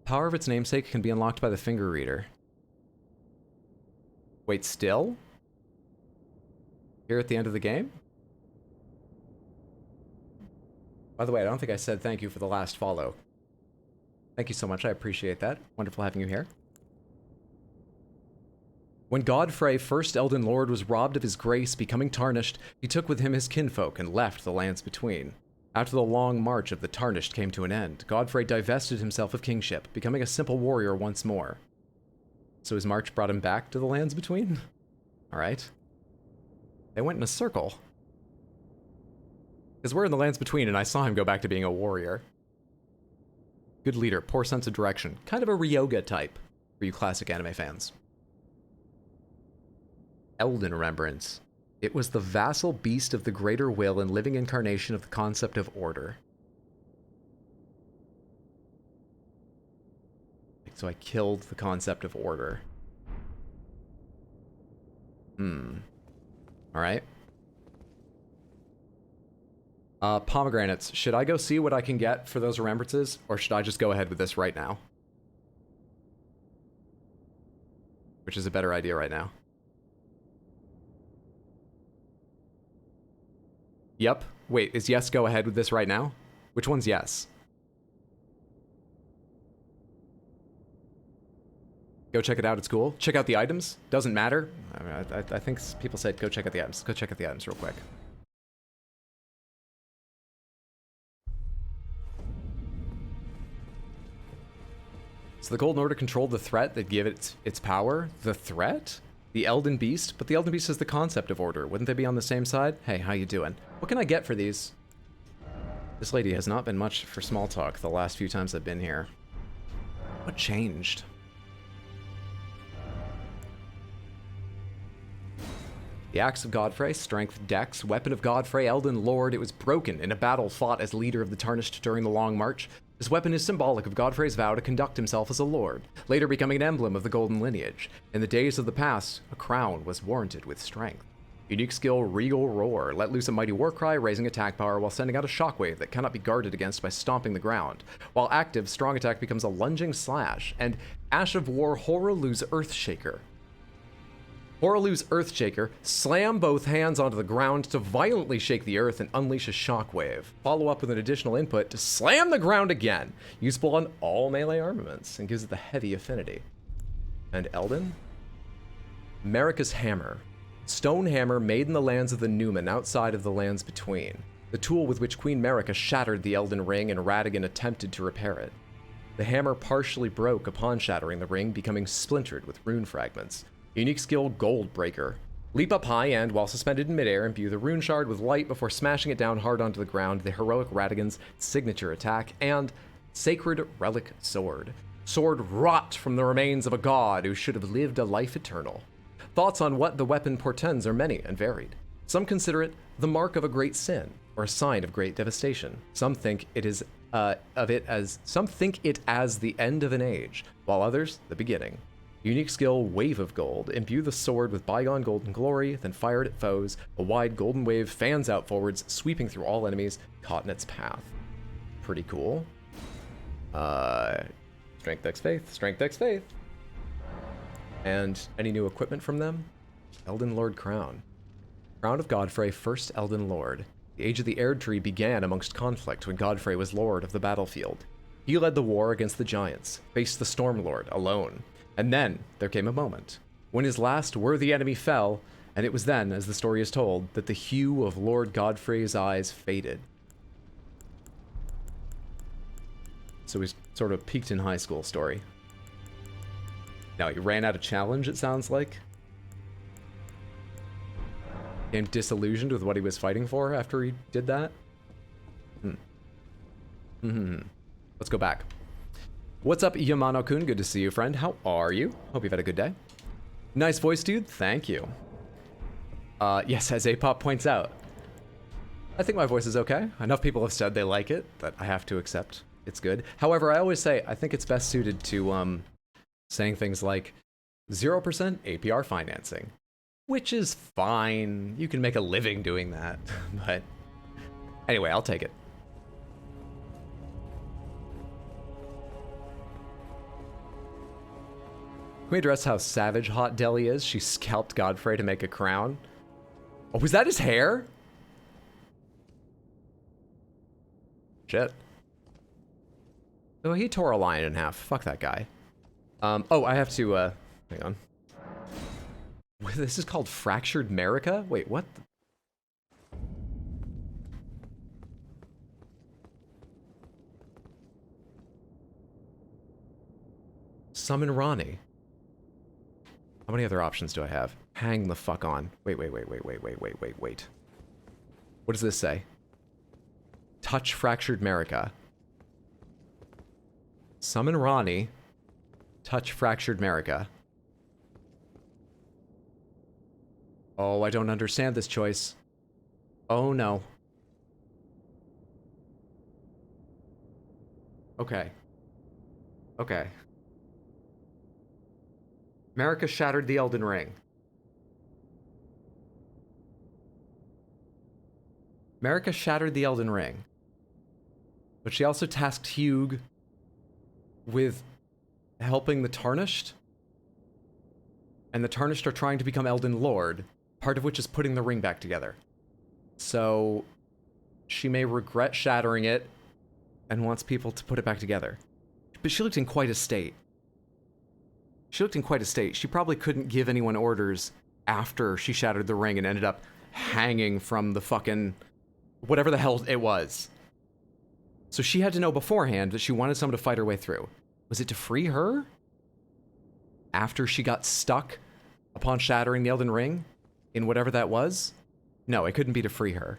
Power of its namesake can be unlocked by the finger reader. Wait, still? Here at the end of the game? By the way, I don't think I said thank you for the last follow. Thank you so much. I appreciate that. Wonderful having you here. When Godfrey, first Elden Lord, was robbed of his grace, becoming tarnished, he took with him his kinfolk and left the lands between. After the long march of the tarnished came to an end, Godfrey divested himself of kingship, becoming a simple warrior once more. So his march brought him back to the lands between? Alright. They went in a circle. Because we're in the lands between, and I saw him go back to being a warrior. Good leader, poor sense of direction. Kind of a Ryoga type, for you classic anime fans. Elden Remembrance. It was the vassal beast of the greater will and living incarnation of the concept of order. So I killed the concept of order. Alright. Pomegranates. Should I go see what I can get for those remembrances, or should I just go ahead with this right now? Which is a better idea right now? Yep. Wait, is yes go ahead with this right now? Which one's yes? Go check it out, it's cool. Check out the items. Doesn't matter. I mean, I think people said go check out the items. Go check out the items real quick. So the Golden Order controlled the threat that gave it its power. The threat? The Elden Beast? But the Elden Beast is the concept of order. Wouldn't they be on the same side? Hey, how you doing? What can I get for these? This lady has not been much for small talk the last few times I've been here. What changed? The Axe of Godfrey, Strength Dex, Weapon of Godfrey, Elden Lord. It was broken in a battle fought as leader of the Tarnished during the Long March. This weapon is symbolic of Godfrey's vow to conduct himself as a lord, later becoming an emblem of the Golden Lineage. In the days of the past, a crown was warranted with strength. Unique skill, Regal Roar. Let loose a mighty war cry, raising attack power while sending out a shockwave that cannot be guarded against by stomping the ground. While active, strong attack becomes a lunging slash. And Ash of War, Horaloo's Earthshaker. Horaloo's Earthshaker, slam both hands onto the ground to violently shake the earth and unleash a shockwave. Follow up with an additional input to slam the ground again. Useful on all melee armaments and gives it the heavy affinity. And Elden? Marika's Hammer. Stone hammer made in the lands of the Newman outside of the lands between. The tool with which Queen Marika shattered the Elden Ring and Radagon attempted to repair it. The hammer partially broke upon shattering the ring, becoming splintered with rune fragments. Unique skill, Gold Breaker. Leap up high and, while suspended in midair, imbue the rune shard with light before smashing it down hard onto the ground, the heroic Radagon's signature attack. And Sacred Relic Sword. Sword wrought from the remains of a god who should have lived a life eternal. Thoughts on what the weapon portends are many and varied. Some consider it the mark of a great sin, or a sign of great devastation. Some think it as the end of an age, while others the beginning. Unique skill, Wave of Gold. Imbue the sword with bygone golden glory, then fire it at foes. A wide golden wave fans out forwards, sweeping through all enemies caught in its path. Pretty cool. Strength, Dex, Faith. Strength, Dex, Faith. And any new equipment from them? Elden Lord Crown. Crown of Godfrey, first Elden Lord. The Age of the Erd Tree began amongst conflict when Godfrey was lord of the battlefield. He led the war against the giants, faced the Stormlord alone. And then there came a moment. when his last worthy enemy fell, and it was then, as the story is told, that the hue of Lord Godfrey's eyes faded. So he's sort of peaked in high school story. Now, he ran out of challenge, it sounds like. Became disillusioned with what he was fighting for after he did that. Let's go back. What's up, Yamano-kun? Good to see you, friend. How are you? Hope you've had a good day. Nice voice, dude. Thank you. Yes, as Apop points out, I think my voice is okay. Enough people have said they like it that I have to accept it's good. However, I always say I think it's best suited to saying things like 0% APR financing, which is fine. You can make a living doing that. But anyway, I'll take it. Can we address how savage Hot Deli is? She scalped Godfrey to make a crown. Oh, was that his hair? Shit. Oh, he tore a lion in half. Fuck that guy. Oh, I have to, hang on. This is called Fractured America? Wait, what? Summon Ronnie. How many other options do I have? Hang the fuck on. Wait. What does this say? Touch Fractured America. Summon Ronnie. Touch Fractured America. Oh, I don't understand this choice. Oh no. Okay. Okay. America shattered the Elden Ring. America shattered the Elden Ring. But she also tasked Hugh with helping the Tarnished. And the Tarnished are trying to become Elden Lord, part of which is putting the ring back together. So she may regret shattering it and wants people to put it back together. But she looked in quite a state. She probably couldn't give anyone orders after she shattered the ring and ended up hanging from the fucking whatever the hell it was. So she had to know beforehand that she wanted someone to fight her way through. Was it to free her? After she got stuck upon shattering the Elden Ring in whatever that was? No, it couldn't be to free her.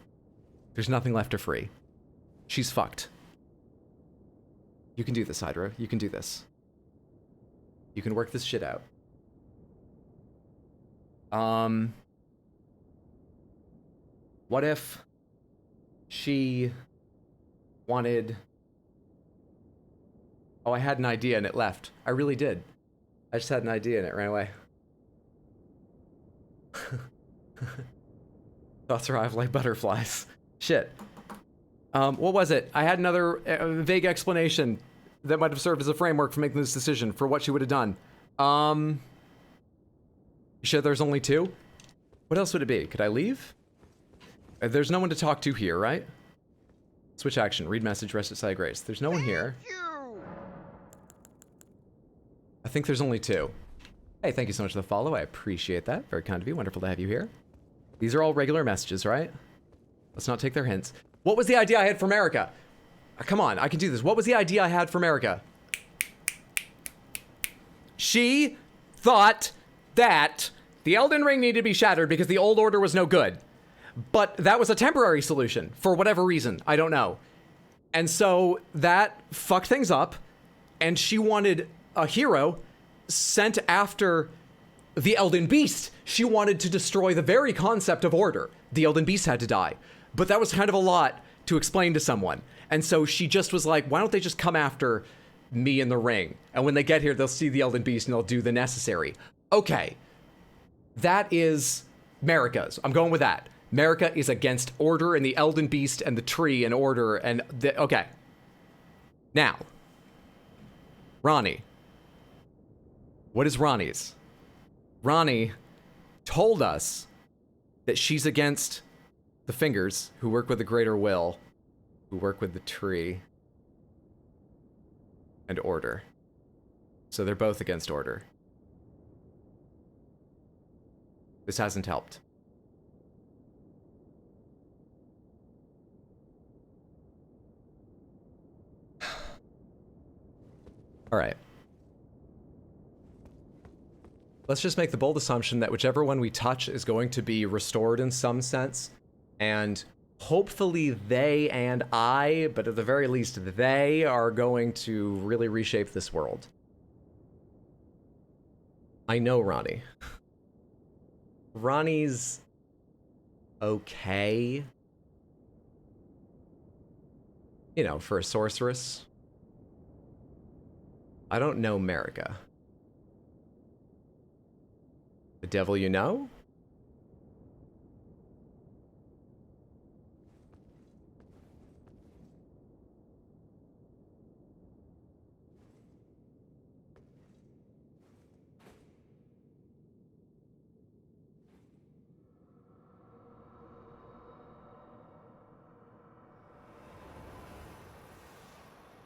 There's nothing left to free. She's fucked. You can do this, Hydra. You can do this. You can work this shit out. What if she wanted... Oh, I had an idea and it left. I really did. I just had an idea and it ran away. Thoughts arrive like butterflies. Shit. What was it? I had another vague explanation that might have served as a framework for making this decision for what she would have done. You sure there's only two? What else would it be? Could I leave? There's no one to talk to here, right? Switch action. Read message. Rest at side grace. There's no one here. I think there's only two. Hey, thank you so much for the follow. I appreciate that. Very kind of you. Wonderful to have you here. These are all regular messages, right? Let's not take their hints. What was the idea I had for America? Come on, I can do this. What was the idea I had for America? She thought that the Elden Ring needed to be shattered because the old order was no good. But that was a temporary solution for whatever reason. I don't know. And so that fucked things up. And she wanted a hero sent after the Elden Beast. She wanted to destroy the very concept of order. The Elden Beast had to die. But that was kind of a lot to explain to someone. And so she just was like, why don't they just come after me in the ring? And when they get here, they'll see the Elden Beast and they'll do the necessary. Okay. That is Marika's. I'm going with that. Marika is against order and the Elden Beast and the tree and order and okay. Now, Ronnie. What is Ronnie's? Ronnie told us that she's against the fingers who work with the greater will, who work with the tree, and order. So they're both against order. This hasn't helped. All right. Let's just make the bold assumption that whichever one we touch is going to be restored in some sense. And hopefully they and I, but at the very least they, are going to really reshape this world. I know Ronnie. Ronnie's okay. You know, for a sorceress. I don't know Marika. The devil you know?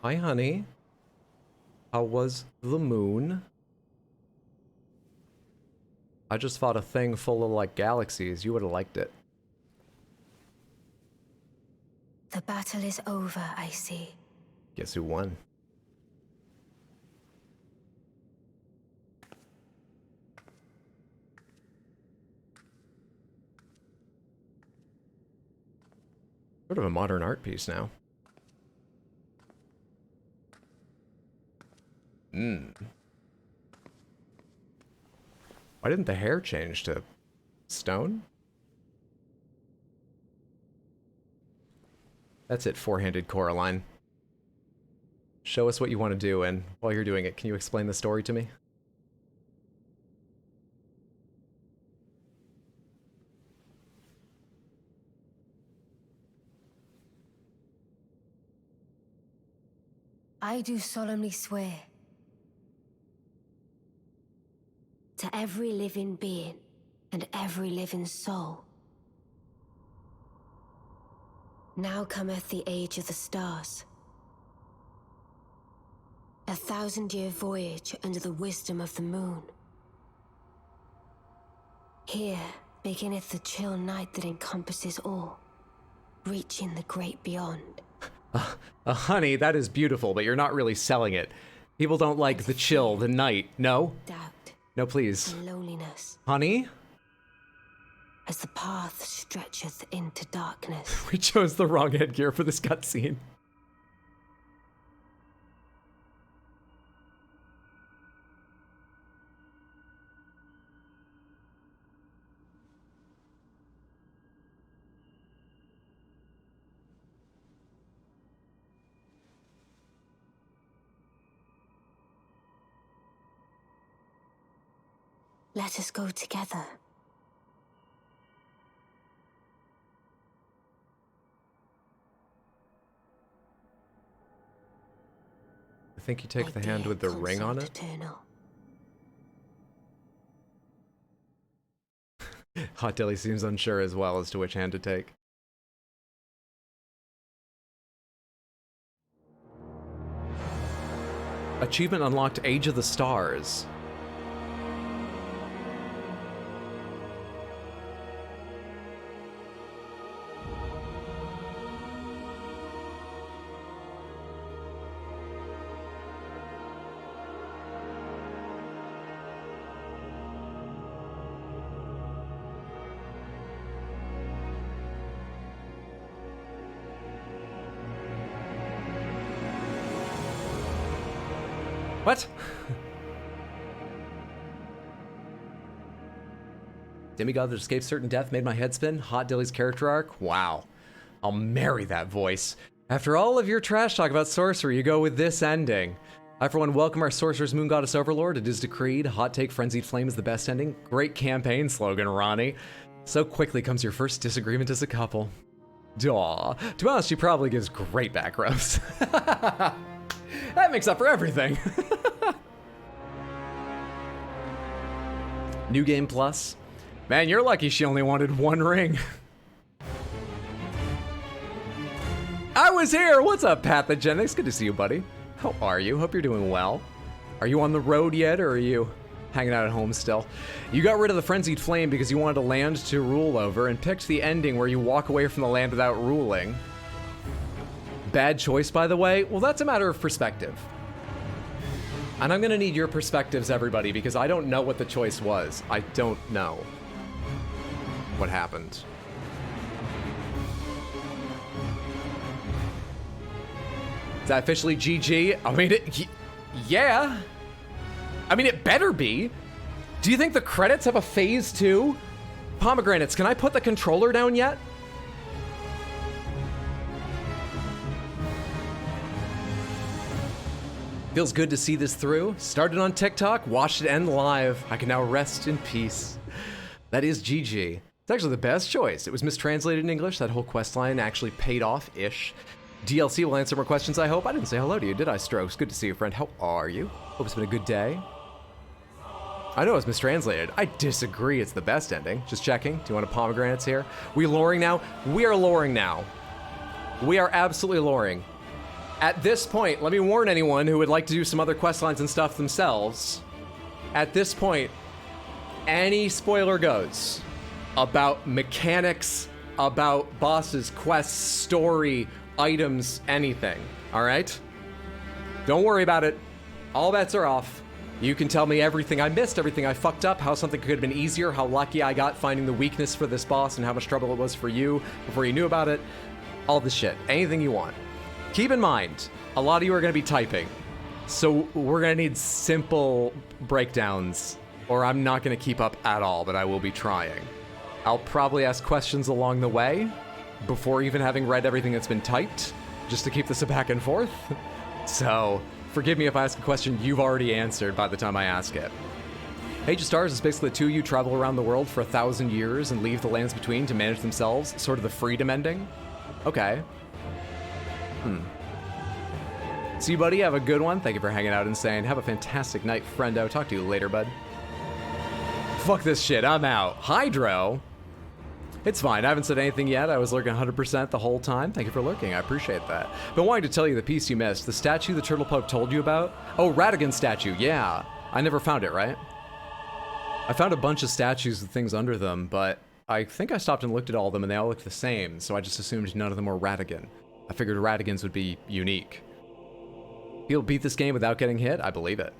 Hi, honey. How was the moon? I just fought a thing full of, like, galaxies. You would have liked it. The battle is over, I see. Guess who won? Sort of a modern art piece now. Why didn't the hair change to stone? That's it, four-handed Coraline. Show us what you want to do, and while you're doing it, can you explain the story to me? I do solemnly swear to every living being and every living soul. Now cometh the age of the stars. 1,000-year voyage under the wisdom of the moon. Here beginneth the chill night that encompasses all, reaching the great beyond. Honey, that is beautiful, but you're not really selling it. People don't like the chill, the night. No? Doubt. No, please. And loneliness. Honey? As the path stretcheth into darkness. We chose the wrong headgear for this cutscene. Let us go together. I think you take the hand with the ring on it. Eternal. Hot Dilly seems unsure as well as to which hand to take. Achievement unlocked, Age of the Stars. What? Demigod that escaped certain death made my head spin. Hot Dilly's character arc. Wow. I'll marry that voice. After all of your trash talk about sorcery, you go with this ending. I, for one, welcome our Sorcerer's Moon Goddess Overlord. It is decreed. Hot take Frenzied Flame is the best ending. Great campaign slogan, Ronnie. So quickly comes your first disagreement as a couple. Daw. To be honest, she probably gives great back rubs. That makes up for everything. New Game Plus. Man, you're lucky she only wanted one ring. I was here! What's up, Pathogenics? Good to see you, buddy. How are you? Hope you're doing well. Are you on the road yet, or are you hanging out at home still. You got rid of the Frenzied Flame because you wanted a land to rule over and picked the ending where you walk away from the land without ruling. Bad choice, by the way. Well, that's a matter of perspective. And I'm gonna need your perspectives, everybody, because I don't know what the choice was. I don't know what happened. Is that officially GG? I mean, yeah. I mean, it better be. Do you think the credits have a phase 2? Pomegranates, can I put the controller down yet? Feels good to see this through. Started on TikTok, watched it end live. I can now rest in peace. That is GG. It's actually the best choice. It was mistranslated in English. That whole quest line actually paid off-ish. DLC will answer more questions, I hope. I didn't say hello to you, did I, Strokes? Good to see you, friend. How are you? Hope it's been a good day. I know it's mistranslated. I disagree. It's the best ending. Just checking. Do you want a pomegranates here? We loring now? We are loring now. We are absolutely loring. At this point, let me warn anyone who would like to do some other quest lines and stuff themselves. At this point, any spoiler goes about mechanics, about bosses, quests, story, items, anything. All right? Don't worry about it. All bets are off. You can tell me everything I missed, everything I fucked up, how something could have been easier, how lucky I got finding the weakness for this boss, and how much trouble it was for you before you knew about it. All this shit. Anything you want. Keep in mind, a lot of you are going to be typing, so we're going to need simple breakdowns, or I'm not going to keep up at all, but I will be trying. I'll probably ask questions along the way, before even having read everything that's been typed, just to keep this a back and forth. So, forgive me if I ask a question you've already answered by the time I ask it. Age of Stars is basically the two of you travel around the world for 1,000 years and leave the lands between to manage themselves, sort of the freedom ending. Okay. See you, buddy. Have a good one. Thank you for hanging out, Insane. Have a fantastic night, friendo. Talk to you later, bud. Fuck this shit. I'm out. Hydro? It's fine. I haven't said anything yet. I was lurking 100% the whole time. Thank you for lurking. I appreciate that. Been wanting to tell you the piece you missed. The statue the Turtle Pope told you about? Oh, Radigan's statue. Yeah. I never found it, right? I found a bunch of statues with things under them, but I think I stopped and looked at all of them and they all looked the same, so I just assumed none of them were Radigan. I figured Radigans would be unique. He'll beat this game without getting hit? I believe it.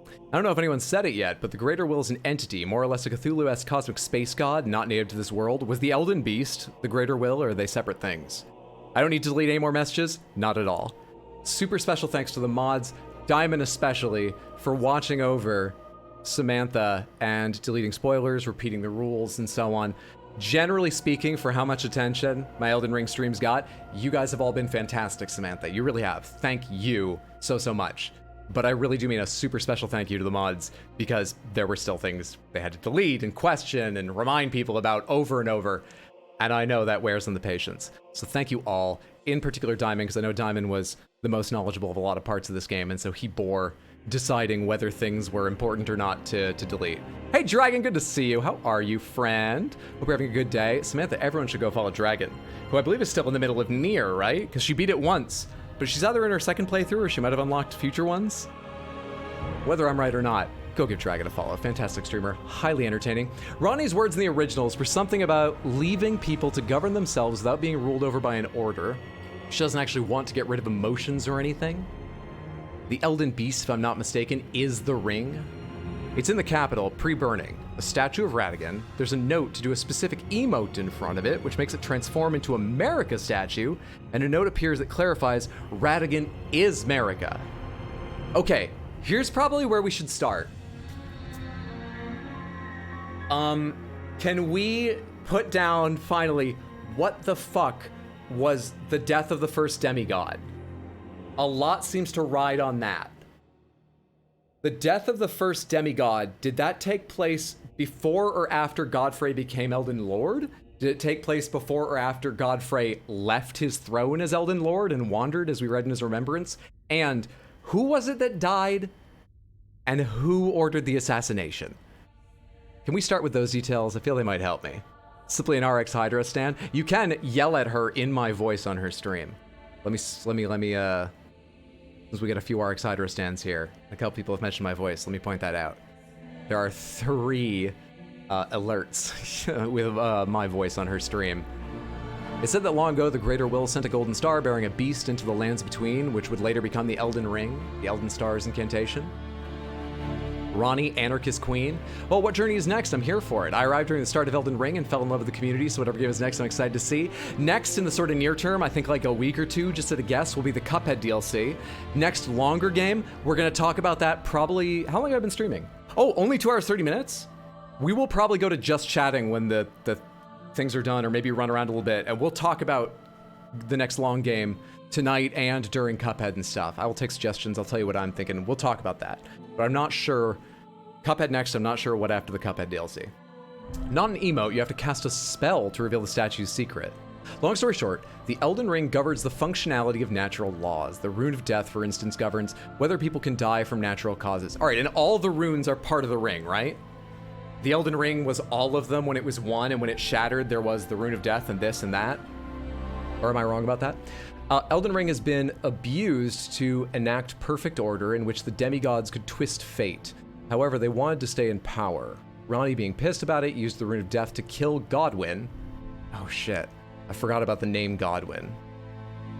I don't know if anyone said it yet, but the Greater Will is an entity, more or less a Cthulhu-esque cosmic space god, not native to this world. Was the Elden Beast the Greater Will, or are they separate things? I don't need to delete any more messages? Not at all. Super special thanks to the mods, Diamond especially, for watching over Samantha and deleting spoilers, repeating the rules, and so on. Generally speaking, for how much attention my Elden Ring streams got, you guys have all been fantastic, Samantha. You really have. Thank you so much. But I really do mean a super special thank you to the mods, because there were still things they had to delete and question and remind people about over and over, and I know that wears on the patience. So thank you all, in particular Diamond, because I know Diamond was the most knowledgeable of a lot of parts of this game, and so he bore deciding whether things were important or not to delete. Hey Dragon, good to see you. How are you, friend? Hope you're having a good day. Samantha, everyone should go follow Dragon, who I believe is still in the middle of Nier, right? Because she beat it once, but she's either in her second playthrough or she might have unlocked future ones. Whether I'm right or not, go give Dragon a follow. Fantastic streamer, highly entertaining. Ronnie's words in the originals were something about leaving people to govern themselves without being ruled over by an order. She doesn't actually want to get rid of emotions or anything. The Elden Beast, if I'm not mistaken, is the ring. It's in the capital, pre-burning. A statue of Radigan. There's a note to do a specific emote in front of it, which makes it transform into a Marika statue, and a note appears that clarifies Radigan is Marika. Okay, here's probably where we should start. Can we put down, finally, what the fuck was the death of the first demigod? A lot seems to ride on that. The death of the first demigod, did that take place before or after Godfrey became Elden Lord? Did it take place before or after Godfrey left his throne as Elden Lord and wandered, as we read in his remembrance? And who was it that died? And who ordered the assassination? Can we start with those details? I feel they might help me. Simply an RX Hydra stan. You can yell at her in my voice on her stream. Let me, since we get a few RX Hydra stands here, a couple people have mentioned my voice, let me point that out. There are 3 alerts with my voice on her stream. It said that long ago, the Greater Will sent a golden star bearing a beast into the lands between, which would later become the Elden Ring, the Elden Star's incantation. Ronnie, Anarchist Queen. Well, what journey is next? I'm here for it. I arrived during the start of Elden Ring and fell in love with the community, so whatever game is next, I'm excited to see. Next, in the sort of near term, I think like a week or 2, just at a guess, will be the Cuphead DLC. Next longer game, we're going to talk about that probably... How long have I been streaming? Oh, only 2 hours, 30 minutes? We will probably go to just chatting when the things are done, or maybe run around a little bit, and we'll talk about the next long game tonight and during Cuphead and stuff. I will take suggestions. I'll tell you what I'm thinking. We'll talk about that. But I'm not sure. Cuphead next. I'm not sure what after the Cuphead DLC. Not an emote. You have to cast a spell to reveal the statue's secret. Long story short, the Elden Ring governs the functionality of natural laws. The Rune of Death, for instance, governs whether people can die from natural causes. All right, and all the runes are part of the ring, right? The Elden Ring was all of them when it was one, and when it shattered, there was the Rune of Death and this and that. Or am I wrong about that? Elden Ring has been abused to enact perfect order in which the demigods could twist fate. However, they wanted to stay in power. Ronnie, being pissed about it, used the Rune of Death to kill Godwyn. Oh shit, I forgot about the name Godwyn.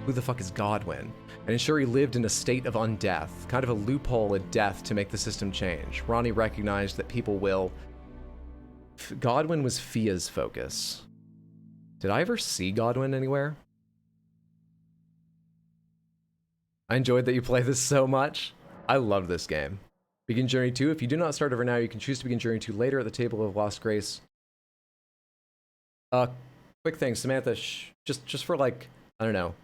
Who the fuck is Godwyn? And ensure he lived in a state of undeath, kind of a loophole at death to make the system change. Ronnie recognized that people will... Godwyn was Fia's focus. Did I ever see Godwyn anywhere? I enjoyed that you play this so much. I love this game. Begin Journey 2. If you do not start over now, you can choose to begin Journey 2 later at the Table of Lost Grace. Quick thing, Samantha, just for like, I don't know.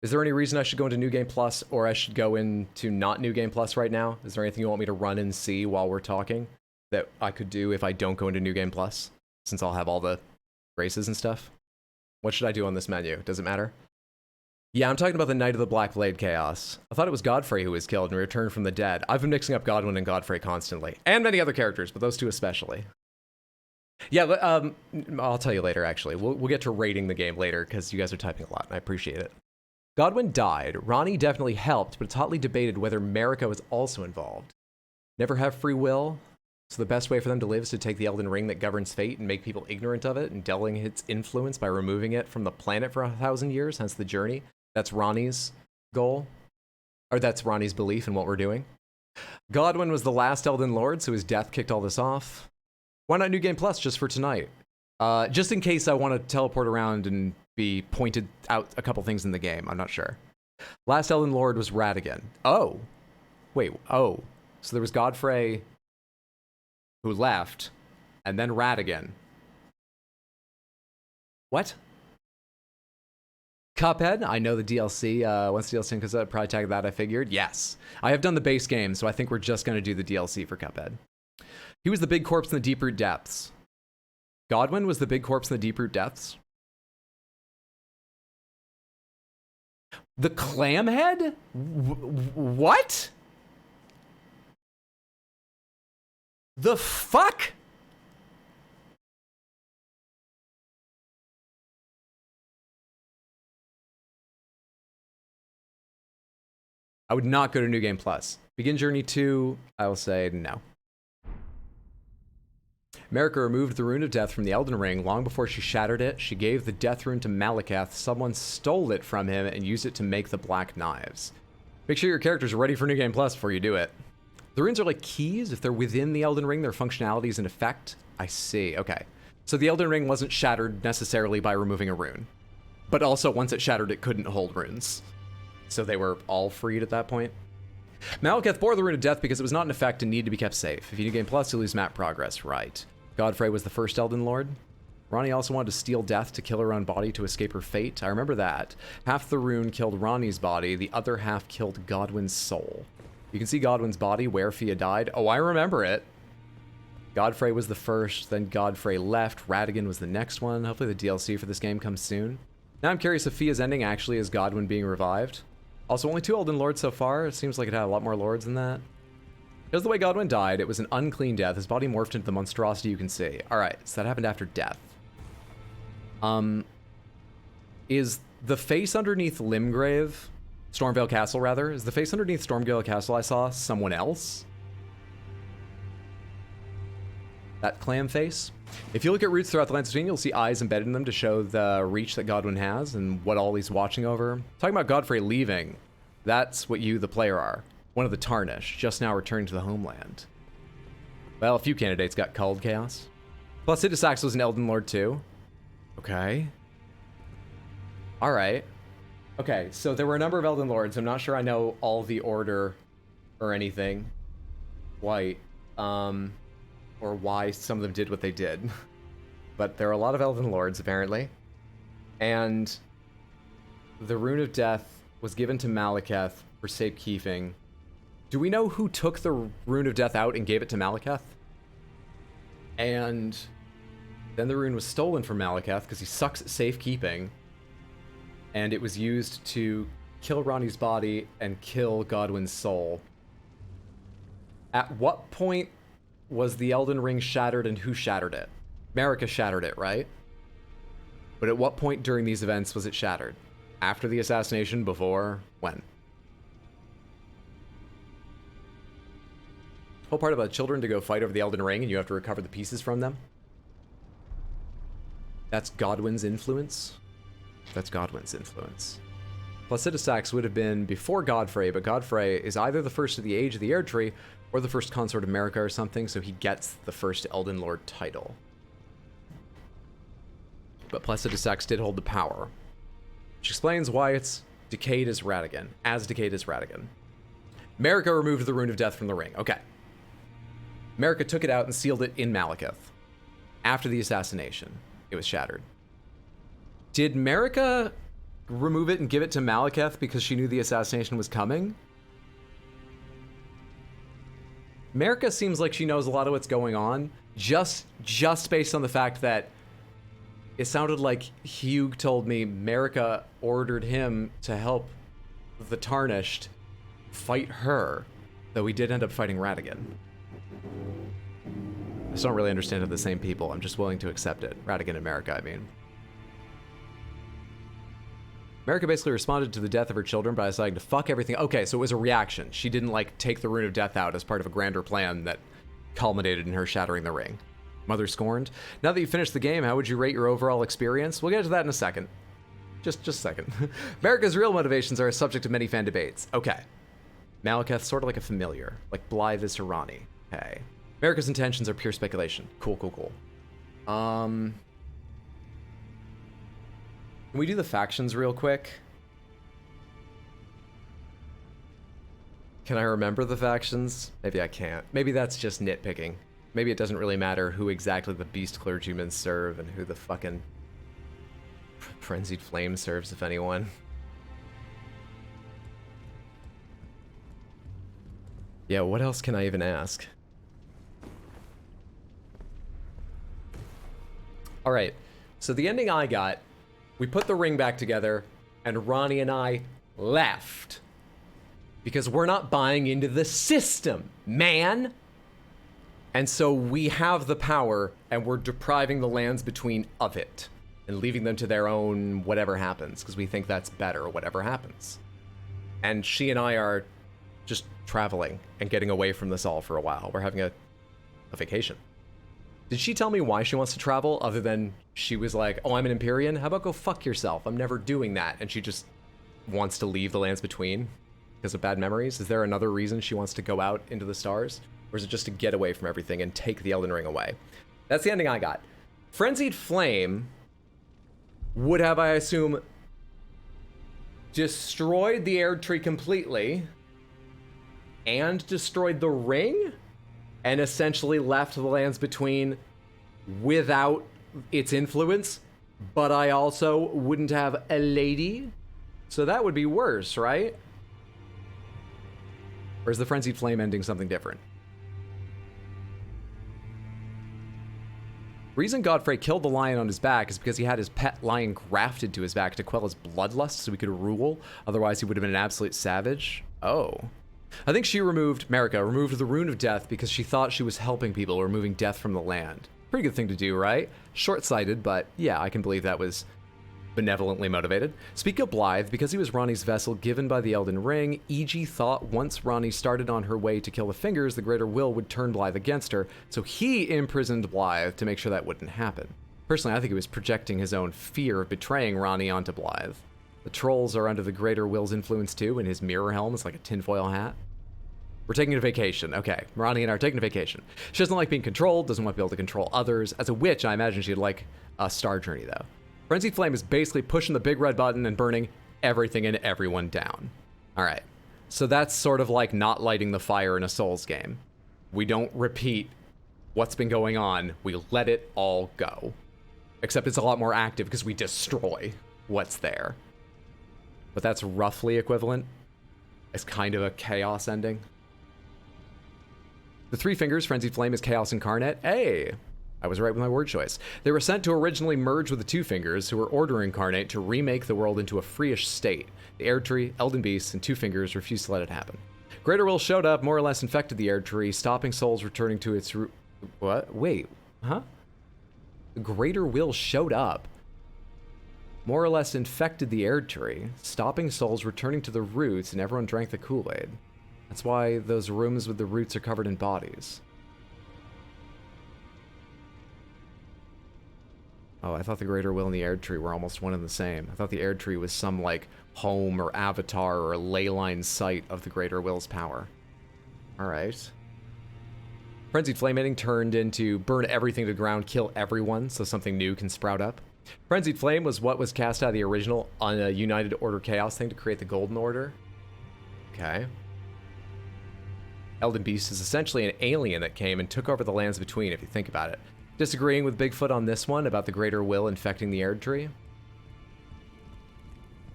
Is there any reason I should go into New Game Plus, or I should go into not New Game Plus right now? Is there anything you want me to run and see while we're talking that I could do if I don't go into New Game Plus, since I'll have all the races and stuff? What should I do on this menu? Does it matter? Yeah, I'm talking about the Knight of the Black Blade Chaos. I thought it was Godfrey who was killed and returned from the dead. I've been mixing up Godwyn and Godfrey constantly. And many other characters, but those two especially. Yeah, I'll tell you later, actually. We'll get to rating the game later, because you guys are typing a lot, and I appreciate it. Godwyn died. Ronnie definitely helped, but it's hotly debated whether Marika was also involved. Never have free will, so the best way for them to live is to take the Elden Ring that governs fate and make people ignorant of it, and dulling its influence by removing it from the planet for 1,000 years, hence the journey. That's Ronnie's goal. Or that's Ronnie's belief in what we're doing. Godwyn was the last Elden Lord, so his death kicked all this off. Why not New Game Plus just for tonight? Just in case I want to teleport around and be pointed out a couple things in the game. I'm not sure. Last Elden Lord was Radagon. Oh. Wait, oh. So there was Godfrey who left, and then Radagon. What? Cuphead, I know the DLC. Once the DLC comes out, I'd probably tag that, I figured. Yes. I have done the base game, so I think we're just going to do the DLC for Cuphead. He was the big corpse in the Deep-Root Depths. Godwyn was the big corpse in the Deep-Root Depths? The clam head? What? The fuck? I would not go to New Game Plus. Begin Journey 2, I will say no. Marika removed the Rune of Death from the Elden Ring long before she shattered it. She gave the Death Rune to Malekith. Someone stole it from him and used it to make the Black Knives. Make sure your characters are ready for New Game Plus before you do it. The runes are like keys. If they're within the Elden Ring, their functionality is in effect. I see, okay. So the Elden Ring wasn't shattered necessarily by removing a rune. But also, once it shattered, it couldn't hold runes. So they were all freed at that point. Malekith bore the Rune of Death because it was not in effect and needed to be kept safe. If you do Game Plus, you lose map progress. Right. Godfrey was the first Elden Lord. Ronnie also wanted to steal death to kill her own body to escape her fate. I remember that. Half the rune killed Ronnie's body. The other half killed Godwyn's soul. You can see Godwyn's body where Fia died. Oh, I remember it. Godfrey was the first, then Godfrey left. Radagon was the next one. Hopefully the DLC for this game comes soon. Now I'm curious if Fia's ending actually is Godwyn being revived. Also, only 2 Elden Lords so far. It seems like it had a lot more lords than that. Because the way Godwyn died, it was an unclean death. His body morphed into the monstrosity you can see. Alright, so that happened after death. Is the face underneath Limgrave, Stormvale Castle rather, is the face underneath Stormvale Castle I saw someone else? that clam face. If you look at roots throughout the lands between, you'll see eyes embedded in them to show the reach that Godwyn has and what all he's watching over. Talking about Godfrey leaving, that's what you, the player, are. One of the Tarnished, just now returned to the homeland. Well, a few candidates got culled, Chaos. Placiduous was an Elden Lord too. Okay. Alright. Okay, so there were a number of Elden Lords. I'm not sure I know all the order or anything. White. Or why some of them did what they did. But there are a lot of Elden Lords, apparently. And the Rune of Death was given to Malekith for safekeeping. Do we know who took the Rune of Death out and gave it to Malekith? And then the rune was stolen from Malekith because he sucks at safekeeping. And it was used to kill Ranni's body and kill Godwyn's soul. At what point was the Elden Ring shattered and who shattered it? Marika shattered it, right? But at what point during these events was it shattered? After the assassination? Before? When? Whole part about children to go fight over the Elden Ring and you have to recover the pieces from them. That's Godwyn's influence? That's Godwyn's influence. Placiduous would have been before Godfrey, but Godfrey is either the first of the Age of the Erdtree or the first consort of Marika or something, so he gets the first Elden Lord title. But Placiduous did hold the power, which explains why it's decayed as Radagon. As decayed as Radagon. Marika removed the Rune of Death from the ring. Okay. Marika took it out and sealed it in Malekith. After the assassination, it was shattered. Did Marika remove it and give it to Malekith because she knew the assassination was coming? Marika seems like she knows a lot of what's going on, just based on the fact that it sounded like Hugh told me Marika ordered him to help the Tarnished fight her, though he did end up fighting Radagon. I just don't really understand if they're the same people. I'm just willing to accept it. Radagon and Marika, I mean. Marika basically responded to the death of her children by deciding to fuck everything. Okay, so it was a reaction. She didn't, like, take the Rune of Death out as part of a grander plan that culminated in her shattering the ring. Mother scorned. Now that you finished the game, how would you rate your overall experience? We'll get to that in a second. Just a second. Marika's real motivations are a subject of many fan debates. Okay. Malekith, sort of like a familiar. Like Blythe is to Ranni. Okay. Marika's intentions are pure speculation. Cool. Can we do the factions real quick? Can I remember the factions? Maybe I can't. Maybe that's just nitpicking. Maybe it doesn't really matter who exactly the beast clergymen serve and who the fucking frenzied flame serves, if anyone. Yeah, what else can I even ask? Alright, so the ending I got, we put the ring back together, and Ranni and I left. Because we're not buying into the system, man! And so we have the power, and we're depriving the lands between of it. And leaving them to their own whatever happens, because we think that's better, whatever happens. And she and I are just traveling and getting away from this all for a while. We're having a vacation. Did she tell me why she wants to travel, other than she was like, oh, I'm an Empyrean? How about go fuck yourself? I'm never doing that. And she just wants to leave the lands between because of bad memories? Is there another reason she wants to go out into the stars? Or is it just to get away from everything and take the Elden Ring away? That's the ending I got. Frenzied Flame would have, I assume, destroyed the Erdtree completely and destroyed the ring and essentially left the lands between without its influence, but I also wouldn't have a lady, so that would be worse, right? Or is the Frenzied Flame ending something different? Reason Godfrey killed the lion on his back is because he had his pet lion grafted to his back to quell his bloodlust so he could rule. Otherwise, he would have been an absolute savage. Oh. I think she Marika removed the Rune of Death because she thought she was helping people, removing death from the land. Pretty good thing to do, right? Short-sighted, but yeah, I can believe that was benevolently motivated. Speak of Blythe, because he was Ranni's vessel given by the Elden Ring, E.G. thought once Ranni started on her way to kill the Fingers, the Greater Will would turn Blythe against her, so he imprisoned Blythe to make sure that wouldn't happen. Personally, I think he was projecting his own fear of betraying Ranni onto Blythe. The trolls are under the Greater Will's influence too, and his mirror helm is like a tinfoil hat. We're taking a vacation. Okay, Ranni and I are taking a vacation. She doesn't like being controlled, doesn't want to be able to control others. As a witch, I imagine she'd like a Star Journey, though. Frenzied Flame is basically pushing the big red button and burning everything and everyone down. All right, so that's sort of like not lighting the fire in a Souls game. We don't repeat what's been going on. We let it all go. Except it's a lot more active because we destroy what's there. But that's roughly equivalent. It's kind of a chaos ending. The Three Fingers, Frenzied Flame, is Chaos Incarnate. Hey, I was right with my word choice. They were sent to originally merge with the Two Fingers, who were Order Incarnate, to remake the world into a freeish state. The Erd Tree, Elden Beasts, and Two Fingers refused to let it happen. Greater Will showed up, more or less infected the Erd Tree, stopping souls returning to its root. What? Wait, huh? The Greater Will showed up, more or less infected the Erd Tree, stopping souls returning to the roots, and everyone drank the Kool-Aid. That's why those rooms with the roots are covered in bodies. Oh, I thought the Greater Will and the Erd Tree were almost one and the same. I thought the Erd Tree was some, like, home or avatar or ley line site of the Greater Will's power. Alright. Frenzied Flame Ending turned into burn everything to the ground, kill everyone, so something new can sprout up. Frenzied Flame was what was cast out of the original on a United Order Chaos thing to create the Golden Order. Okay. Elden Beast is essentially an alien that came and took over the lands between, if you think about it. Disagreeing with Bigfoot on this one about the Greater Will infecting the Erd Tree.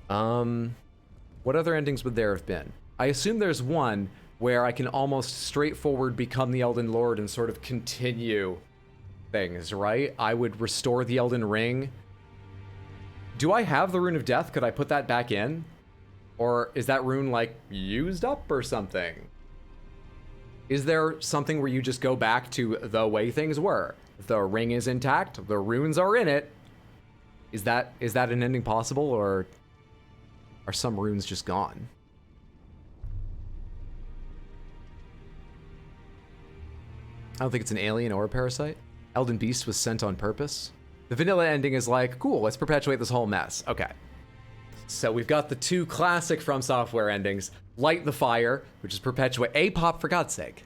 What other endings would there have been? I assume there's one where I can almost straightforward become the Elden Lord and sort of continue things, right? I would restore the Elden Ring. Do I have the Rune of Death? Could I put that back in? Or is that rune, like, used up or something? Is there something where you just go back to the way things were? The ring is intact, the runes are in it. Is that an ending possible, or are some runes just gone? I don't think it's an alien or a parasite. Elden Beast was sent on purpose. The vanilla ending is like, cool, let's perpetuate this whole mess. Okay. So we've got the two classic From Software endings. Light the fire, which is perpetuate. A-pop, for God's sake.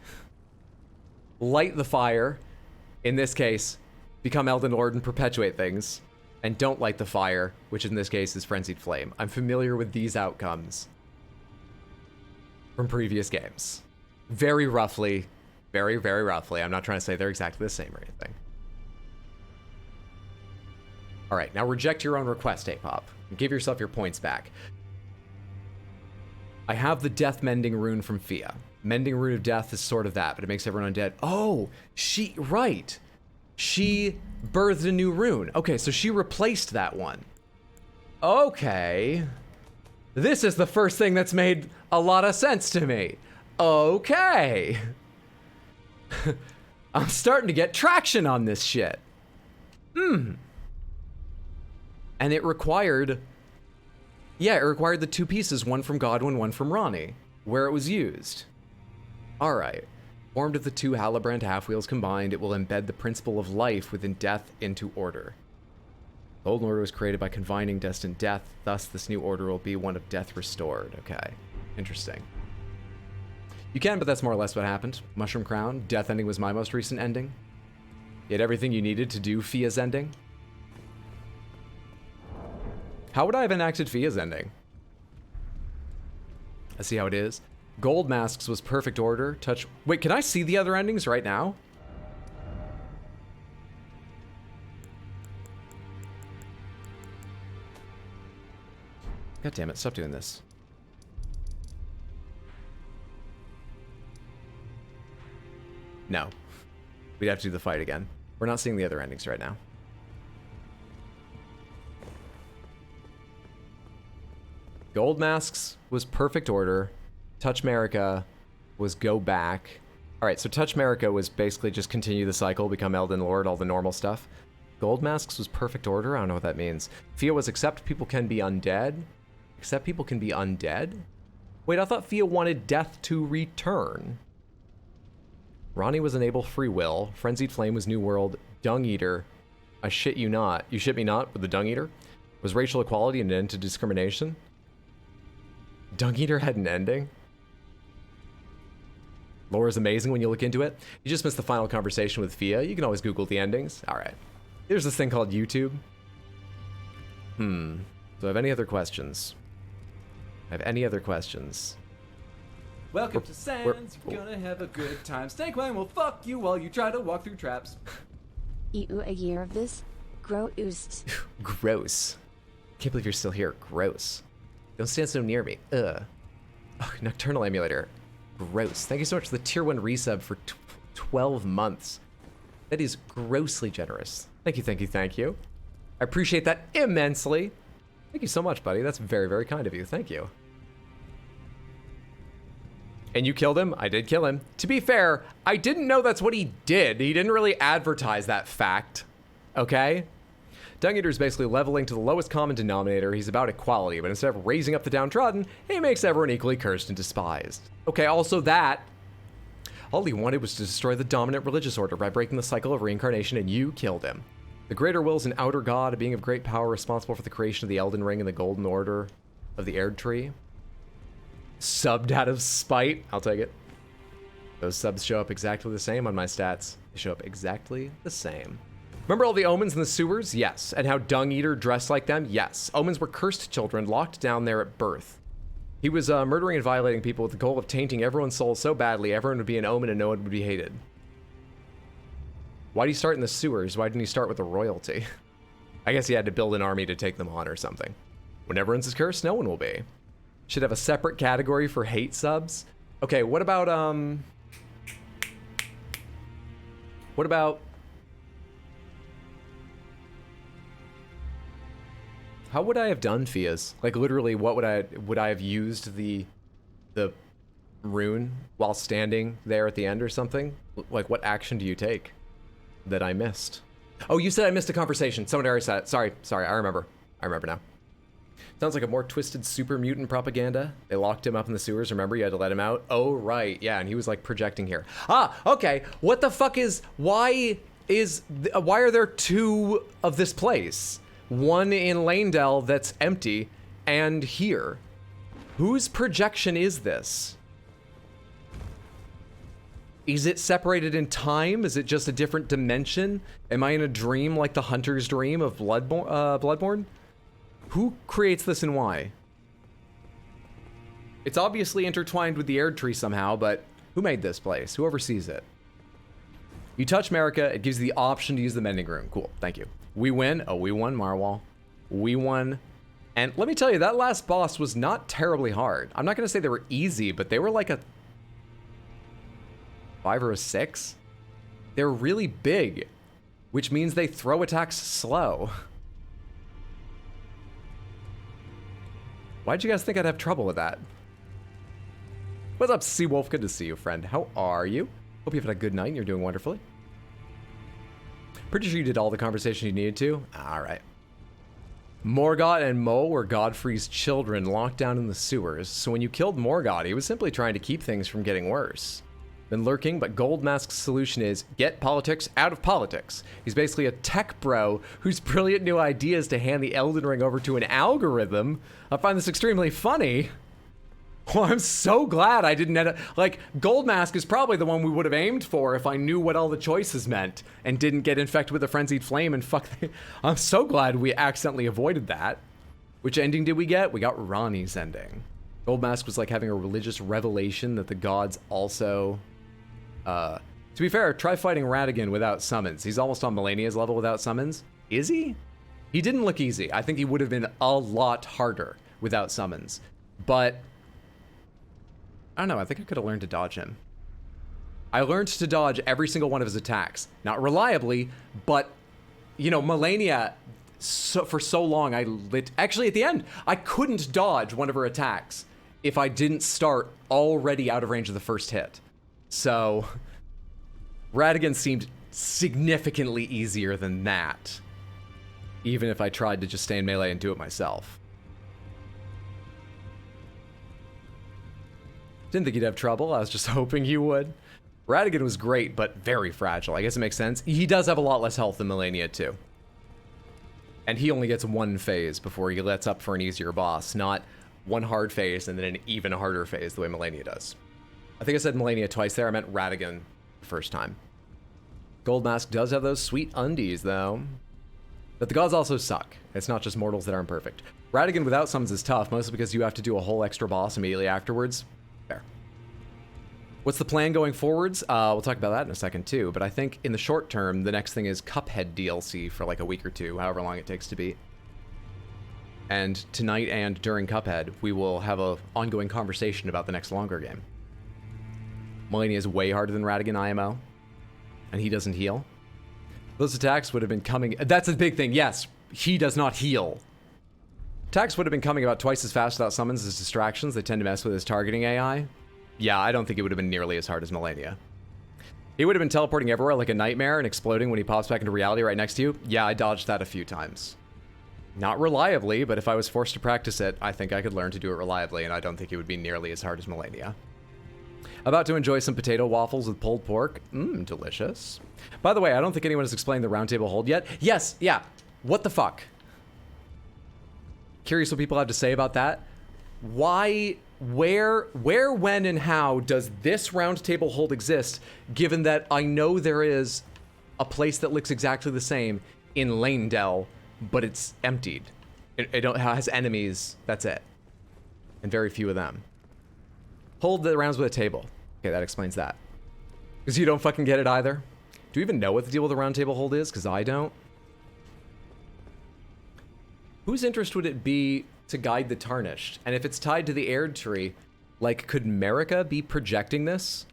Light the fire. In this case, become Elden Lord and perpetuate things. And don't light the fire, which in this case is Frenzied Flame. I'm familiar with these outcomes from previous games. Very roughly. Very, very roughly. I'm not trying to say they're exactly the same or anything. All right, now reject your own request, A-pop, and give yourself your points back. I have the Death Mending rune from Fia. Mending Rune of Death is sort of that, but it makes everyone undead. Oh, right. She birthed a new rune. Okay, so she replaced that one. Okay. This is the first thing that's made a lot of sense to me. Okay. I'm starting to get traction on this shit. And it required... Yeah, it required the two pieces, one from Godwin, one from Ranni, where it was used. Alright. Formed of the two Halbrand half-wheels combined, it will embed the principle of life within death into order. The Golden Order was created by combining destined death, thus this new order will be one of death restored. Okay. Interesting. You can, but that's more or less what happened. Mushroom Crown, Death Ending was my most recent ending. You had everything you needed to do Fia's ending. How would I have enacted Fia's ending? I see how it is. Gold Masks was Perfect Order. Touch... Wait, can I see the other endings right now? God damn it, stop doing this. No. We'd have to do the fight again. We're not seeing the other endings right now. Gold Masks was Perfect Order. Touch America was Go Back. Alright, so Touch America was basically just continue the cycle, become Elden Lord, all the normal stuff. Gold masks was perfect order? I don't know what that means. Fia was accept people can be undead? Accept people can be undead? Wait, I thought Fia wanted death to return. Ronnie was enable free will. Frenzied Flame was New World. Dung Eater. I shit you not. You shit me not with the Dung Eater? Was racial equality an end to discrimination? Dung Eater had an ending? Lore is amazing when you look into it. You just missed the final conversation with Fia. You can always Google the endings. All right. There's this thing called YouTube. Do I have any other questions? Welcome to Sands. You're gonna have a good time. Snake Wang will fuck you while you try to walk through traps. EU a year of this? Gross. Gross. Can't believe you're still here. Gross. Don't stand so near me. Ugh. Oh, Nocturnal Emulator. Gross. Thank you so much for the tier 1 resub for 12 months. That is grossly generous. Thank you, thank you, thank you. I appreciate that immensely. Thank you so much, buddy. That's very, very kind of you. Thank you. And you killed him? I did kill him. To be fair, I didn't know that's what he did. He didn't really advertise that fact. Okay? Dung Eater is basically leveling to the lowest common denominator. He's about equality, but instead of raising up the downtrodden, he makes everyone equally cursed and despised. Okay, also that. All he wanted was to destroy the dominant religious order by breaking the cycle of reincarnation, and you killed him. The Greater Will is an outer god, a being of great power responsible for the creation of the Elden Ring and the Golden Order of the Erd Tree. Subbed out of spite. I'll take it. Those subs show up exactly the same on my stats. They show up exactly the same. Remember all the omens in the sewers? Yes. And how Dung Eater dressed like them? Yes. Omens were cursed children locked down there at birth. He was murdering and violating people with the goal of tainting everyone's soul so badly everyone would be an omen and no one would be hated. Why did he start in the sewers? Why didn't he start with the royalty? I guess he had to build an army to take them on or something. When everyone's is cursed, no one will be. Should have a separate category for hate subs. Okay, what about how would I have done Fia's? Like literally, what would I have used the rune while standing there at the end or something? Like what action do you take that I missed? Oh, you said I missed a conversation. Someone already said it. Sorry, I remember now. Sounds like a more twisted super mutant propaganda. They locked him up in the sewers. Remember, you had to let him out. Oh, right. Yeah, and he was like projecting here. Ah, okay. What the fuck why are there two of this place? One in Lanedell that's empty, and here. Whose projection is this? Is it separated in time? Is it just a different dimension? Am I in a dream like the Hunter's Dream of Bloodborne? Who creates this and why? It's obviously intertwined with the Erd Tree somehow, but who made this place? Who oversees it? You touch Marika, it gives you the option to use the mending rune. Cool, thank you. We win. Oh, we won Marwall. We won. And let me tell you, that last boss was not terribly hard. I'm not going to say they were easy, but they were like a 5 or a 6. They're really big, which means they throw attacks slow. Why'd you guys think I'd have trouble with that? What's up, Seawolf? Good to see you, friend. How are you? Hope you've had a good night and you're doing wonderfully. Pretty sure you did all the conversation you needed to. All right. Morgott and Mo were Godfrey's children locked down in the sewers. So when you killed Morgott, he was simply trying to keep things from getting worse. Been lurking, but Goldmask's solution is get politics out of politics. He's basically a tech bro whose brilliant new idea is to hand the Elden Ring over to an algorithm. I find this extremely funny. Well, I'm so glad I didn't end up, like, Goldmask is probably the one we would have aimed for if I knew what all the choices meant and didn't get infected with a frenzied flame and fuck. I'm so glad we accidentally avoided that. Which ending did we get? We got Ronnie's ending. Goldmask was like having a religious revelation that the gods also, to be fair, try fighting Radigan without summons. He's almost on Melania's level without summons. Is he? He didn't look easy. I think he would have been a lot harder without summons. But I don't know, I think I could have learned to dodge him. I learned to dodge every single one of his attacks. Not reliably, but, you know, Melania, for so long, actually, at the end, I couldn't dodge one of her attacks if I didn't start already out of range of the first hit. So, Radigan seemed significantly easier than that. even if I tried to just stay in melee and do it myself. Didn't think you'd have trouble. I was just hoping you would. Radigan was great, but very fragile. I guess it makes sense. He does have a lot less health than Melania, too. And he only gets one phase before he lets up for an easier boss, not one hard phase and then an even harder phase the way Melania does. I think I said Melania twice there. I meant Radigan the first time. Gold Mask does have those sweet undies, though. But the gods also suck. It's not just mortals that aren't perfect. Radigan without summons is tough, mostly because you have to do a whole extra boss immediately afterwards. Fair. What's the plan going forwards? We'll talk about that in a second too, but I think in the short term, the next thing is Cuphead DLC for like a week or two, however long it takes to beat. And tonight and during Cuphead, we will have an ongoing conversation about the next longer game. Melania is way harder than Radigan IMO, and he doesn't heal. Those attacks would have been coming... That's a big thing, yes, he does not heal. Attacks would have been coming about twice as fast without summons as distractions. They tend to mess with his targeting AI. Yeah, I don't think it would have been nearly as hard as Melania. He would have been teleporting everywhere like a nightmare and exploding when he pops back into reality right next to you. Yeah, I dodged that a few times. Not reliably, but if I was forced to practice it, I think I could learn to do it reliably, and I don't think it would be nearly as hard as Melania. About to enjoy some potato waffles with pulled pork. Mmm, delicious. By the way, I don't think anyone has explained the roundtable hold yet. Yes, yeah. What the fuck? Curious what people have to say about that. Why, where, when, and how does this roundtable hold exist, given that I know there is a place that looks exactly the same in Lanedell, but it's emptied. It has enemies, that's it. And very few of them. Hold the rounds with a table. Okay, that explains that. Because you don't fucking get it either. Do you even know what the deal with the roundtable hold is? Because I don't. Whose interest would it be to guide the Tarnished? And if it's tied to the Erd Tree, like, could Marika be projecting this?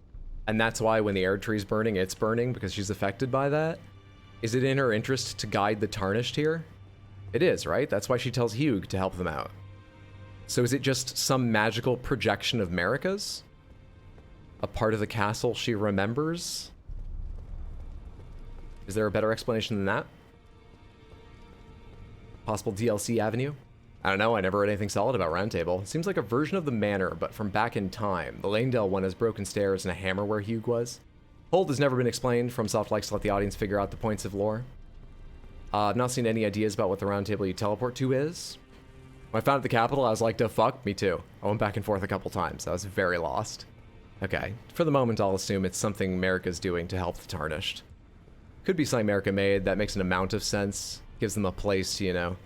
And that's why when the Erd Tree's burning, it's burning because she's affected by that? Is it in her interest to guide the Tarnished here? It is, right? That's why she tells Hugh to help them out. So is it just some magical projection of Marika's? A part of the castle she remembers? Is there a better explanation than that? Possible DLC avenue? I don't know, I never read anything solid about Roundtable. It seems like a version of the Manor, but from back in time. The Lanedell one has broken stairs and a hammer where Hugh was. Hold has never been explained. FromSoft likes to let the audience figure out the points of lore. I've not seen any ideas about what the Roundtable you teleport to is. When I found at the capital, I was like, "The fuck?" Me too. I went back and forth a couple times. I was very lost. Okay, for the moment, I'll assume it's something Marika's doing to help the Tarnished. Could be something Marika made that makes an amount of sense. Gives them a place to, you know,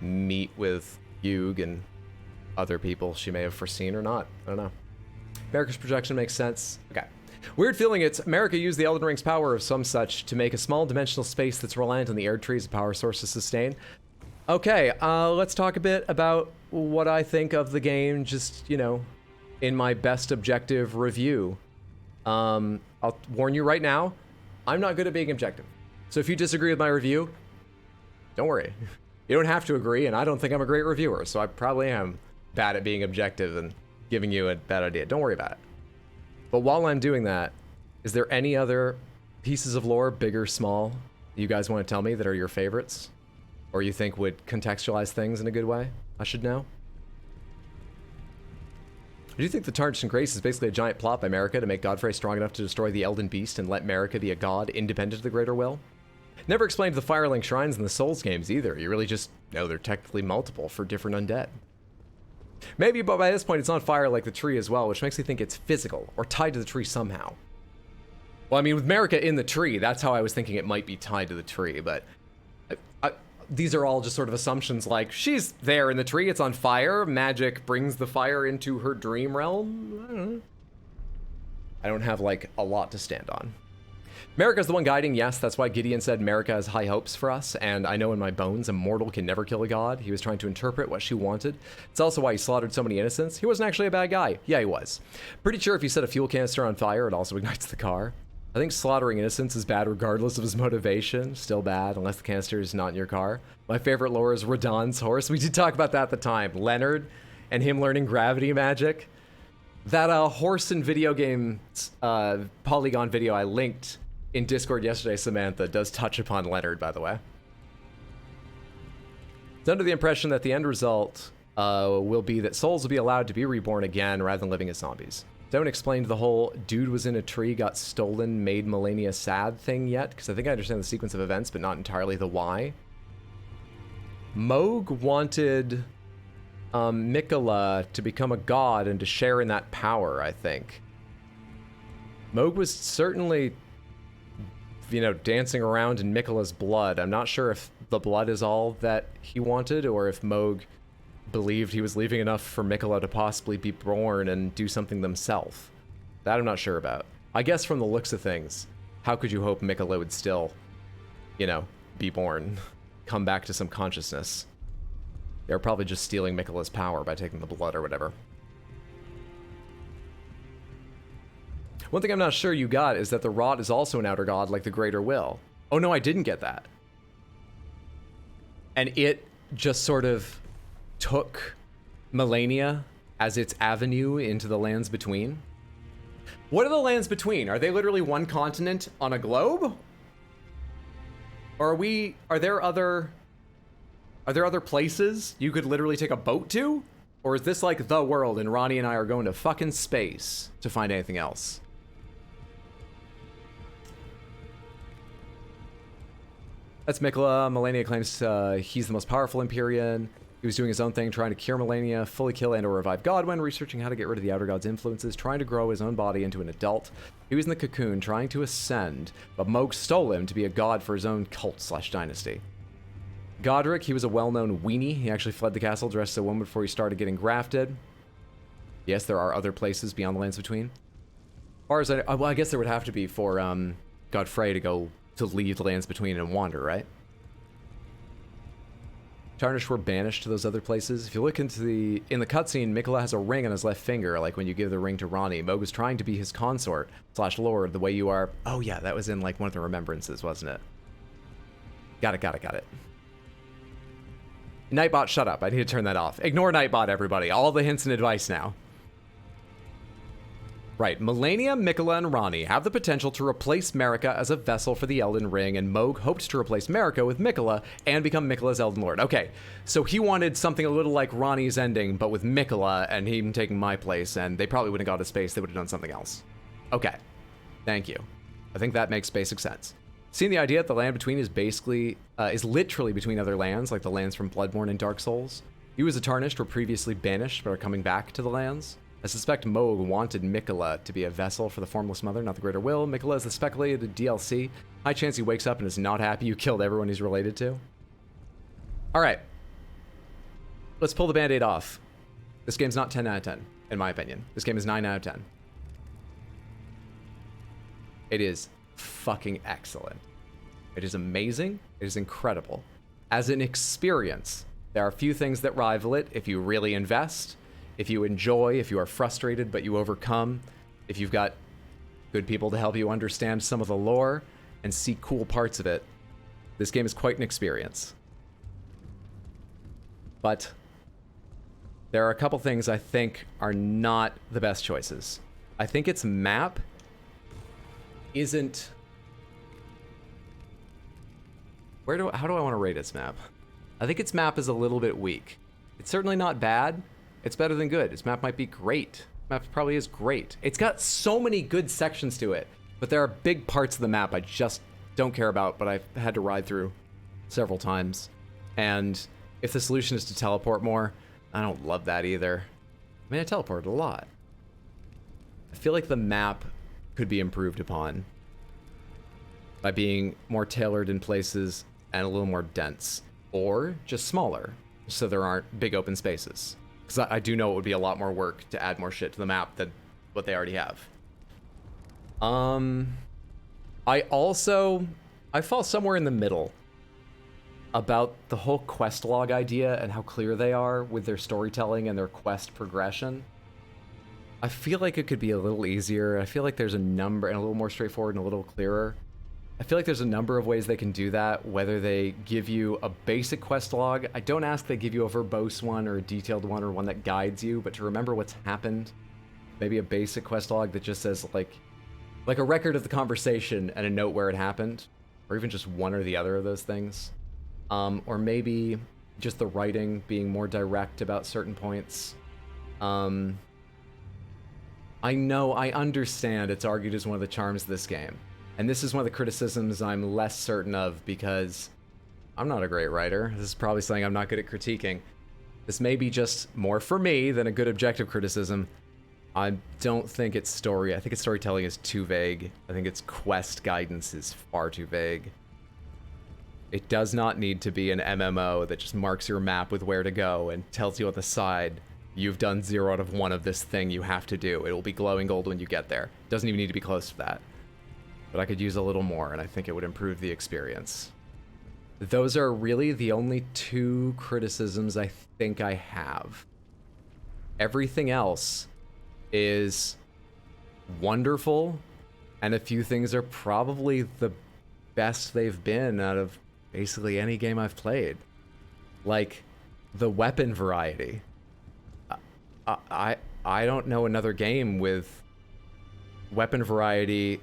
meet with Hugh and other people she may have foreseen or not. I don't know. Marika's projection makes sense. Okay. Weird feeling it's Marika used the Elden Ring's power of some such to make a small dimensional space that's reliant on the Erd Tree as a power source to sustain. Okay, let's talk a bit about what I think of the game, just, you know, in my best objective review. I'll warn you right now, I'm not good at being objective. So if you disagree with my review, don't worry. You don't have to agree, and I don't think I'm a great reviewer, so I probably am bad at being objective and giving you a bad idea. Don't worry about it. But while I'm doing that, is there any other pieces of lore, big or small, you guys want to tell me that are your favorites? Or you think would contextualize things in a good way? I should know. Do you think the Tarnished and Grace is basically a giant plot by Marika to make Godfrey strong enough to destroy the Elden Beast and let Marika be a god independent of the greater will? Never explained the Firelink shrines in the Souls games either. You really just know they're technically multiple for different undead. Maybe, but by this point it's on fire like the tree as well, which makes me think it's physical or tied to the tree somehow. Well, I mean, with Marika in the tree, that's how I was thinking it might be tied to the tree, but these are all just sort of assumptions like, she's there in the tree, it's on fire, magic brings the fire into her dream realm. I don't have, like, a lot to stand on. Marika's the one guiding, yes, that's why Gideon said Marika has high hopes for us, and I know in my bones a mortal can never kill a god. He was trying to interpret what she wanted. It's also why he slaughtered so many innocents. He wasn't actually a bad guy. Yeah, he was. Pretty sure if you set a fuel canister on fire, it also ignites the car. I think slaughtering innocents is bad regardless of his motivation. Still bad, unless the canister is not in your car. My favorite lore is Radahn's horse. We did talk about that at the time. Leonard and him learning gravity magic. That horse in video game Polygon video I linked in Discord yesterday, Samantha, does touch upon Leonard, by the way. It's under the impression that the end result will be that souls will be allowed to be reborn again rather than living as zombies. Don't explain the whole dude was in a tree, got stolen, made Melania sad thing yet, because I think I understand the sequence of events, but not entirely the why. Moog wanted Mikola to become a god and to share in that power, I think. Moog was certainly, you know, dancing around in Mikola's blood. I'm not sure if the blood is all that he wanted, or if Moog believed he was leaving enough for Mikola to possibly be born and do something themselves. That I'm not sure about. I guess from the looks of things, how could you hope Mikola would still, you know, be born, come back to some consciousness? They're probably just stealing Mikola's power by taking the blood or whatever. One thing I'm not sure you got is that the Rot is also an outer god like the Greater Will. Oh no, I didn't get that. And it just sort of took Melania as its avenue into the lands between. What are the lands between? Are they literally one continent on a globe? Or are there other places you could literally take a boat to? Or is this like the world and Ronnie and I are going to fucking space to find anything else? That's Mikola. Melania claims he's the most powerful Empyrean. He was doing his own thing, trying to cure Melania, fully kill and or revive Godwyn, researching how to get rid of the Outer God's influences, trying to grow his own body into an adult. He was in the cocoon, trying to ascend, but Moog stole him to be a god for his own cult/dynasty. Godric, he was a well-known weenie. He actually fled the castle dressed as a woman before he started getting grafted. Yes, there are other places beyond the lands between. As far as I guess there would have to be for Godfrey to go to leave the lands between and wander, right? Tarnished were banished to those other places. If you look into in the cutscene, Mikola has a ring on his left finger, like when you give the ring to Ronnie. Moog was trying to be his consort/lord, the way you are. Oh yeah, that was in like one of the remembrances, wasn't it? Got it. Nightbot, shut up. I need to turn that off. Ignore Nightbot, everybody. All the hints and advice now. Right, Melania, Mikola, and Ronnie have the potential to replace Marika as a vessel for the Elden Ring, and Moog hoped to replace Marika with Mikola and become Mikola's Elden Lord. Okay, so he wanted something a little like Ronnie's ending, but with Mikola and him taking my place, and they probably wouldn't have gone to space, they would have done something else. Okay, thank you. I think that makes basic sense. Seeing the idea that the land between is basically, is literally between other lands, like the lands from Bloodborne and Dark Souls. You as a Tarnished were previously banished, but are coming back to the lands. I suspect Moog wanted Mikola to be a vessel for the Formless Mother, not the Greater Will. Mikola is the speculated DLC. High chance he wakes up and is not happy you killed everyone he's related to. Alright. Let's pull the band-aid off. This game's not 10 out of 10, in my opinion. This game is 9 out of 10. It is fucking excellent. It is amazing. It is incredible. As an experience, there are a few things that rival it if you really invest. If you enjoy, if you are frustrated but you overcome, if you've got good people to help you understand some of the lore and see cool parts of it, this game is quite an experience. But there are a couple things I think are not the best choices. I think its map isn't... How do I want to rate its map? I think its map is a little bit weak. It's certainly not bad. It's better than good. Its map might be great. Map probably is great. It's got so many good sections to it, but there are big parts of the map I just don't care about, but I've had to ride through several times. And if the solution is to teleport more, I don't love that either. I mean, I teleported a lot. I feel like the map could be improved upon by being more tailored in places and a little more dense, or just smaller, so there aren't big open spaces. Because I do know it would be a lot more work to add more shit to the map than what they already have. I fall somewhere in the middle about the whole quest log idea and how clear they are with their storytelling and their quest progression. I feel like it could be a little easier. I feel like there's a number, and a little more straightforward and a little clearer. I feel like there's a number of ways they can do that, whether they give you a basic quest log. I don't ask they give you a verbose one or a detailed one or one that guides you, but to remember what's happened. Maybe a basic quest log that just says like a record of the conversation and a note where it happened, or even just one or the other of those things. Or maybe just the writing being more direct about certain points. I understand it's argued as one of the charms of this game. And this is one of the criticisms I'm less certain of because I'm not a great writer. This is probably something I'm not good at critiquing. This may be just more for me than a good objective criticism. I don't think its story, I think its storytelling is too vague. I think its quest guidance is far too vague. It does not need to be an MMO that just marks your map with where to go and tells you on the side, you've done 0 out of 1 of this thing you have to do. It will be glowing gold when you get there. It doesn't even need to be close to that. But I could use a little more, and I think it would improve the experience. Those are really the only 2 criticisms I think I have. Everything else is wonderful, and a few things are probably the best they've been out of basically any game I've played. Like, the weapon variety. I don't know another game with weapon variety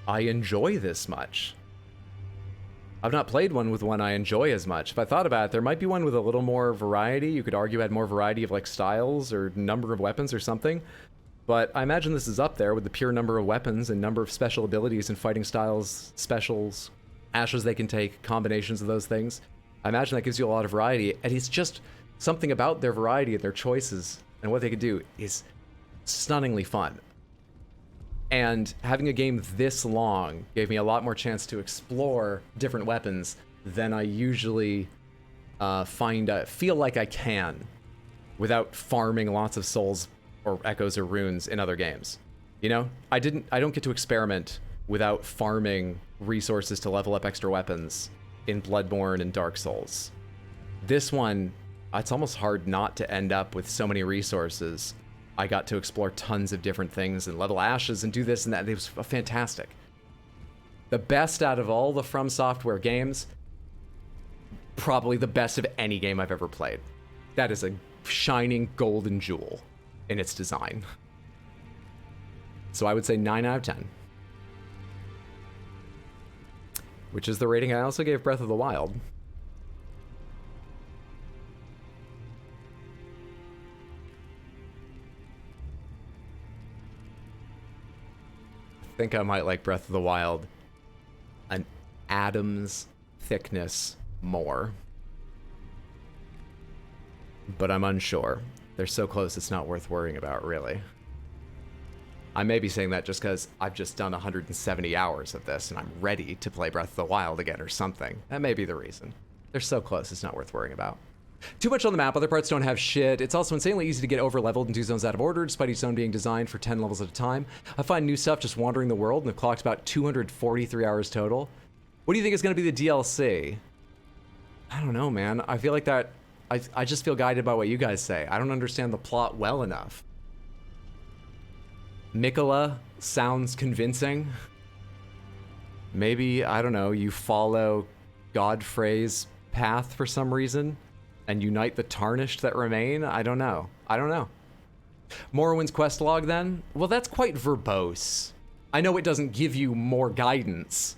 I enjoy this much. I've not played one with one I enjoy as much. If I thought about it, there might be one with a little more variety. You could argue had more variety of like styles or number of weapons or something. But I imagine this is up there with the pure number of weapons and number of special abilities and fighting styles, specials, ashes they can take, combinations of those things. I imagine that gives you a lot of variety. And it's just something about their variety and their choices and what they can do is stunningly fun. And having a game this long gave me a lot more chance to explore different weapons than I usually feel like I can without farming lots of souls or echoes or runes in other games. You know, I don't get to experiment without farming resources to level up extra weapons in Bloodborne and Dark Souls. This one, it's almost hard not to end up with so many resources. I got to explore tons of different things and level ashes and do this and that. It was fantastic. The best out of all the From Software games, probably the best of any game I've ever played. That is a shining golden jewel in its design. So I would say 9 out of 10. Which is the rating I also gave Breath of the Wild. I think I might like Breath of the Wild an atom's thickness more. But I'm unsure. They're so close it's not worth worrying about, really. I may be saying that just because I've just done 170 hours of this and I'm ready to play Breath of the Wild again or something. That may be the reason. They're so close it's not worth worrying about. Too much on the map, other parts don't have shit. It's also insanely easy to get over-leveled and do zones out of order, despite each zone being designed for 10 levels at a time. I find new stuff just wandering the world and have clocked about 243 hours total. What do you think is going to be the DLC? I don't know, man. I feel like that... I just feel guided by what you guys say. I don't understand the plot well enough. Mikola sounds convincing. Maybe, I don't know, you follow Godfrey's path for some reason and unite the tarnished that remain? I don't know. Morrowind's quest log then? Well, that's quite verbose. I know it doesn't give you more guidance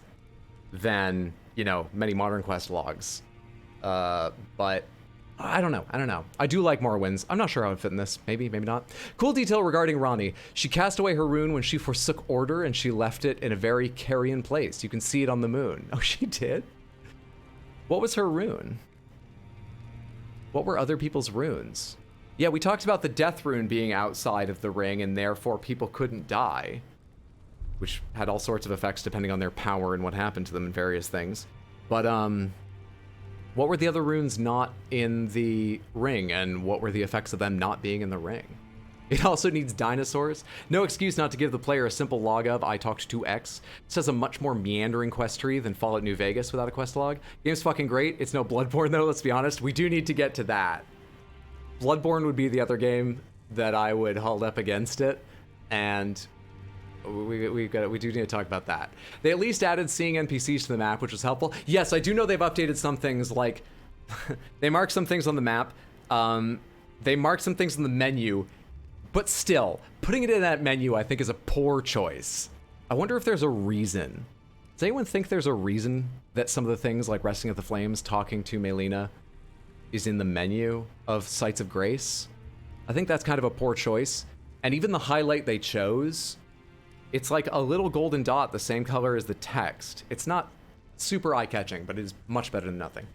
than, you know, many modern quest logs. But I don't know. I do like Morrowind's. I'm not sure how it would fit in this. Maybe, maybe not. Cool detail regarding Ranni. She cast away her rune when she forsook order and she left it in a very carrion place. You can see it on the moon. Oh, she did? What was her rune? What were other people's runes? Yeah, we talked about the death rune being outside of the ring and therefore people couldn't die, which had all sorts of effects depending on their power and what happened to them and various things. But, what were the other runes not in the ring, and what were the effects of them not being in the ring? It also needs dinosaurs. No excuse not to give the player a simple log of I talked to X. This has a much more meandering quest tree than Fallout New Vegas without a quest log. Game's fucking great. It's no Bloodborne though, let's be honest. We do need to get to that. Bloodborne would be the other game that I would hold up against it, and we do need to talk about that. They at least added seeing NPCs to the map, which was helpful. Yes, I do know they've updated some things, like they mark some things on the map, they mark some things in the menu, but still, putting it in that menu I think is a poor choice. I wonder if there's a reason. Does anyone think there's a reason that some of the things like Resting at the Flames, talking to Melina, is in the menu of Sites of Grace. I think that's kind of a poor choice. And even the highlight they chose, it's like a little golden dot the same color as the text. It's not super eye-catching, but it is much better than nothing.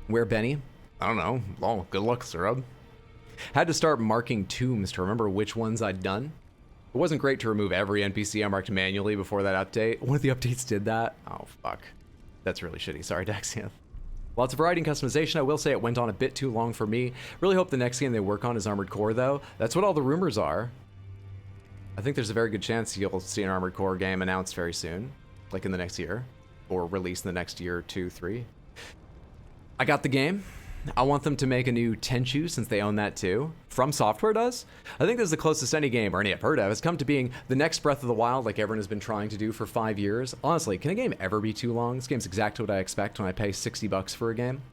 Where Benny? I don't know. Oh, good luck, Surub. Had to start marking tombs to remember which ones I'd done. It wasn't great to remove every NPC I marked manually before that update. One of the updates did that. Oh, fuck. That's really shitty. Sorry, Daxianth. Lots of variety and customization. I will say it went on a bit too long for me. Really hope the next game they work on is Armored Core, though. That's what all the rumors are. I think there's a very good chance you'll see an Armored Core game announced very soon, like in the next year, or released in the next year, 2, 3. I got the game. I want them to make a new Tenchu since they own that too. From Software does. I think this is the closest any game, or any I've heard of, has come to being the next Breath of the Wild like everyone has been trying to do for 5 years. Honestly, can a game ever be too long? This game's exactly what I expect when I pay $60 for a game.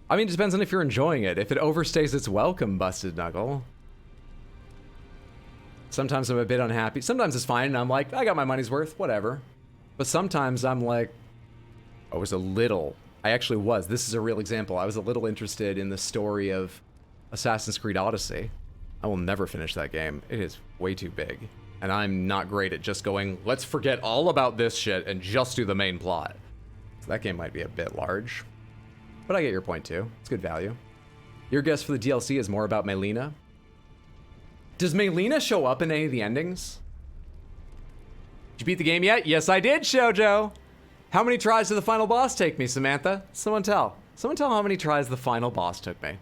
I mean, it depends on if you're enjoying it. If it overstays its welcome, Busted Knuckle. Sometimes I'm a bit unhappy. Sometimes it's fine and I'm like, I got my money's worth, whatever. But sometimes I'm like, I actually was. This is a real example. I was a little interested in the story of Assassin's Creed Odyssey. I will never finish that game. It is way too big. And I'm not great at just going, let's forget all about this shit and just do the main plot. So that game might be a bit large. But I get your point too. It's good value. Your guess for the DLC is more about Melina. Does Melina show up in any of the endings? Did you beat the game yet? Yes, I did, Shoujo. How many tries did the final boss take me, Samantha? Someone tell. Someone tell how many tries the final boss took me.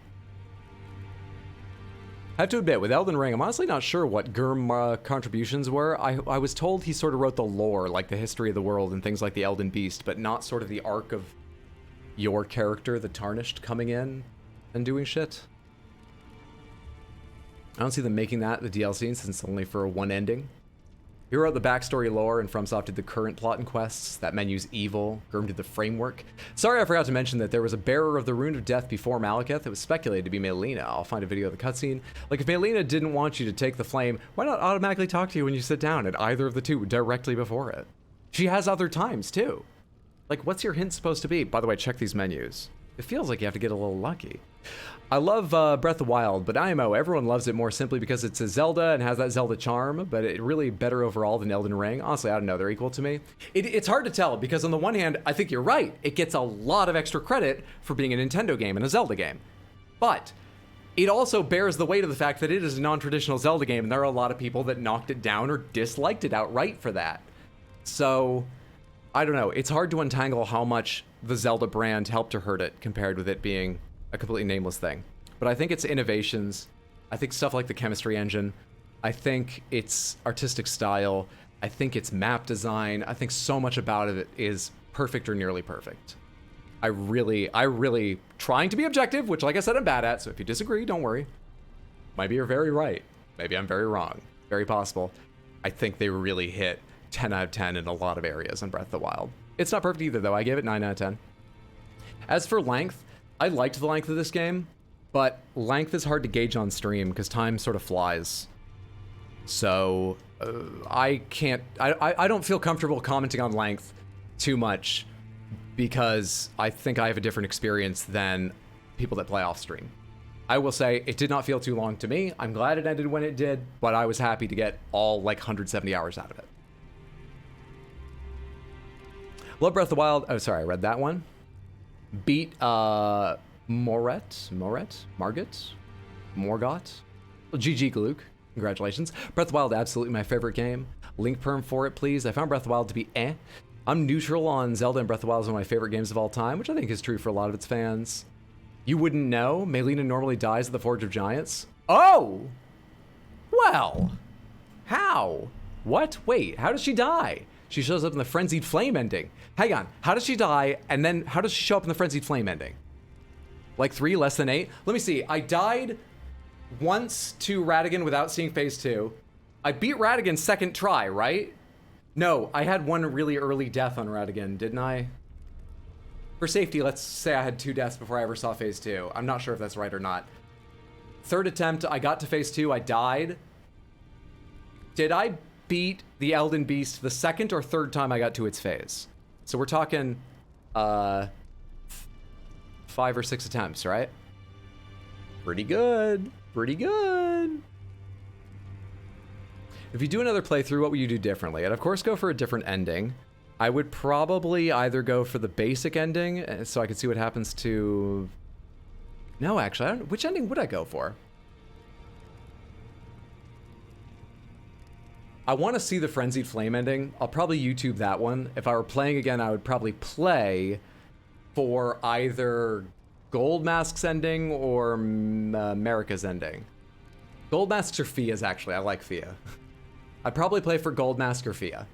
I have to admit, with Elden Ring, I'm honestly not sure what Gurm contributions were. I was told he sort of wrote the lore, like the history of the world and things like the Elden Beast, but not sort of the arc of your character, the Tarnished, coming in and doing shit. I don't see them making that the DLC since it's only for one ending. He wrote the backstory lore, and FromSoft did the current plot and quests. That menu's evil. Gurm did the framework. Sorry, I forgot to mention that there was a bearer of the Rune of Death before Malekith. It was speculated to be Melina. I'll find a video of the cutscene. Like, if Melina didn't want you to take the flame, why not automatically talk to you when you sit down at either of the two directly before it? She has other times, too. Like, what's your hint supposed to be? By the way, check these menus. It feels like you have to get a little lucky. I love Breath of the Wild, but IMO, everyone loves it more simply because it's a Zelda and has that Zelda charm, but it really better overall than Elden Ring. Honestly, I don't know, they're equal to me. It's hard to tell because on the one hand, I think you're right. It gets a lot of extra credit for being a Nintendo game and a Zelda game. But it also bears the weight of the fact that it is a non-traditional Zelda game, and there are a lot of people that knocked it down or disliked it outright for that. So, I don't know. It's hard to untangle how much the Zelda brand helped or hurt it compared with it being a completely nameless thing. But I think it's innovations. I think stuff like the chemistry engine. I think it's artistic style. I think it's map design. I think so much about it is perfect or nearly perfect. I really, trying to be objective, which like I said, I'm bad at, so if you disagree, don't worry. Maybe you're very right. Maybe I'm very wrong. Very possible. I think they really hit 10 out of 10 in a lot of areas in Breath of the Wild. It's not perfect either, though. I gave it 9 out of 10. As for length, I liked the length of this game, but length is hard to gauge on stream because time sort of flies. So I don't feel comfortable commenting on length too much because I think I have a different experience than people that play off stream. I will say it did not feel too long to me. I'm glad it ended when it did, but I was happy to get all like 170 hours out of it. Love Breath of the Wild. Oh, sorry, I read that one. Beat Morgot? GG Gluck. Congratulations. Breath of the Wild, absolutely my favorite game. Link perm for it, please. I found Breath of the Wild to be eh. I'm neutral on Zelda, and Breath of the Wild is one of my favorite games of all time, which I think is true for a lot of its fans. You wouldn't know? Melina normally dies at the Forge of Giants. Oh! Well. How? What? Wait, how does she die? She shows up in the Frenzied Flame ending. Hang on, how does she die, and then how does she show up in the Frenzied Flame ending? Like 3, less than 8? Let me see, I died once to Radigan without seeing phase 2. I beat Radigan second try, right? No, I had one really early death on Radigan, didn't I? For safety, let's say I had 2 deaths before I ever saw phase 2. I'm not sure if that's right or not. Third attempt, I got to phase 2, I died. Did I beat the Elden Beast the second or third time I got to its phase? So we're talking 5 or 6 attempts, right? Pretty good. Pretty good. If you do another playthrough, what would you do differently? I'd of course go for a different ending. I would probably either go for the basic ending, so I could see what happens to... No, actually, I don't... Which ending would I go for? I want to see the Frenzied Flame ending. I'll probably YouTube that one. If I were playing again, I would probably play for either Gold Mask's ending or America's ending. Gold Mask's or Fia's, actually. I like Fia. I'd probably play for Gold Mask or Fia.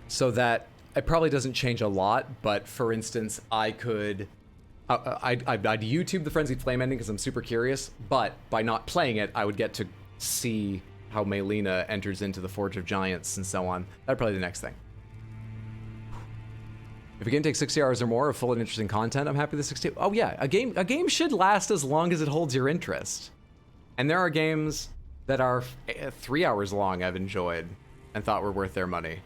So that it probably doesn't change a lot, but for instance, I could... I'd YouTube the Frenzied Flame ending because I'm super curious, but by not playing it, I would get to see how Melina enters into the Forge of Giants and so on. That'd probably be the next thing. If a game takes 60 hours or more of full and interesting content, I'm happy with 60. Oh yeah, a game should last as long as it holds your interest. And there are games that are 3 hours long I've enjoyed and thought were worth their money.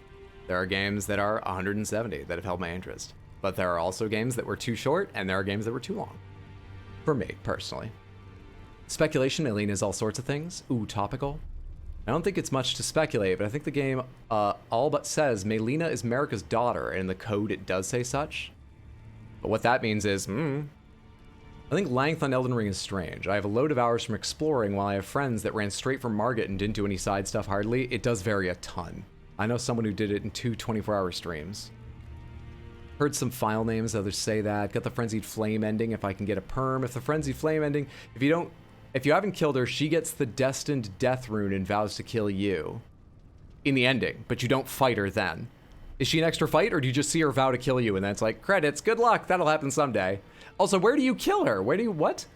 There are games that are 170 that have held my interest. But there are also games that were too short, and there are games that were too long. For me, personally. Speculation, Melina is all sorts of things. Ooh, topical. I don't think it's much to speculate, but I think the game all but says Melina is Marika's daughter, and in the code it does say such. But what that means is, I think length on Elden Ring is strange. I have a load of hours from exploring while I have friends that ran straight from Margit and didn't do any side stuff hardly. It does vary a ton. I know someone who did it in 2 24-hour streams. Heard some file names, others say that. Got the Frenzied Flame ending if I can get a perm. If the Frenzied Flame ending, if you haven't killed her, she gets the Destined Death rune and vows to kill you in the ending, but you don't fight her then. Is she an extra fight, or do you just see her vow to kill you and then it's like, credits, good luck, that'll happen someday. Also, where do you kill her? What?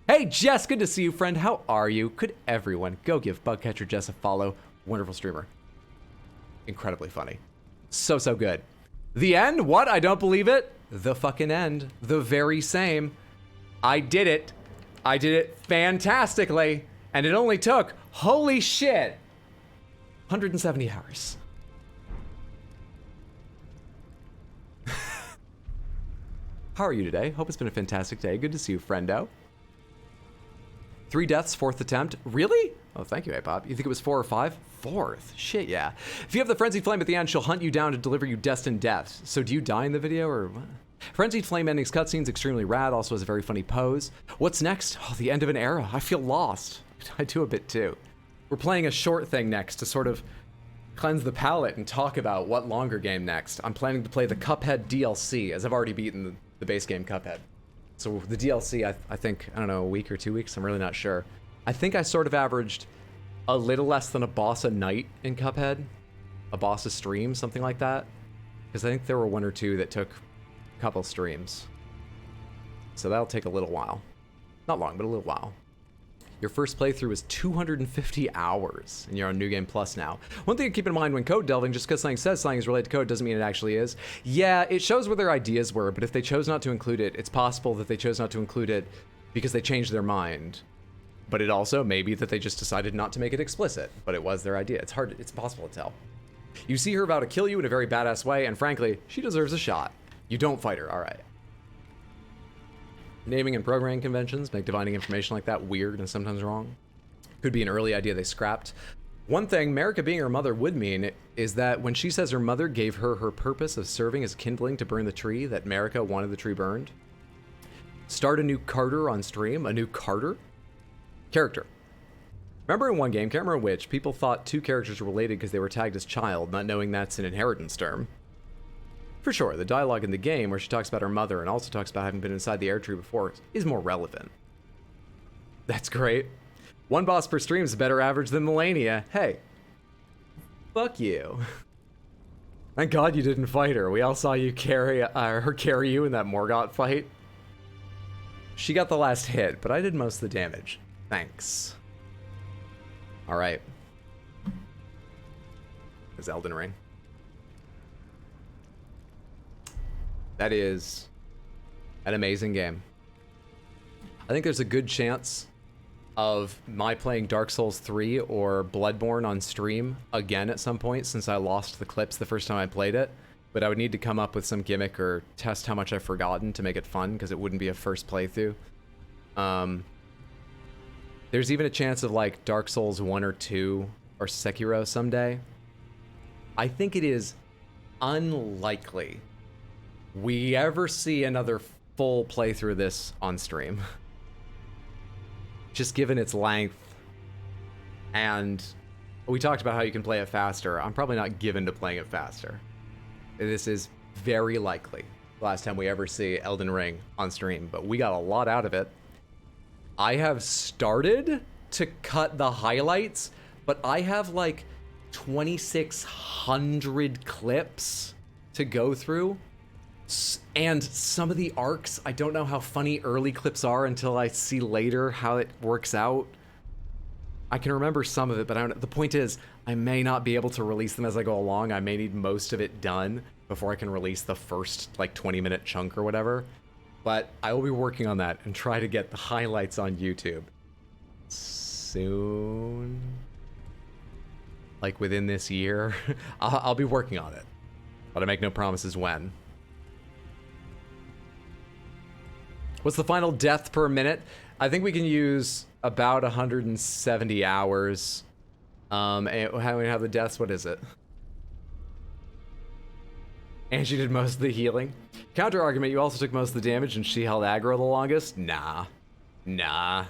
Hey, Jess, good to see you, friend. How are you? Could everyone go give Bugcatcher Jess a follow? Wonderful streamer. Incredibly funny. So good. The end? What? I don't believe it. The fucking end. The very same. I did it. I did it fantastically. And it only took, holy shit, 170 hours. How are you today? Hope it's been a fantastic day. Good to see you, friendo. 3 deaths, 4th attempt. Really? Oh, thank you, Apop. You think it was 4 or 5? 4th. Shit, yeah. If you have the Frenzied Flame at the end, she'll hunt you down to deliver you destined death. So do you die in the video, or what? Frenzied Flame ending's cutscene's extremely rad, also has a very funny pose. What's next? Oh, the end of an era. I feel lost. I do a bit too. We're playing a short thing next to sort of cleanse the palate and talk about what longer game next. I'm planning to play the Cuphead DLC, as I've already beaten the base game Cuphead. So the DLC, I think, I don't know, a week or 2 weeks, I'm really not sure. I think I sort of averaged a little less than a boss a night in Cuphead. A boss a stream, something like that. Because I think there were 1 or 2 that took a couple streams. So that'll take a little while. Not long, but a little while. Your first playthrough is 250 hours, and you're on New Game Plus now. One thing to keep in mind when code delving, just because something says something is related to code doesn't mean it actually is. Yeah, it shows where their ideas were, but if they chose not to include it, it's possible that they chose not to include it because they changed their mind. But it also may be that they just decided not to make it explicit, but it was their idea. It's possible to tell. You see her vow to kill you in a very badass way, and frankly, she deserves a shot. You don't fight her, all right. Naming and programming conventions make divining information like that weird and sometimes wrong. Could be an early idea they scrapped. One thing Marika being her mother would mean is that when she says her mother gave her her purpose of serving as kindling to burn the tree, that Marika wanted the tree burned. Start a new Carter on stream. A new Carter? Character. Remember in one game, can't remember which, people thought 2 characters were related because they were tagged as child, not knowing that's an inheritance term. For sure, the dialogue in the game where she talks about her mother and also talks about having been inside the air tree before is more relevant. That's great. 1 boss per stream is a better average than Melania. Hey. Fuck you. Thank God you didn't fight her. We all saw you carry you in that Morgott fight. She got the last hit, but I did most of the damage. Thanks. Alright. It's Elden Ring. That is an amazing game. I think there's a good chance of my playing Dark Souls 3 or Bloodborne on stream again at some point, since I lost the clips the first time I played it. but I would need to come up with some gimmick or test how much I've forgotten to make it fun, because it wouldn't be a first playthrough. There's even a chance of like Dark Souls 1 or 2 or Sekiro someday. I think it is unlikely we ever see another full playthrough of this on stream. Just given its length. And we talked about how you can play it faster. I'm probably not given to playing it faster. This is very likely the last time we ever see Elden Ring on stream, but we got a lot out of it. I have started to cut the highlights, but I have like 2,600 clips to go through. And some of the arcs, I don't know how funny early clips are until I see later how it works out. I can remember some of it, but I don't, the point is, I may not be able to release them as I go along. I may need most of it done before I can release the first like 20-minute chunk or whatever. But I will be working on that and try to get the highlights on YouTube soon. Like within this year. I'll be working on it, but I make no promises when. What's the final death per minute? I think we can use about 170 hours. And how we have the deaths, what is it? And she did most of the healing. Counter argument, you also took most of the damage and she held aggro the longest? Nah. Nah.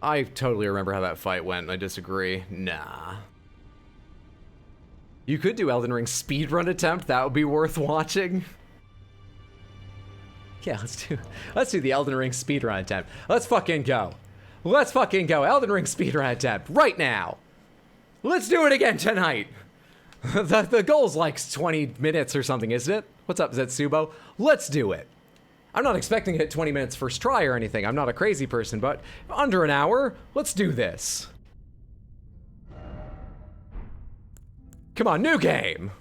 I totally remember how that fight went, and I disagree. Nah. You could do Elden Ring speedrun attempt, that would be worth watching. Yeah, let's do the Elden Ring speedrun attempt. Let's fucking go. Let's fucking go. Elden Ring speedrun attempt right now. Let's do it again tonight. The goal's like 20 minutes or something, isn't it? What's up, Zetsubo? Let's do it. I'm not expecting to hit 20 minutes first try or anything. I'm not a crazy person, but under an hour, let's do this. Come on, new game.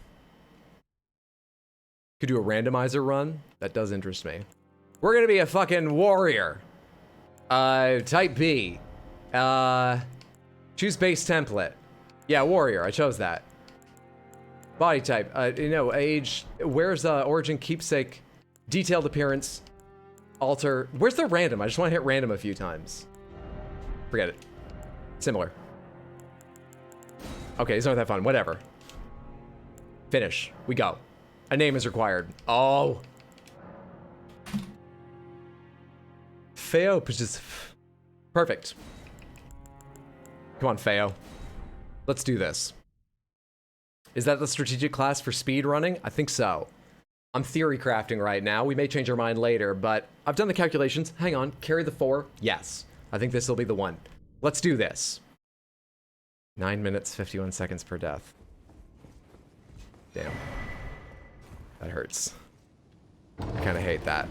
Could do a randomizer run. That does interest me. We're gonna be a fucking warrior. Type B. Choose base template. Yeah, warrior, I chose that. Body type, age, where's origin, keepsake, detailed appearance, alter. Where's the random? I just want to hit random a few times. Forget it. Similar. Okay, these aren't that fun, whatever. Finish, we go. A name is required. Oh. Feo, just perfect. Come on, Feo. Let's do this. Is that the strategic class for speed running? I think so. I'm theory crafting right now. We may change our mind later, but I've done the calculations. Hang on, carry the 4. Yes, I think this will be the one. Let's do this. 9 minutes, 51 seconds per death. Damn. That hurts. I kind of hate that.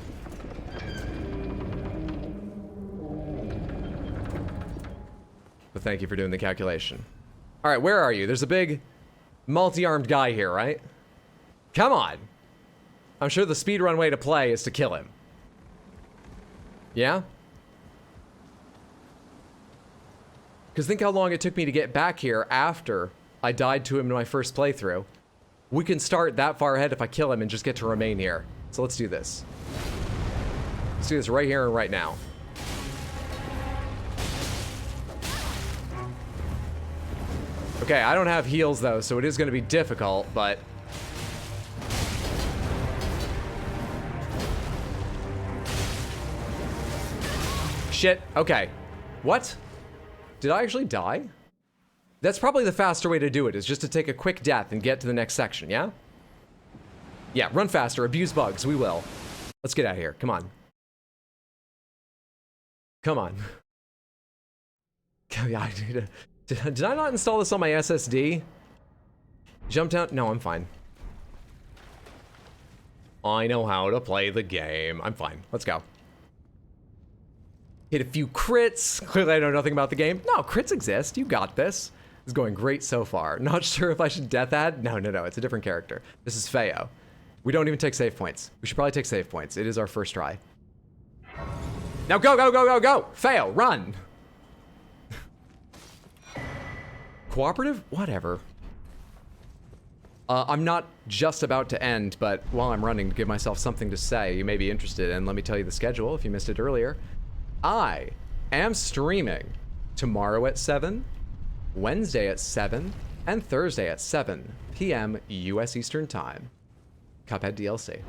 But thank you for doing the calculation. All right, where are you? There's a big multi-armed guy here, right? Come on. I'm sure the speedrun way to play is to kill him. Yeah? Because think how long it took me to get back here after I died to him in my first playthrough. We can start that far ahead if I kill him and just get to remain here. So let's do this. Let's do this right here and right now. Okay, I don't have heals though, so it is going to be difficult, but... Shit, okay. What? Did I actually die? That's probably the faster way to do it, is just to take a quick death and get to the next section, yeah? Yeah, run faster, abuse bugs, we will. Let's get out of here, come on. Come on. Yeah, did I not install this on my SSD? Jump down? No, I'm fine. I know how to play the game. I'm fine. Let's go. Hit a few crits. Clearly I know nothing about the game. No, crits exist. You got this. It's going great so far. Not sure if I should death add. No. It's a different character. This is Feo. We don't even take save points. We should probably take save points. It is our first try. Now go, go, go, go, go! Feo, run! Cooperative? Whatever. I'm not just about to end, but while I'm running, to give myself something to say, you may be interested in. Let me tell you the schedule if you missed it earlier. I am streaming tomorrow at 7, Wednesday at 7, and Thursday at 7 p.m. U.S. Eastern Time. Cuphead DLC.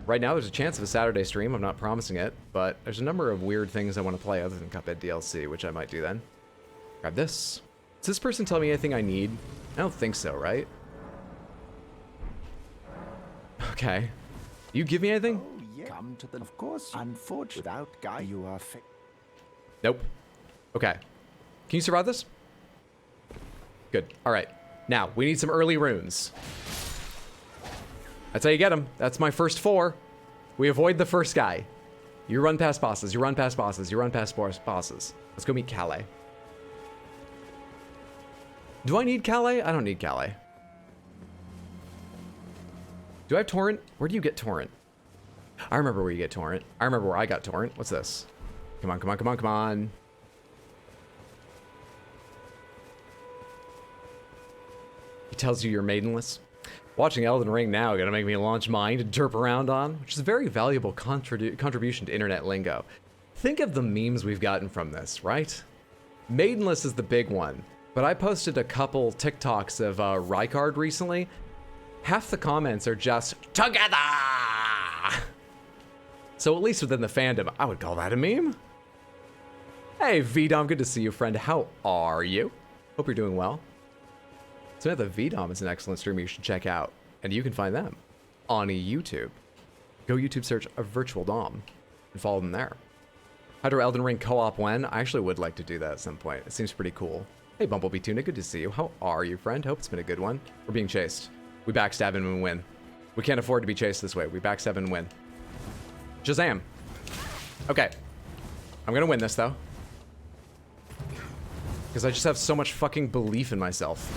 Right now, there's a chance of a Saturday stream. I'm not promising it, but there's a number of weird things I want to play other than Cuphead DLC, which I might do then. Grab this. Does this person tell me anything I need? I don't think so, right? Okay. You give me anything? Oh, yeah. Come to the... Of course. Unfortunately, without Guy, you are... Nope. Okay. Can you survive this? Good. All right. Now, we need some early runes. That's how you get them. That's my first 4. We avoid the first guy. You run past bosses. You run past bosses. You run past bosses. Let's go meet Calais. Do I need Calais? I don't need Calais. Do I have Torrent? Where do you get Torrent? I remember where you get Torrent. I remember where I got Torrent. What's this? Come on, come on, come on, come on. He tells you you're maidenless. Watching Elden Ring now gonna make me launch mine to derp around on, which is a very valuable contribution to internet lingo. Think of the memes we've gotten from this, right? Maidenless is the big one, but I posted a couple TikToks of Rykard recently. Half the comments are just, together! So at least within the fandom, I would call that a meme. Hey, VDOM, good to see you, friend. How are you? Hope you're doing well. Samantha VDOM is an excellent streamer you should check out, and you can find them on YouTube. Go YouTube search a Virtual Dom and follow them there. How do Elden Ring co-op when? I actually would like to do that at some point. It seems pretty cool. Hey, Bumblebee Tuna, good to see you. How are you, friend? Hope it's been a good one. We're being chased. We backstab and we win. We can't afford to be chased this way. We backstab and win. Shazam. Okay. I'm gonna win this, though. Because I just have so much fucking belief in myself.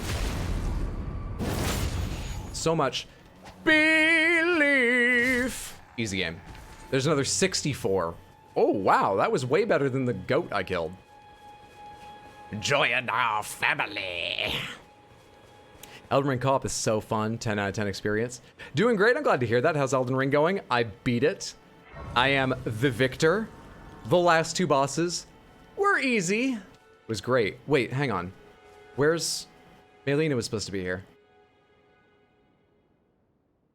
So much belief. Easy game. There's another 64. Oh, wow. That was way better than the goat I killed. Join our family. Elden Ring co-op is so fun. 10 out of 10 experience. Doing great. I'm glad to hear that. How's Elden Ring going? I beat it. I am the victor. The last 2 bosses were easy. It was great. Wait, hang on. Where's... Melina was supposed to be here.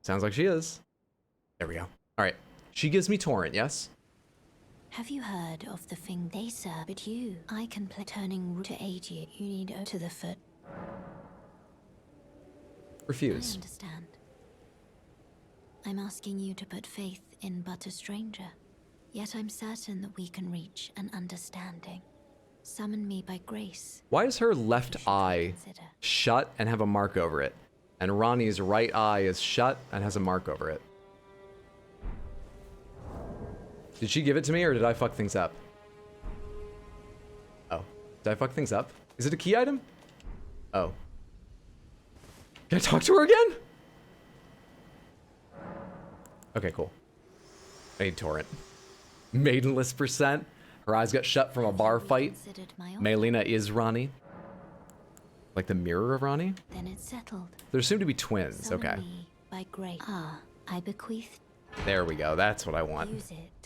Sounds like she is. There we go. All right. She gives me Torrent, yes? Have you heard of the thing they serve at you? I can play turning to aid you. You need to the foot. Refuse. I understand. I'm asking you to put faith in but a stranger. Yet I'm certain that we can reach an understanding. Summon me by grace. Why is her left eye shut and have a mark over it? And Ronnie's right eye is shut and has a mark over it. Did she give it to me or did I fuck things up? Oh, did I fuck things up? Is it a key item? Oh. Can I talk to her again? Okay, cool. I need Torrent. Maidenless %. Her eyes got shut from a bar fight. Melina is Ronnie. Like the mirror of Ronnie? Then it's settled. There seem to be twins, okay. By grace. Ah, I bequeath. There we go, that's what I want.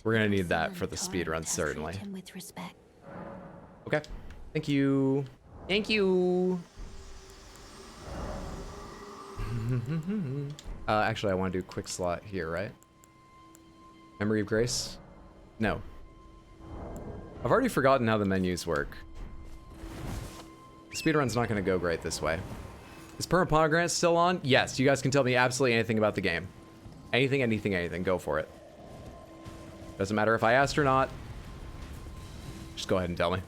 We're gonna need that for the speedrun, certainly. With respect. Okay, thank you. Thank you. Actually, I want to do quick slot here, right? Memory of Grace? No. I've already forgotten how the menus work. Speedrun's not going to go great this way. Is Pomegranate still on? Yes, you guys can tell me absolutely anything about the game. Anything, anything, anything. Go for it. Doesn't matter if I asked or not. Just go ahead and tell me.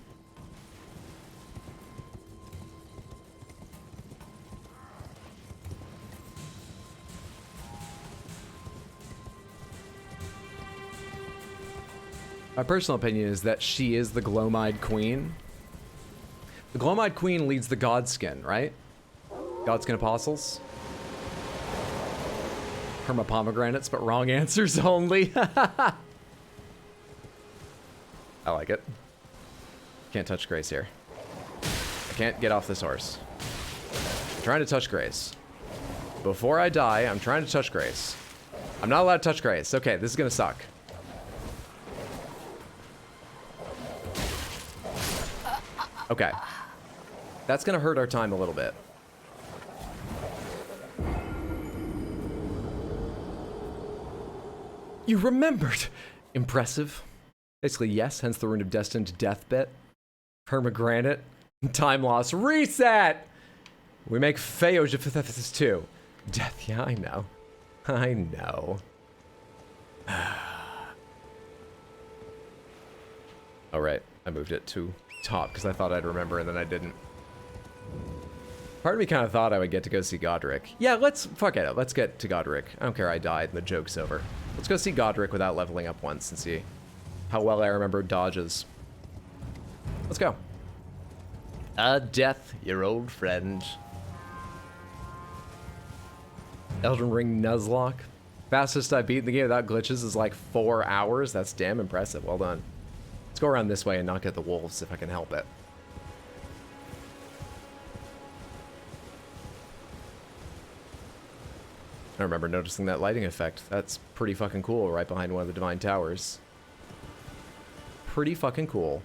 My personal opinion is that she is the Glowmide Queen. The Glowmide Queen leads the Godskin, right? Godskin Apostles. Perma Pomegranates, but wrong answers only. I like it. Can't touch Grace here. I can't get off this horse. I'm trying to touch Grace. Before I die, I'm trying to touch Grace. I'm not allowed to touch Grace. Okay, this is gonna suck. Okay. That's gonna hurt our time a little bit. You remembered! Impressive. Basically, yes, hence the Rune of Destined Death bit. Permagranite. Time loss. Reset! We make Phaeogiphythesis 2. Death, yeah, I know. I know. Oh, right. I moved it to top because I thought I'd remember and then I didn't. Part of me kind of thought I would get to go see Godric. Yeah, fuck it. Let's get to Godric. I don't care I died and the joke's over. Let's go see Godric without leveling up once and see how well I remember dodges. Let's go. Death, your old friend. Elden Ring Nuzlocke. Fastest I beat in the game without glitches is like 4 hours. That's damn impressive. Well done. Let's go around this way and not get the wolves if I can help it. I remember noticing that lighting effect. That's pretty fucking cool right behind one of the Divine Towers. Pretty fucking cool.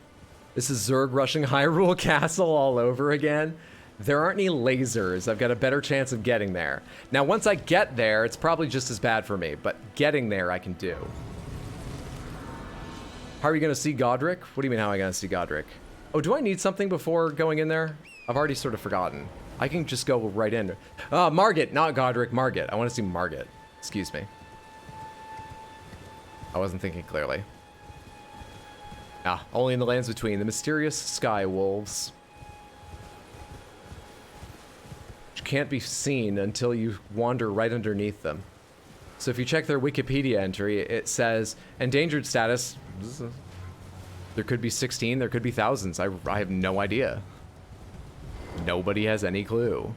This is Zerg rushing Hyrule Castle all over again. There aren't any lasers. I've got a better chance of getting there. Now, once I get there, it's probably just as bad for me, but getting there I can do. How are you going to see Godric? What do you mean, how am I going to see Godric? Oh, do I need something before going in there? I've already sort of forgotten. I can just go right in. Margit, not Godric, Margit. I want to see Margit. Excuse me. I wasn't thinking clearly. Ah, only in the lands between. The mysterious sky wolves. Which can't be seen until you wander right underneath them. So if you check their Wikipedia entry, it says, endangered status. There could be 16, there could be thousands. I have no idea. Nobody has any clue.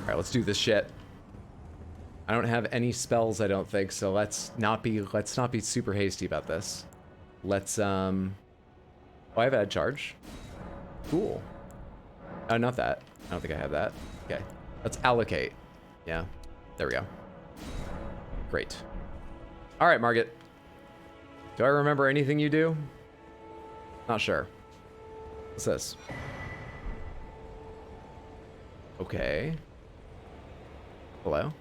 Alright, let's do this shit. I don't have any spells, I don't think, so let's not be super hasty about this. Let's oh, I have add charge. Cool. Oh, not that. I don't think I have that. Okay. Let's allocate. Yeah. There we go. Great. Alright, Margit. Do I remember anything you do? Not sure. What's this? Okay. Hello?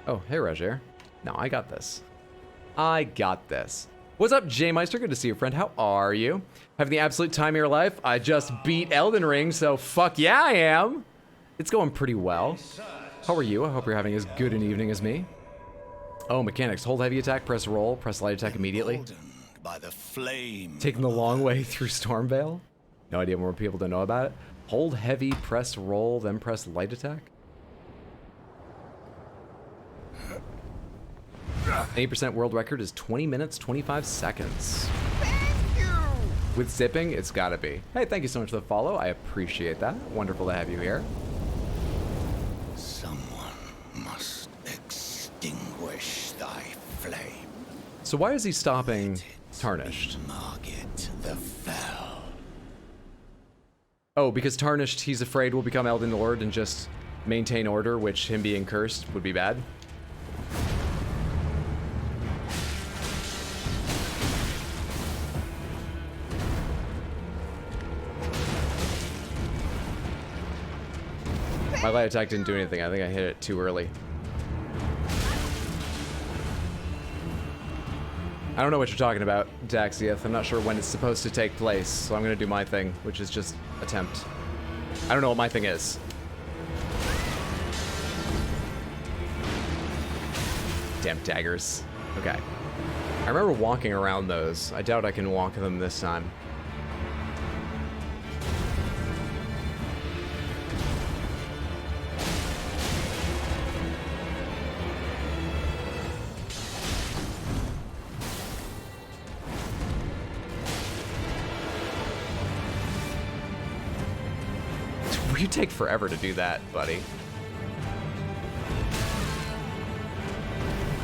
Oh, hey, Roger. No, I got this. I got this. What's up, J-Meister? Good to see you, friend. How are you? Having the absolute time of your life? I just beat Elden Ring, so fuck yeah, I am. It's going pretty well. How are you? I hope you're having as good an evening as me. Oh, mechanics. Hold heavy attack, press roll, press light attack immediately. By the flame. Taking the long way through Stormvale? No idea more people don't know about it. Hold heavy, press roll, then press light attack? 80% world record is 20 minutes, 25 seconds. Thank you! With zipping, it's gotta be. Hey, thank you so much for the follow. I appreciate that. Wonderful to have you here. Someone must extinguish thy flame. So why is he stopping Tarnished? Margit the Fell. Oh, because Tarnished, he's afraid will become Elden Lord and just maintain order, which him being cursed would be bad. My light attack didn't do anything. I think I hit it too early. I don't know what you're talking about, Daxiath. I'm not sure when it's supposed to take place, so I'm gonna do my thing, which is just attempt. I don't know what my thing is. Damn daggers. Okay. I remember walking around those. I doubt I can walk them this time. You take forever to do that, buddy.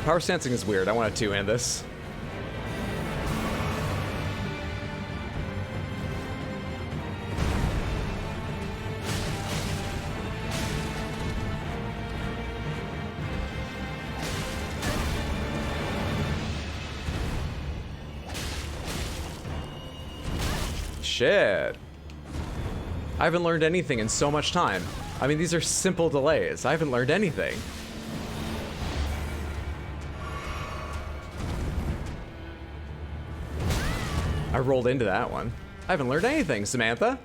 Power stancing is weird. I want to two-hand this. Shit. I haven't learned anything in so much time. I mean, these are simple delays. I haven't learned anything. I rolled into that one. I haven't learned anything, Samantha.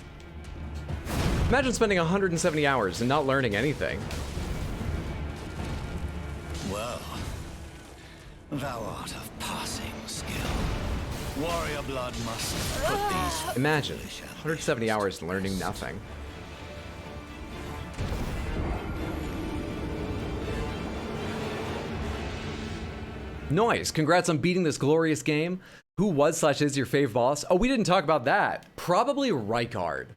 Imagine spending 170 hours and not learning anything. Well, thou art of passing skill. Warrior blood must put these... Imagine 170 hours and learning nothing. Nice. Congrats on beating this glorious game. Who was/is your fave boss? Oh, we didn't talk about that. Probably Rykard.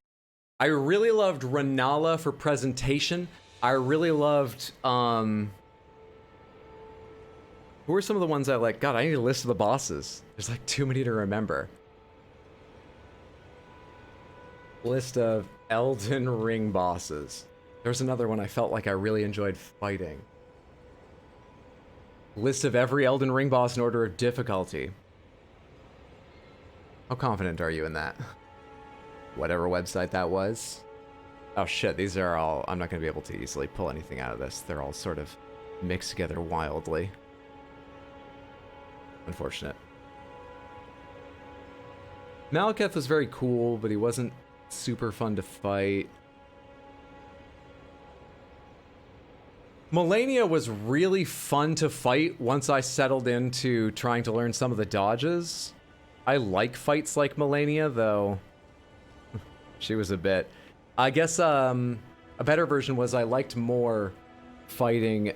I really loved Renala for presentation. I really loved, who are some of the ones I like? God, I need a list of the bosses. There's like too many to remember. List of Elden Ring bosses. There's another one I felt like I really enjoyed fighting. List of every Elden Ring boss in order of difficulty. How confident are you in that? Whatever website that was. Oh shit, these are all... I'm not going to be able to easily pull anything out of this. They're all sort of mixed together wildly. Unfortunate. Malekith was very cool, but he wasn't super fun to fight. Melania was really fun to fight once I settled into trying to learn some of the dodges. I like fights like Melania, though she was a bit... I guess a better version was I liked more fighting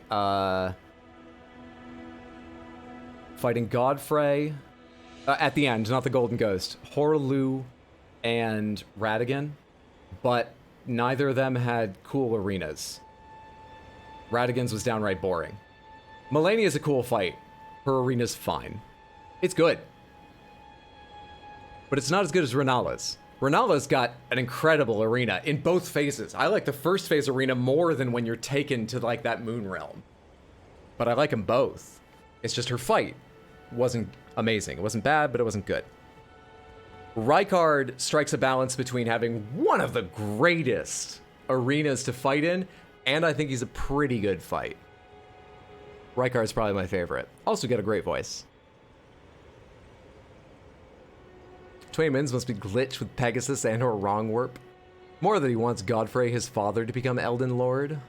fighting Godfrey at the end, not the Golden Ghost, Horlu and Radagon, but neither of them had cool arenas. Radagon's was downright boring. Melania's a cool fight. Her arena's fine. It's good. But it's not as good as Renala's. Renala's got an incredible arena in both phases. I like the first phase arena more than when you're taken to like that moon realm. But I like them both. It's just her fight wasn't amazing. It wasn't bad, but it wasn't good. Rykard strikes a balance between having one of the greatest arenas to fight in, and I think he's a pretty good fight. Rykard's probably my favorite. Also got a great voice. Twain Mins must be glitched with Pegasus and or Wrong Warp. More that he wants Godfrey, his father, to become Elden Lord.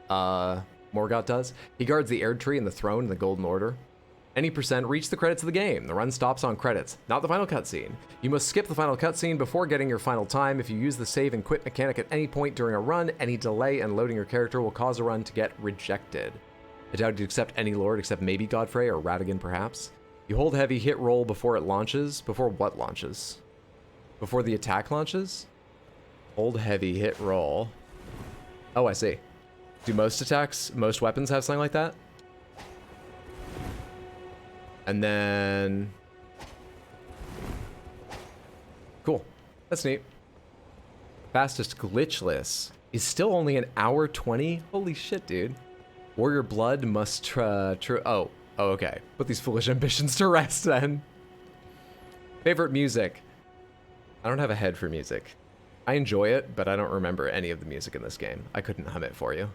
Morgott does. He guards the Erd Tree and the throne in the Golden Order. Any percent reach the credits of the game. The run stops on credits, not the final cutscene. You must skip the final cutscene before getting your final time. If you use the save and quit mechanic at any point during a run, any delay in loading your character will cause a run to get rejected. I doubt you'd accept any lord except maybe Godfrey or Radagon perhaps. You hold heavy hit roll before it launches. Before what launches? Before the attack launches? Hold heavy hit roll. Oh, I see. Do most attacks, most weapons have something like that? And then... Cool. That's neat. Fastest glitchless is still only an hour 20? Holy shit, dude. Warrior blood must oh, okay. Put these foolish ambitions to rest then. Favorite music. I don't have a head for music. I enjoy it, but I don't remember any of the music in this game. I couldn't hum it for you.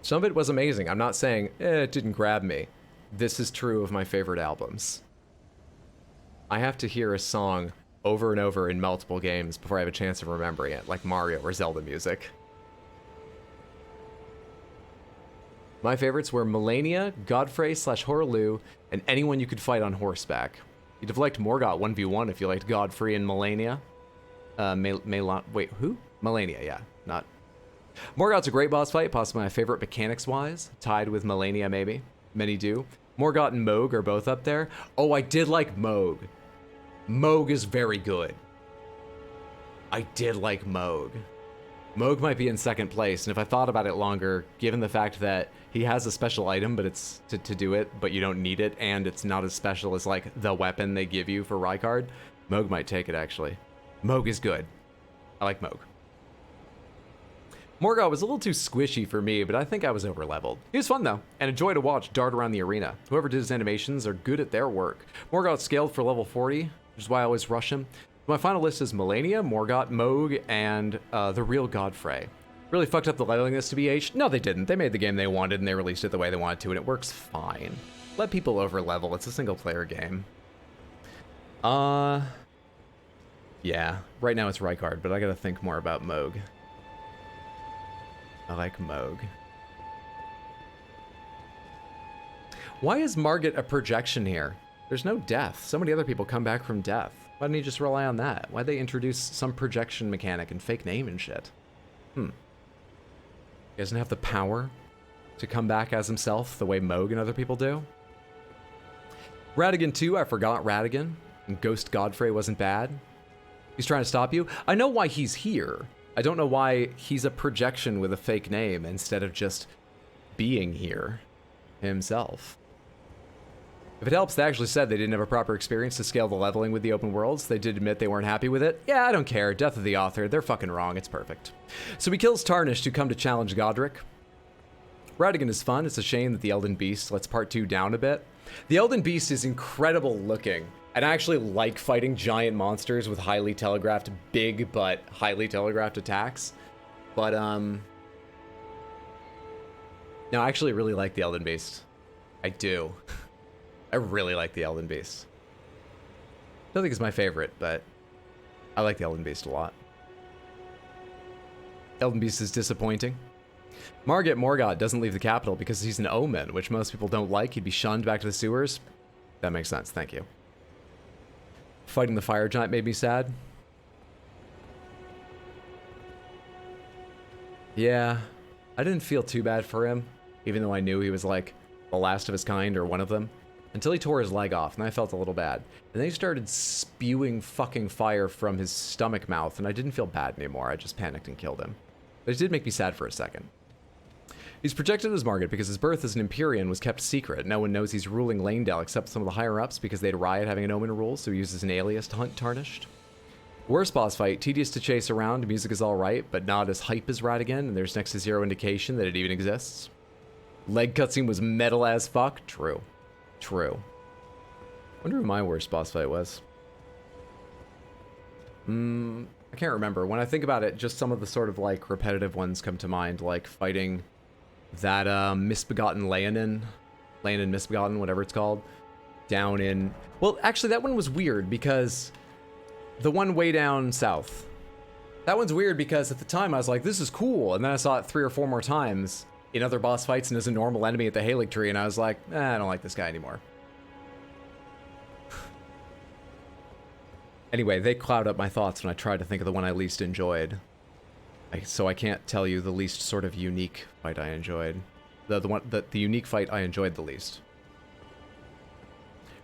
Some of it was amazing. I'm not saying, it didn't grab me. This is true of my favorite albums. I have to hear a song over and over in multiple games before I have a chance of remembering it, like Mario or Zelda music. My favorites were Melania, Godfrey / Horlu, and anyone you could fight on horseback. You'd have liked Morgott 1v1 if you liked Godfrey and Melania. Wait, who? Melania, yeah, not... Morgott's a great boss fight, possibly my favorite mechanics-wise, tied with Melania maybe. Many do. Morgott and Mohg are both up there. Oh, I did like Mohg. Mohg is very good. I did like Mohg. Moog might be in second place, and if I thought about it longer, given the fact that he has a special item, but it's to do it, but you don't need it, and it's not as special as, like, the weapon they give you for Rykard, Moog might take it, actually. Moog is good. I like Moog. Morgoth was a little too squishy for me, but I think I was over-leveled. He was fun, though, and a joy to watch dart around the arena. Whoever did his animations are good at their work. Morgoth scaled for level 40, which is why I always rush him. My final list is Melania, Morgoth, Moog, and the real Godfrey. Really fucked up the leveling this to BH? No, they didn't. They made the game they wanted, and they released it the way they wanted to, and it works fine. Let people over-level. It's a single-player game. Yeah. Right now it's Rykard, but I gotta think more about Moog. I like Moog. Why is Margit a projection here? There's no death. So many other people come back from death. Why didn't he just rely on that? Why'd they introduce some projection mechanic and fake name and shit? He doesn't have the power to come back as himself the way Moog and other people do. Radigan 2, I forgot Radigan. And Ghost Godfrey wasn't bad. He's trying to stop you. I know why he's here. I don't know why he's a projection with a fake name instead of just being here himself. If it helps, they actually said they didn't have a proper experience to scale the leveling with the open worlds. They did admit they weren't happy with it. Yeah, I don't care. Death of the author. They're fucking wrong. It's perfect. So he kills Tarnished to come to challenge Godric. Radigan is fun. It's a shame that the Elden Beast lets part 2 down a bit. The Elden Beast is incredible looking. And I actually like fighting giant monsters with highly telegraphed, big but highly telegraphed attacks. But, no, I actually really like the Elden Beast. I do. I really like the Elden Beast. I don't think it's my favorite, but I like the Elden Beast a lot. Elden Beast is disappointing. Margit Morgoth doesn't leave the capital because he's an omen, which most people don't like. He'd be shunned back to the sewers. That makes sense, thank you. Fighting the fire giant made me sad. Yeah, I didn't feel too bad for him, even though I knew he was like the last of his kind or one of them. Until he tore his leg off, and I felt a little bad. And then he started spewing fucking fire from his stomach mouth, and I didn't feel bad anymore. I just panicked and killed him. But it did make me sad for a second. He's projected as Margit because his birth as an Empyrean was kept secret. No one knows he's ruling Lanedale except some of the higher-ups because they'd riot having an omen rule, so he uses an alias to hunt Tarnished. Worst boss fight, tedious to chase around, music is alright, but not as hype as Radigan, and there's next to zero indication that it even exists. Leg cutscene was metal as fuck. True. True. Wonder who my worst boss fight was. I can't remember. When I think about it, just some of the sort of like repetitive ones come to mind, like fighting that misbegotten Leonin Misbegotten, whatever it's called, down in... Well, actually, that one was weird because the one way down south. That one's weird because at the time I was like, this is cool, and then I saw it 3 or 4 more times in other boss fights and as a normal enemy at the Halig Tree, and I was like, I don't like this guy anymore. Anyway, they cloud up my thoughts when I try to think of the one I least enjoyed. So I can't tell you the least sort of unique fight I enjoyed. The unique fight I enjoyed the least.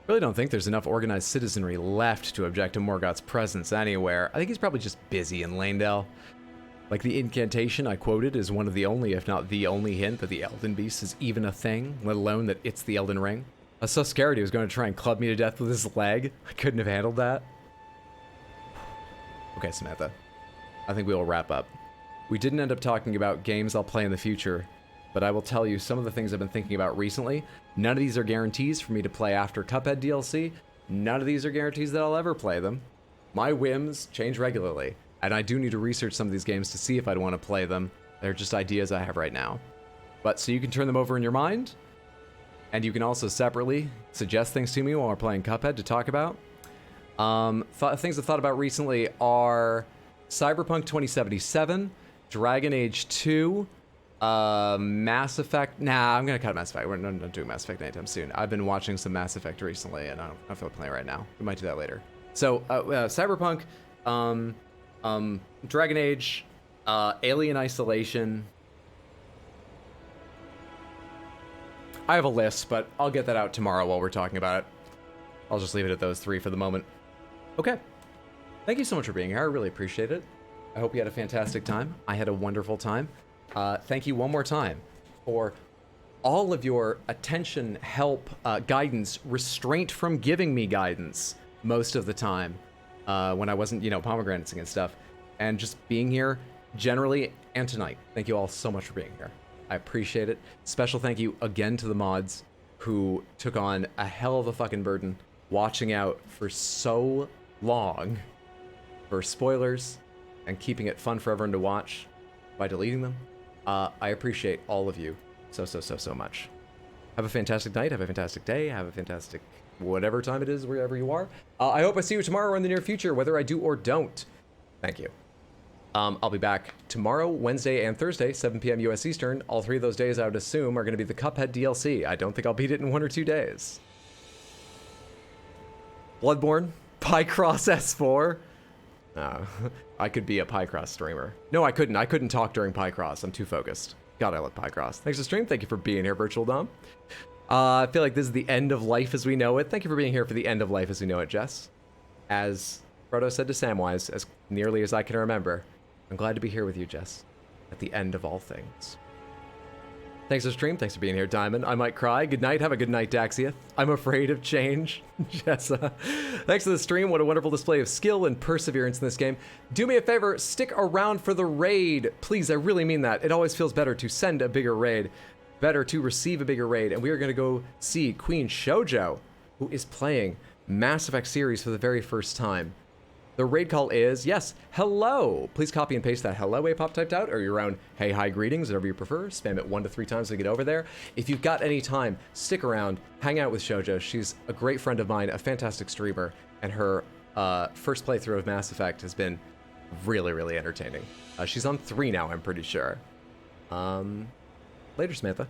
Really don't think there's enough organized citizenry left to object to Morgoth's presence anywhere. I think he's probably just busy in Lanedale. Like the incantation I quoted is one of the only, if not the only hint that the Elden Beast is even a thing, let alone that it's the Elden Ring. I was so scared he was going to try and club me to death with his leg. I couldn't have handled that. Okay, Samantha. I think we will wrap up. We didn't end up talking about games I'll play in the future, but I will tell you some of the things I've been thinking about recently. None of these are guarantees for me to play after Cuphead DLC. None of these are guarantees that I'll ever play them. My whims change regularly, and I do need to research some of these games to see if I'd want to play them. They're just ideas I have right now. But so you can turn them over in your mind, and you can also separately suggest things to me while we're playing Cuphead to talk about. Things I've thought about recently are Cyberpunk 2077, Dragon Age 2, Mass Effect. Nah, I'm gonna cut Mass Effect. We're not doing Mass Effect anytime soon. I've been watching some Mass Effect recently, and I don't feel like playing right now. We might do that later. So, Cyberpunk, Dragon Age, Alien Isolation. I have a list, but I'll get that out tomorrow while we're talking about it. I'll just leave it at those 3 for the moment. Okay. Thank you so much for being here. I really appreciate it. I hope you had a fantastic time. I had a wonderful time. Thank you one more time for all of your attention, help, guidance, restraint from giving me guidance most of the time when I wasn't, pomegranates and stuff, and just being here generally and tonight. Thank you all so much for being here. I appreciate it. Special thank you again to the mods who took on a hell of a fucking burden watching out for so long for spoilers and keeping it fun for everyone to watch by deleting them. I appreciate all of you so much. Have a fantastic night, have a fantastic day, have a fantastic whatever time it is, wherever you are. I hope I see you tomorrow or in the near future, whether I do or don't. Thank you. I'll be back tomorrow, Wednesday, and Thursday, 7 p.m. US Eastern. All 3 of those days, I would assume, are going to be the Cuphead DLC. I don't think I'll beat it in 1 or 2 days. Bloodborne, Pycross S4. I could be a Pycross streamer. No, I couldn't. I couldn't talk during Pycross. I'm too focused. God, I love Pycross. Thanks for stream. Thank you for being here, Virtual Dom. I feel like this is the end of life as we know it. Thank you for being here for the end of life as we know it, Jess. As Frodo said to Samwise, as nearly as I can remember, I'm glad to be here with you, Jess, at the end of all things. Thanks for stream. Thanks for being here, Diamond. I might cry. Good night. Have a good night, Daxiath. I'm afraid of change. Jessa. Thanks for the stream. What a wonderful display of skill and perseverance in this game. Do me a favor. Stick around for the raid. Please, I really mean that. It always feels better to send a bigger raid. Better to receive a bigger raid. And we are going to go see Queen Shoujo, who is playing Mass Effect series for the very first time. The raid call is, yes, hello. Please copy and paste that hello APOP typed out, or your own hey, hi, greetings, whatever you prefer. Spam it 1 to 3 times to get over there. If you've got any time, stick around, hang out with Shoujo. She's a great friend of mine, a fantastic streamer, and her first playthrough of Mass Effect has been really, really entertaining. She's on 3 now, I'm pretty sure. Later, Samantha.